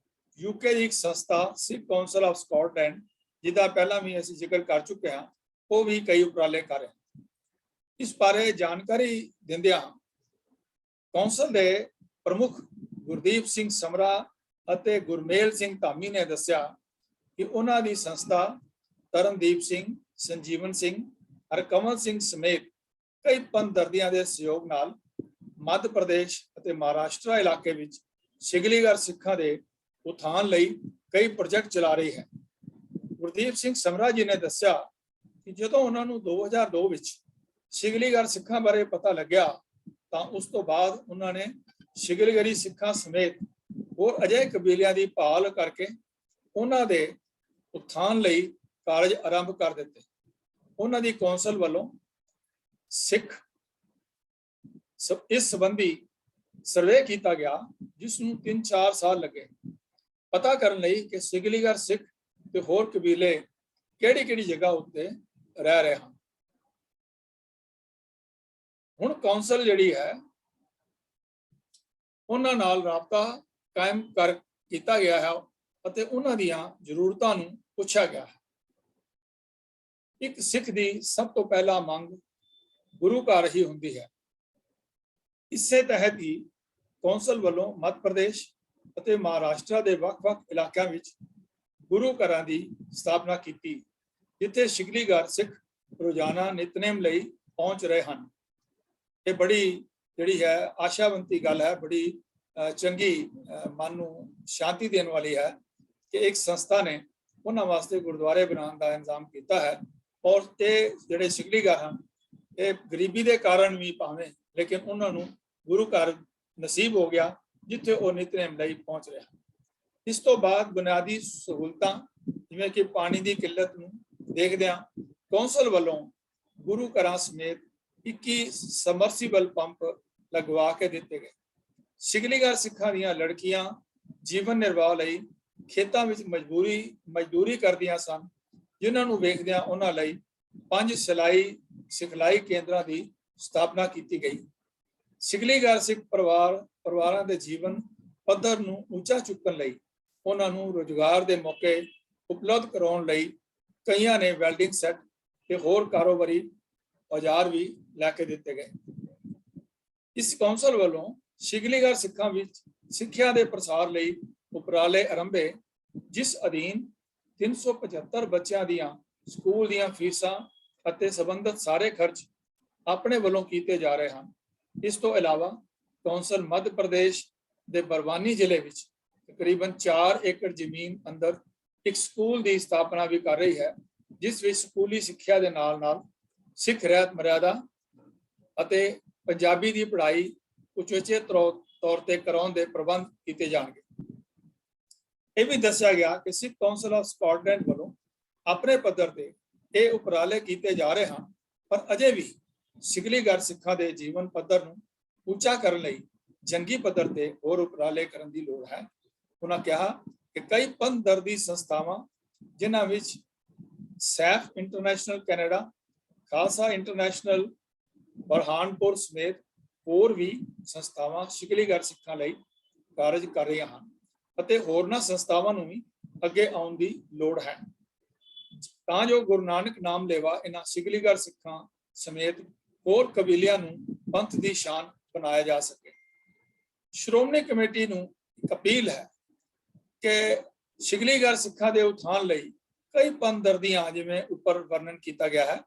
ਯੂਕੇ ਦੀ ਇੱਕ ਸੰਸਥਾ ਸਿੱਖ ਕਾਉਂਸਲ ਆਫ ਸਕਾਟਲੈਂਡ, ਜਿਹਦਾ ਪਹਿਲਾਂ ਵੀ ਅਸੀਂ ਜ਼ਿਕਰ ਕਰ ਚੁੱਕੇ ਹਾਂ, ਉਹ ਵੀ ਕਈ ਉਪਰਾਲੇ ਕਰ ਰਹੇ। ਇਸ ਬਾਰੇ ਜਾਣਕਾਰੀ ਦਿੰਦਿਆਂ ਕੌਂਸਲ ਦੇ ਪ੍ਰਮੁੱਖ ਗੁਰਦੀਪ ਸਿੰਘ ਸਮਰਾ ਅਤੇ ਗੁਰਮੇਲ ਸਿੰਘ ਧਾਮੀ ਨੇ ਦੱਸਿਆ ਕਿ ਉਹਨਾਂ ਦੀ ਸੰਸਥਾ ਤਰਨਦੀਪ ਸਿੰਘ, ਸੰਜੀਵਨ ਸਿੰਘ, ਹਰਕਮਲ ਸਿੰਘ ਸਮੇਤ ਕਈ ਪੰਥ ਦਰਦੀਆਂ ਦੇ ਸਹਿਯੋਗ ਨਾਲ ਮੱਧ ਪ੍ਰਦੇਸ਼ ਅਤੇ ਮਹਾਰਾਸ਼ਟਰ ਇਲਾਕੇ ਵਿੱਚ ਸਿਖਲੀਗਰ ਸਿੱਖਾਂ ਦੇ ਉਥਾਨ ਲਈ ਕਈ ਪ੍ਰੋਜੈਕਟ ਚਲਾ ਰਹੀ ਹੈ। ਗੁਰਦੀਪ ਸਿੰਘ ਸਮਰਾ ਜੀ ਨੇ ਦੱਸਿਆ ਕਿ ਜਦੋਂ ਉਹਨਾਂ ਨੂੰ 2002 ਵਿੱਚ ਸਿਖਲੀਗਰ ਸਿੱਖਾਂ ਬਾਰੇ ਪਤਾ ਲੱਗਿਆ ਤਾਂ ਉਸ ਤੋਂ ਬਾਅਦ ਉਹਨਾਂ ਨੇ ਸਿਖਲੀਗਰੀ ਸਿੱਖਾਂ ਸਮੇਤ ਹੋਰ ਅਜਿਹੇ ਕਬੀਲਿਆਂ ਦੀ ਭਾਲ ਕਰਕੇ ਉਹਨਾਂ ਦੇ ਉਥਾਨ ਲਈ ਕਾਰਜ ਆਰੰਭ ਕਰ ਦਿੱਤੇ। ਉਹਨਾਂ ਦੀ ਕੌਂਸਲ ਵੱਲੋਂ ਸਿੱਖ ਇਸ ਸੰਬੰਧੀ ਸਰਵੇ ਕੀਤਾ ਗਿਆ, ਜਿਸ ਨੂੰ 3-4 ਸਾਲ ਲੱਗੇ ਪਤਾ ਕਰਨ ਲਈ ਕਿ ਸਿਖਲੀਗਰ ਸਿੱਖ ਤੇ ਹੋਰ ਕਬੀਲੇ ਕਿਹੜੀ ਜਗ੍ਹਾ ਉੱਤੇ ਰਹਿ ਰਹੇ ਹਨ। ਹੁਣ ਕੌਂਸਲ ਜਿਹੜੀ ਹੈ ਉਹਨਾਂ ਨਾਲ ਰਾਬਤਾ ਕਾਇਮ ਕੀਤਾ ਗਿਆ ਹੈ ਅਤੇ ਉਹਨਾਂ ਦੀਆਂ ਜ਼ਰੂਰਤਾਂ ਨੂੰ ਪੁੱਛਿਆ ਗਿਆ ਹੈ। ਇੱਕ ਸਿੱਖ ਦੀ ਸਭ ਤੋਂ ਪਹਿਲਾਂ ਮੰਗ ਗੁਰੂ ਘਰ ਹੀ ਹੁੰਦੀ ਹੈ। ਇਸੇ ਤਹਿਤ ਹੀ ਕੌਂਸਲ ਵੱਲੋਂ ਮੱਧ ਪ੍ਰਦੇਸ਼ ਅਤੇ ਮਹਾਰਾਸ਼ਟਰ ਦੇ ਵੱਖ-ਵੱਖ ਇਲਾਕਿਆਂ ਵਿੱਚ ਗੁਰੂ ਘਰਾਂ ਦੀ ਸਥਾਪਨਾ ਕੀਤੀ, ਜਿੱਥੇ ਸਿਖਲੀਗਰ ਸਿੱਖ ਰੋਜ਼ਾਨਾ ਨਿਤਨੇਮ ਲਈ ਪਹੁੰਚ ਰਹੇ ਹਨ। ਇਹ ਬੜੀ ਜਿਹੜੀ ਹੈ ਆਸ਼ਾਵੰਤੀ ਗੱਲ ਹੈ, ਬੜੀ ਚੰਗੀ ਮਨ ਨੂੰ ਸ਼ਾਂਤੀ ਦੇਣ ਵਾਲੀ ਹੈ ਕਿ ਇੱਕ ਸੰਸਥਾ ਨੇ ਉਹਨਾਂ ਵਾਸਤੇ ਗੁਰਦੁਆਰੇ ਬਣਾਉਣ ਦਾ ਇੰਤਜ਼ਾਮ ਕੀਤਾ ਹੈ। ਔਰ ਇਹ ਜਿਹੜੇ ਸਿਕਲੀਗਰ ਹਨ ਇਹ ਗਰੀਬੀ ਦੇ ਕਾਰਨ ਵੀ ਭਾਵੇਂ, ਲੇਕਿਨ ਉਹਨਾਂ ਨੂੰ ਗੁਰੂ ਘਰ ਨਸੀਬ ਹੋ ਗਿਆ ਜਿੱਥੇ ਉਹ ਨਿਤਨੇਮ ਲਈ ਪਹੁੰਚ ਰਿਹਾ। ਇਸ ਤੋਂ ਬਾਅਦ ਬੁਨਿਆਦੀ ਸਹੂਲਤਾਂ ਜਿਵੇਂ ਕਿ ਪਾਣੀ ਦੀ ਕਿੱਲਤ ਨੂੰ ਦੇਖਦਿਆਂ ਕੌਂਸਲ ਵੱਲੋਂ ਗੁਰੂ ਘਰਾਂ ਸਮੇਤ 21 ਸਮਰਸੀਬਲ ਪੰਪ ਲਗਵਾ ਕੇ ਦਿੱਤੇ ਗਏ। ਸਿਕਲੀਗਰ ਸਿੱਖਾਂ ਦੀਆਂ ਲੜਕੀਆਂ ਜੀਵਨ ਨਿਰਵਾਹ ਲਈ ਖੇਤਾਂ ਵਿੱਚ ਮਜ਼ਦੂਰੀ ਕਰਦੀਆਂ ਸਨ, ਜਿਨ੍ਹਾਂ ਨੂੰ ਵੇਖਦਿਆਂ ਉਹਨਾਂ ਲਈ 5 ਸਿਖਲਾਈ ਕੇਂਦਰਾਂ ਦੀ ਸਥਾਪਨਾ ਕੀਤੀ ਗਈ। ਸਿਕਲੀਗਰ ਸਿੱਖ ਪਰਿਵਾਰਾਂ ਦੇ ਜੀਵਨ ਪੱਧਰ ਨੂੰ ਉੱਚਾ ਚੁੱਕਣ ਲਈ ਉਹਨਾਂ ਨੂੰ ਰੁਜ਼ਗਾਰ ਦੇ ਮੌਕੇ ਉਪਲਬਧ ਕਰਾਉਣ ਲਈ ਕਈਆਂ ਨੇ ਵੈਲਡਿੰਗ ਸੈੱਟ ਤੇ ਹੋਰ ਕਾਰੋਬਾਰੀ ਔਜ਼ਾਰ ਵੀ ਲੈ ਕੇ ਦਿੱਤੇ ਗਏ। ਇਸ ਕੌਂਸਲ ਵੱਲੋਂ ਸਿਕਲੀਗਰ ਸਿੱਖਾਂ ਵਿੱਚ ਸਿੱਖਿਆ ਦੇ ਪ੍ਰਸਾਰ ਲਈ ਉਪਰਾਲੇ ਆਰੰਭੇ, ਜਿਸ ਅਧੀਨ 375 ਬੱਚਿਆਂ ਦੀਆਂ ਸਕੂਲ ਦੀਆਂ ਫੀਸਾਂ ਅਤੇ ਸੰਬੰਧਿਤ ਸਾਰੇ ਖਰਚ ਆਪਣੇ ਵੱਲੋਂ ਕੀਤੇ ਜਾ ਰਹੇ ਹਨ। ਇਸ ਤੋਂ ਇਲਾਵਾ ਕੌਂਸਲ ਮੱਧ ਪ੍ਰਦੇਸ਼ ਦੇ ਬਰਵਾਨੀ ਜ਼ਿਲ੍ਹੇ ਵਿੱਚ ਤਕਰੀਬਨ 4 ਏਕੜ ਜ਼ਮੀਨ ਅੰਦਰ ਇੱਕ ਸਕੂਲ ਦੀ ਸਥਾਪਨਾ ਵੀ ਕਰ ਰਹੀ ਹੈ, ਜਿਸ ਵਿੱਚ ਸਕੂਲੀ ਸਿੱਖਿਆ ਦੇ ਨਾਲ ਸਿੱਖ ਰਹਿਤ ਮਰਿਆਦਾ ਅਤੇ ਪੰਜਾਬੀ ਦੀ ਪੜ੍ਹਾਈ ਉਚੇਚੇ ਤੌਰ ਤੇ ਕਰਾਉਣ ਦੇ ਪ੍ਰਬੰਧ ਕੀਤੇ ਜਾਣਗੇ। ਇਹ ਵੀ ਦੱਸਿਆ ਗਿਆ ਕਿ ਸਿੱਖ ਕੌਂਸਲ ਆਫ ਸਕਾਟਲੈਂਡ ਵੱਲੋਂ ਆਪਣੇ ਪੱਧਰ ਤੇ ਇਹ ਉਪਰਾਲੇ ਕੀਤੇ ਜਾ ਰਹੇ ਹਨ, ਪਰ ਅਜੇ ਵੀ ਸਿਕਲੀਗਰ ਸਿੱਖਾਂ ਦੇ ਜੀਵਨ ਪੱਧਰ ਨੂੰ ਉੱਚਾ ਕਰਨ ਲਈ ਜੰਗੀ ਪੱਧਰ ਤੇ ਹੋਰ ਉਪਰਾਲੇ ਕਰਨ ਦੀ ਲੋੜ ਹੈ। ਉਹਨਾਂ ਕਿਹਾ ਕਿ ਕਈ ਪੰਥ ਦਰਦੀ ਸੰਸਥਾਵਾਂ, ਜਿਨ੍ਹਾਂ ਵਿੱਚ ਸੈਫ international Canada, Khalsa international Burhanpur ਸਮੇਤ ਹੋਰ ਵੀ ਸੰਸਥਾਵਾਂ ਸਿਕਲੀਗਰ ਸਿੱਖਾਂ ਲਈ ਕਾਰਜ ਕਰ ਰਹੀਆਂ ਹਨ ਅਤੇ ਹੋਰਨਾਂ ਸੰਸਥਾਵਾਂ ਨੂੰ ਵੀ ਅੱਗੇ ਆਉਣ ਦੀ ਲੋੜ ਹੈ, ਤਾਂ ਜੋ ਗੁਰੂ ਨਾਨਕ ਨਾਮ ਲੇਵਾ ਇਹਨਾਂ ਸਿਕਲੀਗਰ ਸਿੱਖਾਂ ਸਮੇਤ ਹੋਰ ਕਬੀਲਿਆਂ ਨੂੰ ਪੰਥ ਦੀ ਸ਼ਾਨ ਬਣਾਇਆ ਜਾ ਸਕੇ। ਸ਼੍ਰੋਮਣੀ ਕਮੇਟੀ ਨੂੰ ਇੱਕ ਅਪੀਲ ਹੈ ਕਿ ਸਿਕਲੀਗਰ ਸਿੱਖਾਂ ਦੇ ਉਥਾਨ ਲਈ ਕਈ ਪੰਥ ਦਰਦੀਆਂ, ਜਿਵੇਂ ਉੱਪਰ ਵਰਣਨ ਕੀਤਾ ਗਿਆ ਹੈ,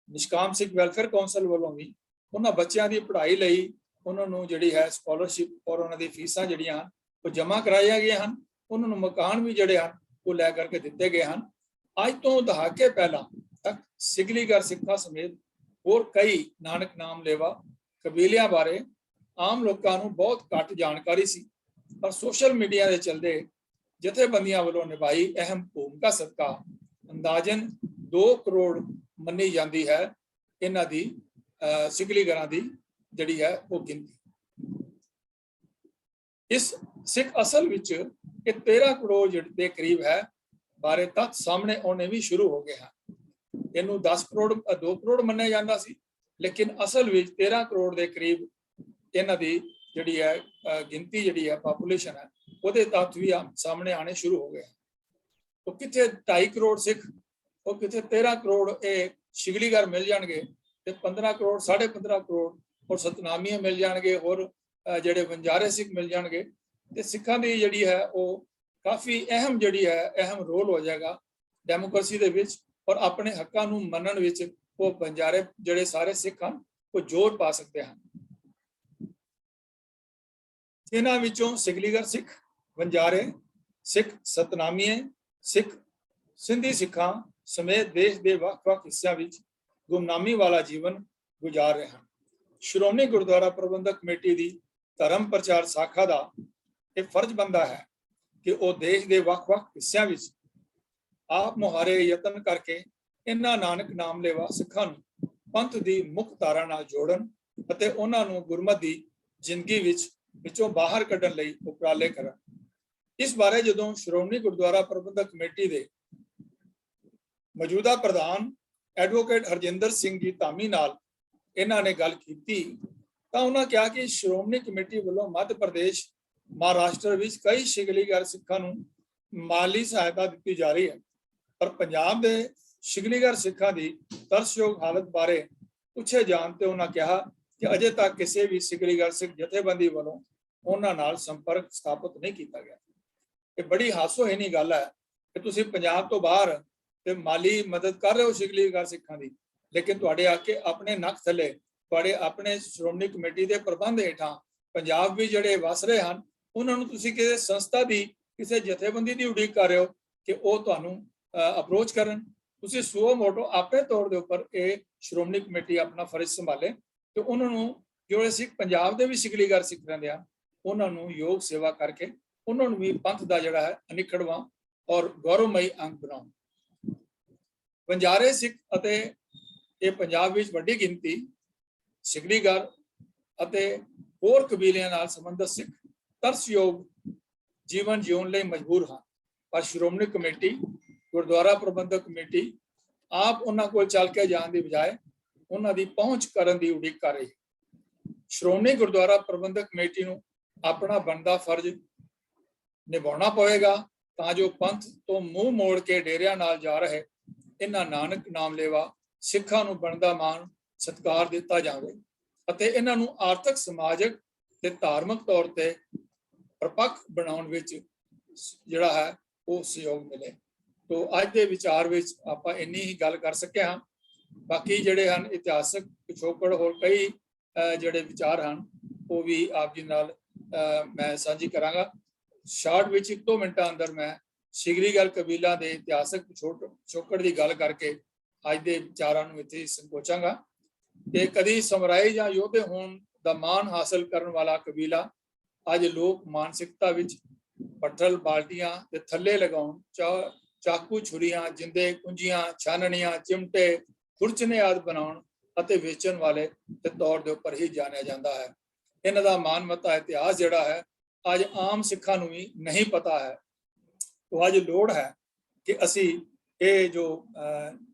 ਨਿਸ਼ਕਾਮ ਸਿੱਖ ਵੈਲਫੇਅਰ ਕੌਂਸਲ ਵੱਲੋਂ ਵੀ ਉਹਨਾਂ ਬੱਚਿਆਂ ਦੀ ਪੜ੍ਹਾਈ ਲਈ ਉਹਨਾਂ ਨੂੰ ਜਿਹੜੀ ਹੈ ਸਕਾਲਰਸ਼ਿਪ ਔਰ ਉਹਨਾਂ ਦੀ ਫੀਸਾਂ ਜਿਹੜੀਆਂ ਉਹ ਜਮ੍ਹਾਂ ਕਰਾਈਆਂ ਗਈਆਂ ਹਨ। ਉਹਨਾਂ ਨੂੰ ਮਕਾਨ ਵੀ ਜਿਹੜੇ ਹਨ ਉਹ ਲੈ ਕਰਕੇ ਦਿੱਤੇ ਗਏ ਹਨ। ਅੱਜ ਤੋਂ ਦਹਾਕੇ ਪਹਿਲਾਂ ਤੱਕ ਸਿਕਲੀਗਰ ਸਿੱਖਾਂ ਸਮੇਤ ਹੋਰ ਕਈ ਨਾਨਕ ਨਾਮ ਲੇਵਾ ਕਬੀਲਿਆਂ ਬਾਰੇ ਆਮ ਲੋਕਾਂ ਨੂੰ ਬਹੁਤ ਘੱਟ ਜਾਣਕਾਰੀ ਸੀ, ਪਰ ਸੋਸ਼ਲ ਮੀਡੀਆ ਦੇ ਚਲਦੇ ਜਥੇਬੰਦੀਆਂ ਵੱਲੋਂ ਨਿਭਾਈ ਅਹਿਮ ਭੂਮਿਕਾ ਸਦਕਾ ਅੰਦਾਜ਼ਨ 2 ਕਰੋੜ ਮੰਨੀ ਜਾਂਦੀ ਹੈ ਇਹਨਾਂ ਦੀ ਸਿਕਲੀਗਰਾਂ ਦੀ ਜਿਹੜੀ ਹੈ ਉਹ ਗਿਣਤੀ। ਇਸ ਸਿੱਖ ਅਸਲ ਵਿੱਚ ਇਹ 13 ਕਰੋੜ ਦੇ ਕਰੀਬ ਹੈ ਬਾਰੇ ਤੱਥ ਸਾਹਮਣੇ ਆਉਣੇ ਵੀ ਸ਼ੁਰੂ ਹੋ ਗਏ ਹਨ। ਇਹਨੂੰ 2 ਕਰੋੜ ਮੰਨਿਆ ਜਾਂਦਾ ਸੀ, ਲੇਕਿਨ ਅਸਲ ਵਿੱਚ 13 ਕਰੋੜ ਦੇ ਕਰੀਬ ਇਹਨਾਂ ਦੀ ਜਿਹੜੀ ਹੈ ਗਿਣਤੀ, ਜਿਹੜੀ ਹੈ ਪਾਪੂਲੇਸ਼ਨ ਹੈ, ਉਹਦੇ ਤੱਥ ਵੀ ਸਾਹਮਣੇ ਆਣੇ ਸ਼ੁਰੂ ਹੋ ਗਏ। ਉਹ ਕਿਤੇ 2.5 ਕਰੋੜ ਸਿੱਖ, ਉਹ ਕਿਤੇ 13 ਕਰੋੜ ਇਹ ਸਿਕਲੀਗਰ ਮਿਲ ਜਾਣਗੇ ਤੇ 15 ਕਰੋੜ 15.5 ਕਰੋੜ ਹੋਰ ਸਤਨਾਮੀਆਂ ਮਿਲ ਜਾਣਗੇ, ਹੋਰ ਜਿਹੜੇ ਵਣਜਾਰੇ ਸਿੱਖ ਮਿਲ ਜਾਣਗੇ, ਤੇ ਸਿੱਖਾਂ ਦੀ ਜਿਹੜੀ ਹੈ ਉਹ ਕਾਫੀ ਅਹਿਮ ਅਹਿਮ ਰੋਲ ਹੋ ਜਾਏਗਾ ਡੈਮੋਕ੍ਰੇਸੀ ਦੇ ਵਿੱਚ, ਔਰ ਆਪਣੇ ਹੱਕਾਂ ਨੂੰ ਮੰਨਣ ਵਿੱਚ ਉਹ ਵਣਜਾਰੇ ਜਿਹੜੇ ਸਾਰੇ ਸਿੱਖ ਹਨ ਉਹ ਜ਼ੋਰ ਪਾ ਸਕਦੇ ਹਨ। ਇਹਨਾਂ ਵਿੱਚੋਂ ਸਿਕਲੀਗਰ ਸਿੱਖ, ਵਣਜਾਰੇ ਸਿੱਖ, ਸਤਨਾਮੀਏ ਸਿੱਖ, ਸਿੰਧੀ ਸਿੱਖਾਂ ਸਮੇਤ ਦੇਸ਼ ਦੇ ਵੱਖ-ਵੱਖ ਹਿੱਸਿਆਂ ਵਿੱਚ ਗੁਮਨਾਮੀ ਵਾਲਾ ਜੀਵਨ ਗੁਜ਼ਾਰ ਰਹੇ ਹਨ। ਸ਼੍ਰੋਮਣੀ ਗੁਰਦੁਆਰਾ ਪ੍ਰਬੰਧਕ ਕਮੇਟੀ ਦੀ ਧਰਮ ਪ੍ਰਚਾਰ ਸ਼ਾਖਾ ਦਾ ਇਹ ਫਰਜ਼ ਬਣਦਾ ਹੈ ਕਿ ਉਹ ਦੇਸ਼ ਦੇ ਵੱਖ-ਵੱਖ ਹਿੱਸਿਆਂ ਵਿੱਚ ਆਪ ਮੁਹਾਰੇ ਯਤਨ ਕਰਕੇ ਇਹਨਾਂ ਨਾਨਕ ਨਾਮ ਲੇਵਾ ਸਿੱਖਾਂ ਨੂੰ ਪੰਥ ਦੀ ਮੁੱਖ ਧਾਰਾ ਨਾਲ ਜੋੜਨ ਅਤੇ ਉਹਨਾਂ ਨੂੰ ਗੁਰਮਤਿ ਦੀ ਜ਼ਿੰਦਗੀ ਵਿੱਚੋਂ ਬਾਹਰ ਕੱਢਣ ਲਈ ਉਪਰਾਲੇ ਕਰਨ। ਇਸ ਬਾਰੇ ਜਦੋਂ ਸ਼੍ਰੋਮਣੀ ਗੁਰਦੁਆਰਾ ਪ੍ਰਬੰਧਕ ਕਮੇਟੀ ਦੇ ਮੌਜੂਦਾ ਪ੍ਰਧਾਨ ਐਡਵੋਕੇਟ ਹਰਜਿੰਦਰ ਸਿੰਘ ਜੀ ਧਾਮੀ ਨਾਲ ਇਹਨਾਂ ਨੇ ਗੱਲ ਕੀਤੀ ਤਾਂ ਉਹਨਾਂ ਕਿਹਾ ਕਿ ਸ਼੍ਰੋਮਣੀ ਕਮੇਟੀ ਵੱਲੋਂ ਮੱਧ ਪ੍ਰਦੇਸ਼, ਮਹਾਰਾਸ਼ਟਰ ਵਿੱਚ ਕਈ ਸਿਕਲੀਗਰ ਸਿੱਖਾਂ ਨੂੰ ਮਾਲੀ ਸਹਾਇਤਾ ਦਿੱਤੀ ਜਾ ਰਹੀ ਹੈ, ਪਰ ਪੰਜਾਬ ਦੇ ਸਿਕਲੀਗਰ ਸਿੱਖਾਂ ਦੀ ਤਰਸਯੋਗ ਹਾਲਤ ਬਾਰੇ ਪੁੱਛੇ ਜਾਣ ਤੇ ਉਹਨਾਂ ਕਿਹਾ ਕਿ ਅਜੇ ਤੱਕ ਕਿਸੇ ਵੀ ਸਿਕਲੀਗਰ ਸਿੱਖ ਜਥੇਬੰਦੀ ਵੱਲੋਂ ਉਹਨਾਂ ਨਾਲ ਸੰਪਰਕ ਸਥਾਪਿਤ ਨਹੀਂ ਕੀਤਾ ਗਿਆ। ਇਹ ਬੜੀ ਹਾਸੋਹੀਣੀ ਗੱਲ ਹੈ ਕਿ ਤੁਸੀਂ ਪੰਜਾਬ ਤੋਂ ਬਾਹਰ ਤੇ ਮਾਲੀ ਮਦਦ ਕਰ ਰਹੇ ਹੋ ਸਿਕਲੀਗਰ ਸਿੱਖਾਂ ਦੀ, ਲੇਕਿਨ ਤੁਹਾਡੇ ਆ ਕੇ ਆਪਣੇ ਨੱਕ ਥੱਲੇ ਤੁਹਾਡੇ ਆਪਣੇ ਸ਼੍ਰੋਮਣੀ ਕਮੇਟੀ ਦੇ ਪ੍ਰਬੰਧ ਹੇਠਾਂ ਪੰਜਾਬ ਵੀ ਜਿਹੜੇ ਵਸ ਰਹੇ ਹਨ, ਉਹਨਾਂ ਨੂੰ ਤੁਸੀਂ ਕਿਸੇ ਸੰਸਥਾ ਦੀ, ਕਿਸੇ ਜਥੇਬੰਦੀ ਦੀ ਉਡੀਕ ਕਰ ਰਹੇ ਹੋ ਕਿ ਉਹ ਤੁਹਾਨੂੰ ਅਪਰੋਚ ਕਰਨ। ਤੁਸੀਂ ਸੁਓ ਮੋਟੋ ਆਪਣੇ ਤੌਰ ਦੇ ਉੱਪਰ ਇਹ ਸ਼੍ਰੋਮਣੀ ਕਮੇਟੀ ਆਪਣਾ ਫਰਜ਼ ਸੰਭਾਲੇ ਤੇ ਉਹਨਾਂ ਨੂੰ, ਜਿਹੜੇ ਸਿੱਖ ਪੰਜਾਬ ਦੇ ਵੀ ਸਿਕਲੀਗਰ ਸਿੱਖ ਰਹਿੰਦੇ ਆ, ਉਹਨਾਂ ਨੂੰ ਯੋਗ ਸੇਵਾ ਕਰਕੇ ਉਹਨਾਂ ਨੂੰ ਵੀ ਪੰਥ ਦਾ ਜਿਹੜਾ ਹੈ ਅਨਿੱਖੜਵਾਂ ਔਰ ਗੌਰਵਮਈ ਅੰਗ ਬਣਾਉਣ। ਵਣਜਾਰੇ ਸਿੱਖ ਅਤੇ ਇਹ ਪੰਜਾਬ ਵਿੱਚ ਵੱਡੀ ਗਿਣਤੀ ਸਿਕਲੀਗਰ ਅਤੇ ਹੋਰ ਕਬੀਲਿਆਂ ਨਾਲ ਸੰਬੰਧਿਤ ਸਿੱਖ ਤਰਸਯੋਗ ਜੀਵਨ ਜਿਉਣ ਲਈ ਮਜਬੂਰ ਹਨ, ਪਰ ਸ਼੍ਰੋਮਣੀ ਕਮੇਟੀ, ਗੁਰਦੁਆਰਾ ਪ੍ਰਬੰਧਕ ਕਮੇਟੀ ਆਪ ਉਹਨਾਂ ਕੋਲ ਚੱਲ ਕੇ ਜਾਣ ਦੀ ਬਜਾਏ ਉਹਨਾਂ ਦੀ ਪਹੁੰਚ ਕਰਨ ਦੀ ਉਡੀਕ ਕਰ ਰਹੀ ਹੈ। ਸ਼੍ਰੋਮਣੀ ਗੁਰਦੁਆਰਾ ਪ੍ਰਬੰਧਕ ਕਮੇਟੀ ਨੂੰ ਆਪਣਾ ਬਣਦਾ ਫਰਜ਼ ਨਿਭਾਉਣਾ ਪਵੇਗਾ ਤਾਂ ਜੋ ਪੰਥ ਤੋਂ ਮੂੰਹ ਮੋੜ ਕੇ ਡੇਰਿਆਂ ਨਾਲ ਜਾ ਰਹੇ ਇਹਨਾਂ ਨਾਨਕ ਨਾਮ ਲੈਵਾ ਸਿੱਖਾਂ ਨੂੰ ਬਣਦਾ ਮਾਣ ਸਤਿਕਾਰ ਦਿੱਤਾ ਜਾਵੇ ਅਤੇ ਇਹਨਾਂ ਨੂੰ ਆਰਥਿਕ, ਸਮਾਜਿਕ ਤੇ ਧਾਰਮਿਕ ਤੌਰ ਤੇ ਪ੍ਰਪੱਖ ਬਣਾਉਣ ਵਿੱਚ ਜਿਹੜਾ ਹੈ ਉਹ ਸਹਿਯੋਗ ਮਿਲੇ। ਤੋ ਅੱਜ ਦੇ ਵਿਚਾਰ ਵਿੱਚ ਆਪਾਂ ਇੰਨੀ ਹੀ ਗੱਲ ਕਰ ਸਕੇ ਹਾਂ। ਬਾਕੀ ਜਿਹੜੇ ਹਨ ਇਤਿਹਾਸਕ ਪਿਛੋਕੜ ਹੋਰ ਕਈ ਜਿਹੜੇ ਵਿਚਾਰ ਹਨ ਉਹ ਵੀ ਆਪ ਜੀ ਨਾਲ ਮੈਂ ਸਾਂਝੀ ਕਰਾਂਗਾ। ਸ਼ਾਰਟ ਵਿੱਚ 1-2 ਮਿੰਟਾਂ ਅੰਦਰ ਮੈਂ ਸਿਕਲੀਗਰ ਕਬੀਲਾ ਦੇ ਇਤਿਹਾਸਕ ਪਿਛੋਕੜ ਦੀ ਗੱਲ ਕਰਕੇ ਅੱਜ ਦੇ ਵਿਚਾਰਾਂ ਨੂੰ ਇੱਥੇ ਸੰਕੋਚਾਂਗਾ ਕਿ ਕਦੀ ਸਮਰਾਈ ਜਾਂ ਯੋਧੇ ਹੋਣ ਦਾ ਮਾਣ ਹਾਸਲ ਕਰਨ ਵਾਲਾ ਕਬੀਲਾ ਅੱਜ ਲੋਕ ਮਾਨਸਿਕਤਾ ਵਿੱਚ ਪੱਠਲ ਬਾਲਟੀਆਂ ਤੇ ਥੱਲੇ ਲਗਾਉਣ, ਚਾਕੂ, ਛੁਰੀਆਂ, ਜਿੰਦੇ, ਕੁੰਜੀਆਂ, ਛਾਨਣੀਆਂ, ਚਿਮਟੇ, ਖੁਰਚਨੇ ਆਦਿ ਬਣਾਉਣ ਅਤੇ ਵੇਚਣ ਵਾਲੇ ਦੇ ਤੌਰ ਦੇ ਉੱਪਰ ਹੀ ਜਾਣਿਆ ਜਾਂਦਾ ਹੈ। ਇਹਨਾਂ ਦਾ ਮਾਨਮੱਤਾ ਇਤਿਹਾਸ ਜਿਹੜਾ ਹੈ ਅੱਜ ਆਮ ਸਿੱਖਾਂ ਨੂੰ ਵੀ ਨਹੀਂ ਪਤਾ ਹੈ। ਤੋ ਅੱਜ ਲੋੜ ਹੈ ਕਿ ਅਸੀਂ ਇਹ ਜੋ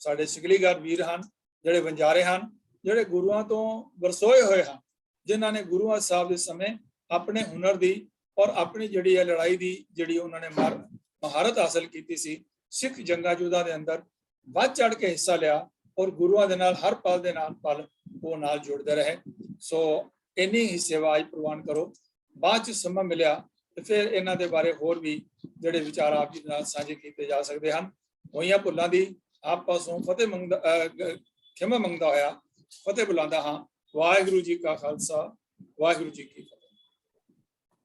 ਸਾਡੇ ਸਿਕਲੀਗਰ ਵੀਰ ਹਨ, ਜਿਹੜੇ ਵਣਜਾਰੇ ਹਨ, ਜਿਹੜੇ ਗੁਰੂਆਂ ਤੋਂ ਵਰਸੋਏ ਹੋਏ ਹਨ, ਜਿਨ੍ਹਾਂ ਨੇ ਗੁਰੂਆਂ ਸਾਹਿਬ ਦੇ ਸਮੇਂ ਆਪਣੇ ਹੁਨਰ ਦੀ ਔਰ ਆਪਣੀ ਜਿਹੜੀ ਹੈ ਲੜਾਈ ਦੀ ਜਿਹੜੀ ਉਹਨਾਂ ਨੇ ਮਹਾਰਤ ਹਾਸਲ ਕੀਤੀ ਸੀ, ਸਿੱਖ ਜੰਗਾਂ ਯੁੱਧਾਂ ਦੇ ਅੰਦਰ ਵੱਧ ਚੜ ਕੇ ਹਿੱਸਾ ਲਿਆ ਔਰ ਗੁਰੂਆਂ ਦੇ ਨਾਲ ਹਰ ਪਲ ਦੇ ਨਾਲ ਪਲ ਉਹ ਨਾਲ ਜੁੜਦੇ ਰਹੇ। ਸੋ ਇੰਨੀ ਹੀ ਸੇਵਾ ਅੱਜ ਪ੍ਰਵਾਨ ਕਰੋ। ਬਾਅਦ ਚ ਸਮਾਂ ਮਿਲਿਆ ਤੇ ਫਿਰ ਇਹਨਾਂ ਦੇ ਬਾਰੇ ਹੋਰ ਵੀ ਜਿਹੜੇ ਵਿਚਾਰ ਆਪ ਜੀ ਨਾਲ ਸਾਂਝੇ ਕੀਤੇ ਜਾ ਸਕਦੇ ਹਨ। ਹੋਈਆਂ ਭੁੱਲਾਂ ਦੀ ਆਪ ਪਾਸੋਂ ਖਿਮਾ ਮੰਗਦਾ ਹੋਇਆ ਫਤਿਹ ਬੁਲਾਉਂਦਾ ਹਾਂ। ਵਾਹਿਗੁਰੂ ਜੀ ਕਾ ਖਾਲਸਾ, ਵਾਹਿਗੁਰੂ ਜੀ ਕੀ ਫਤਿਹ।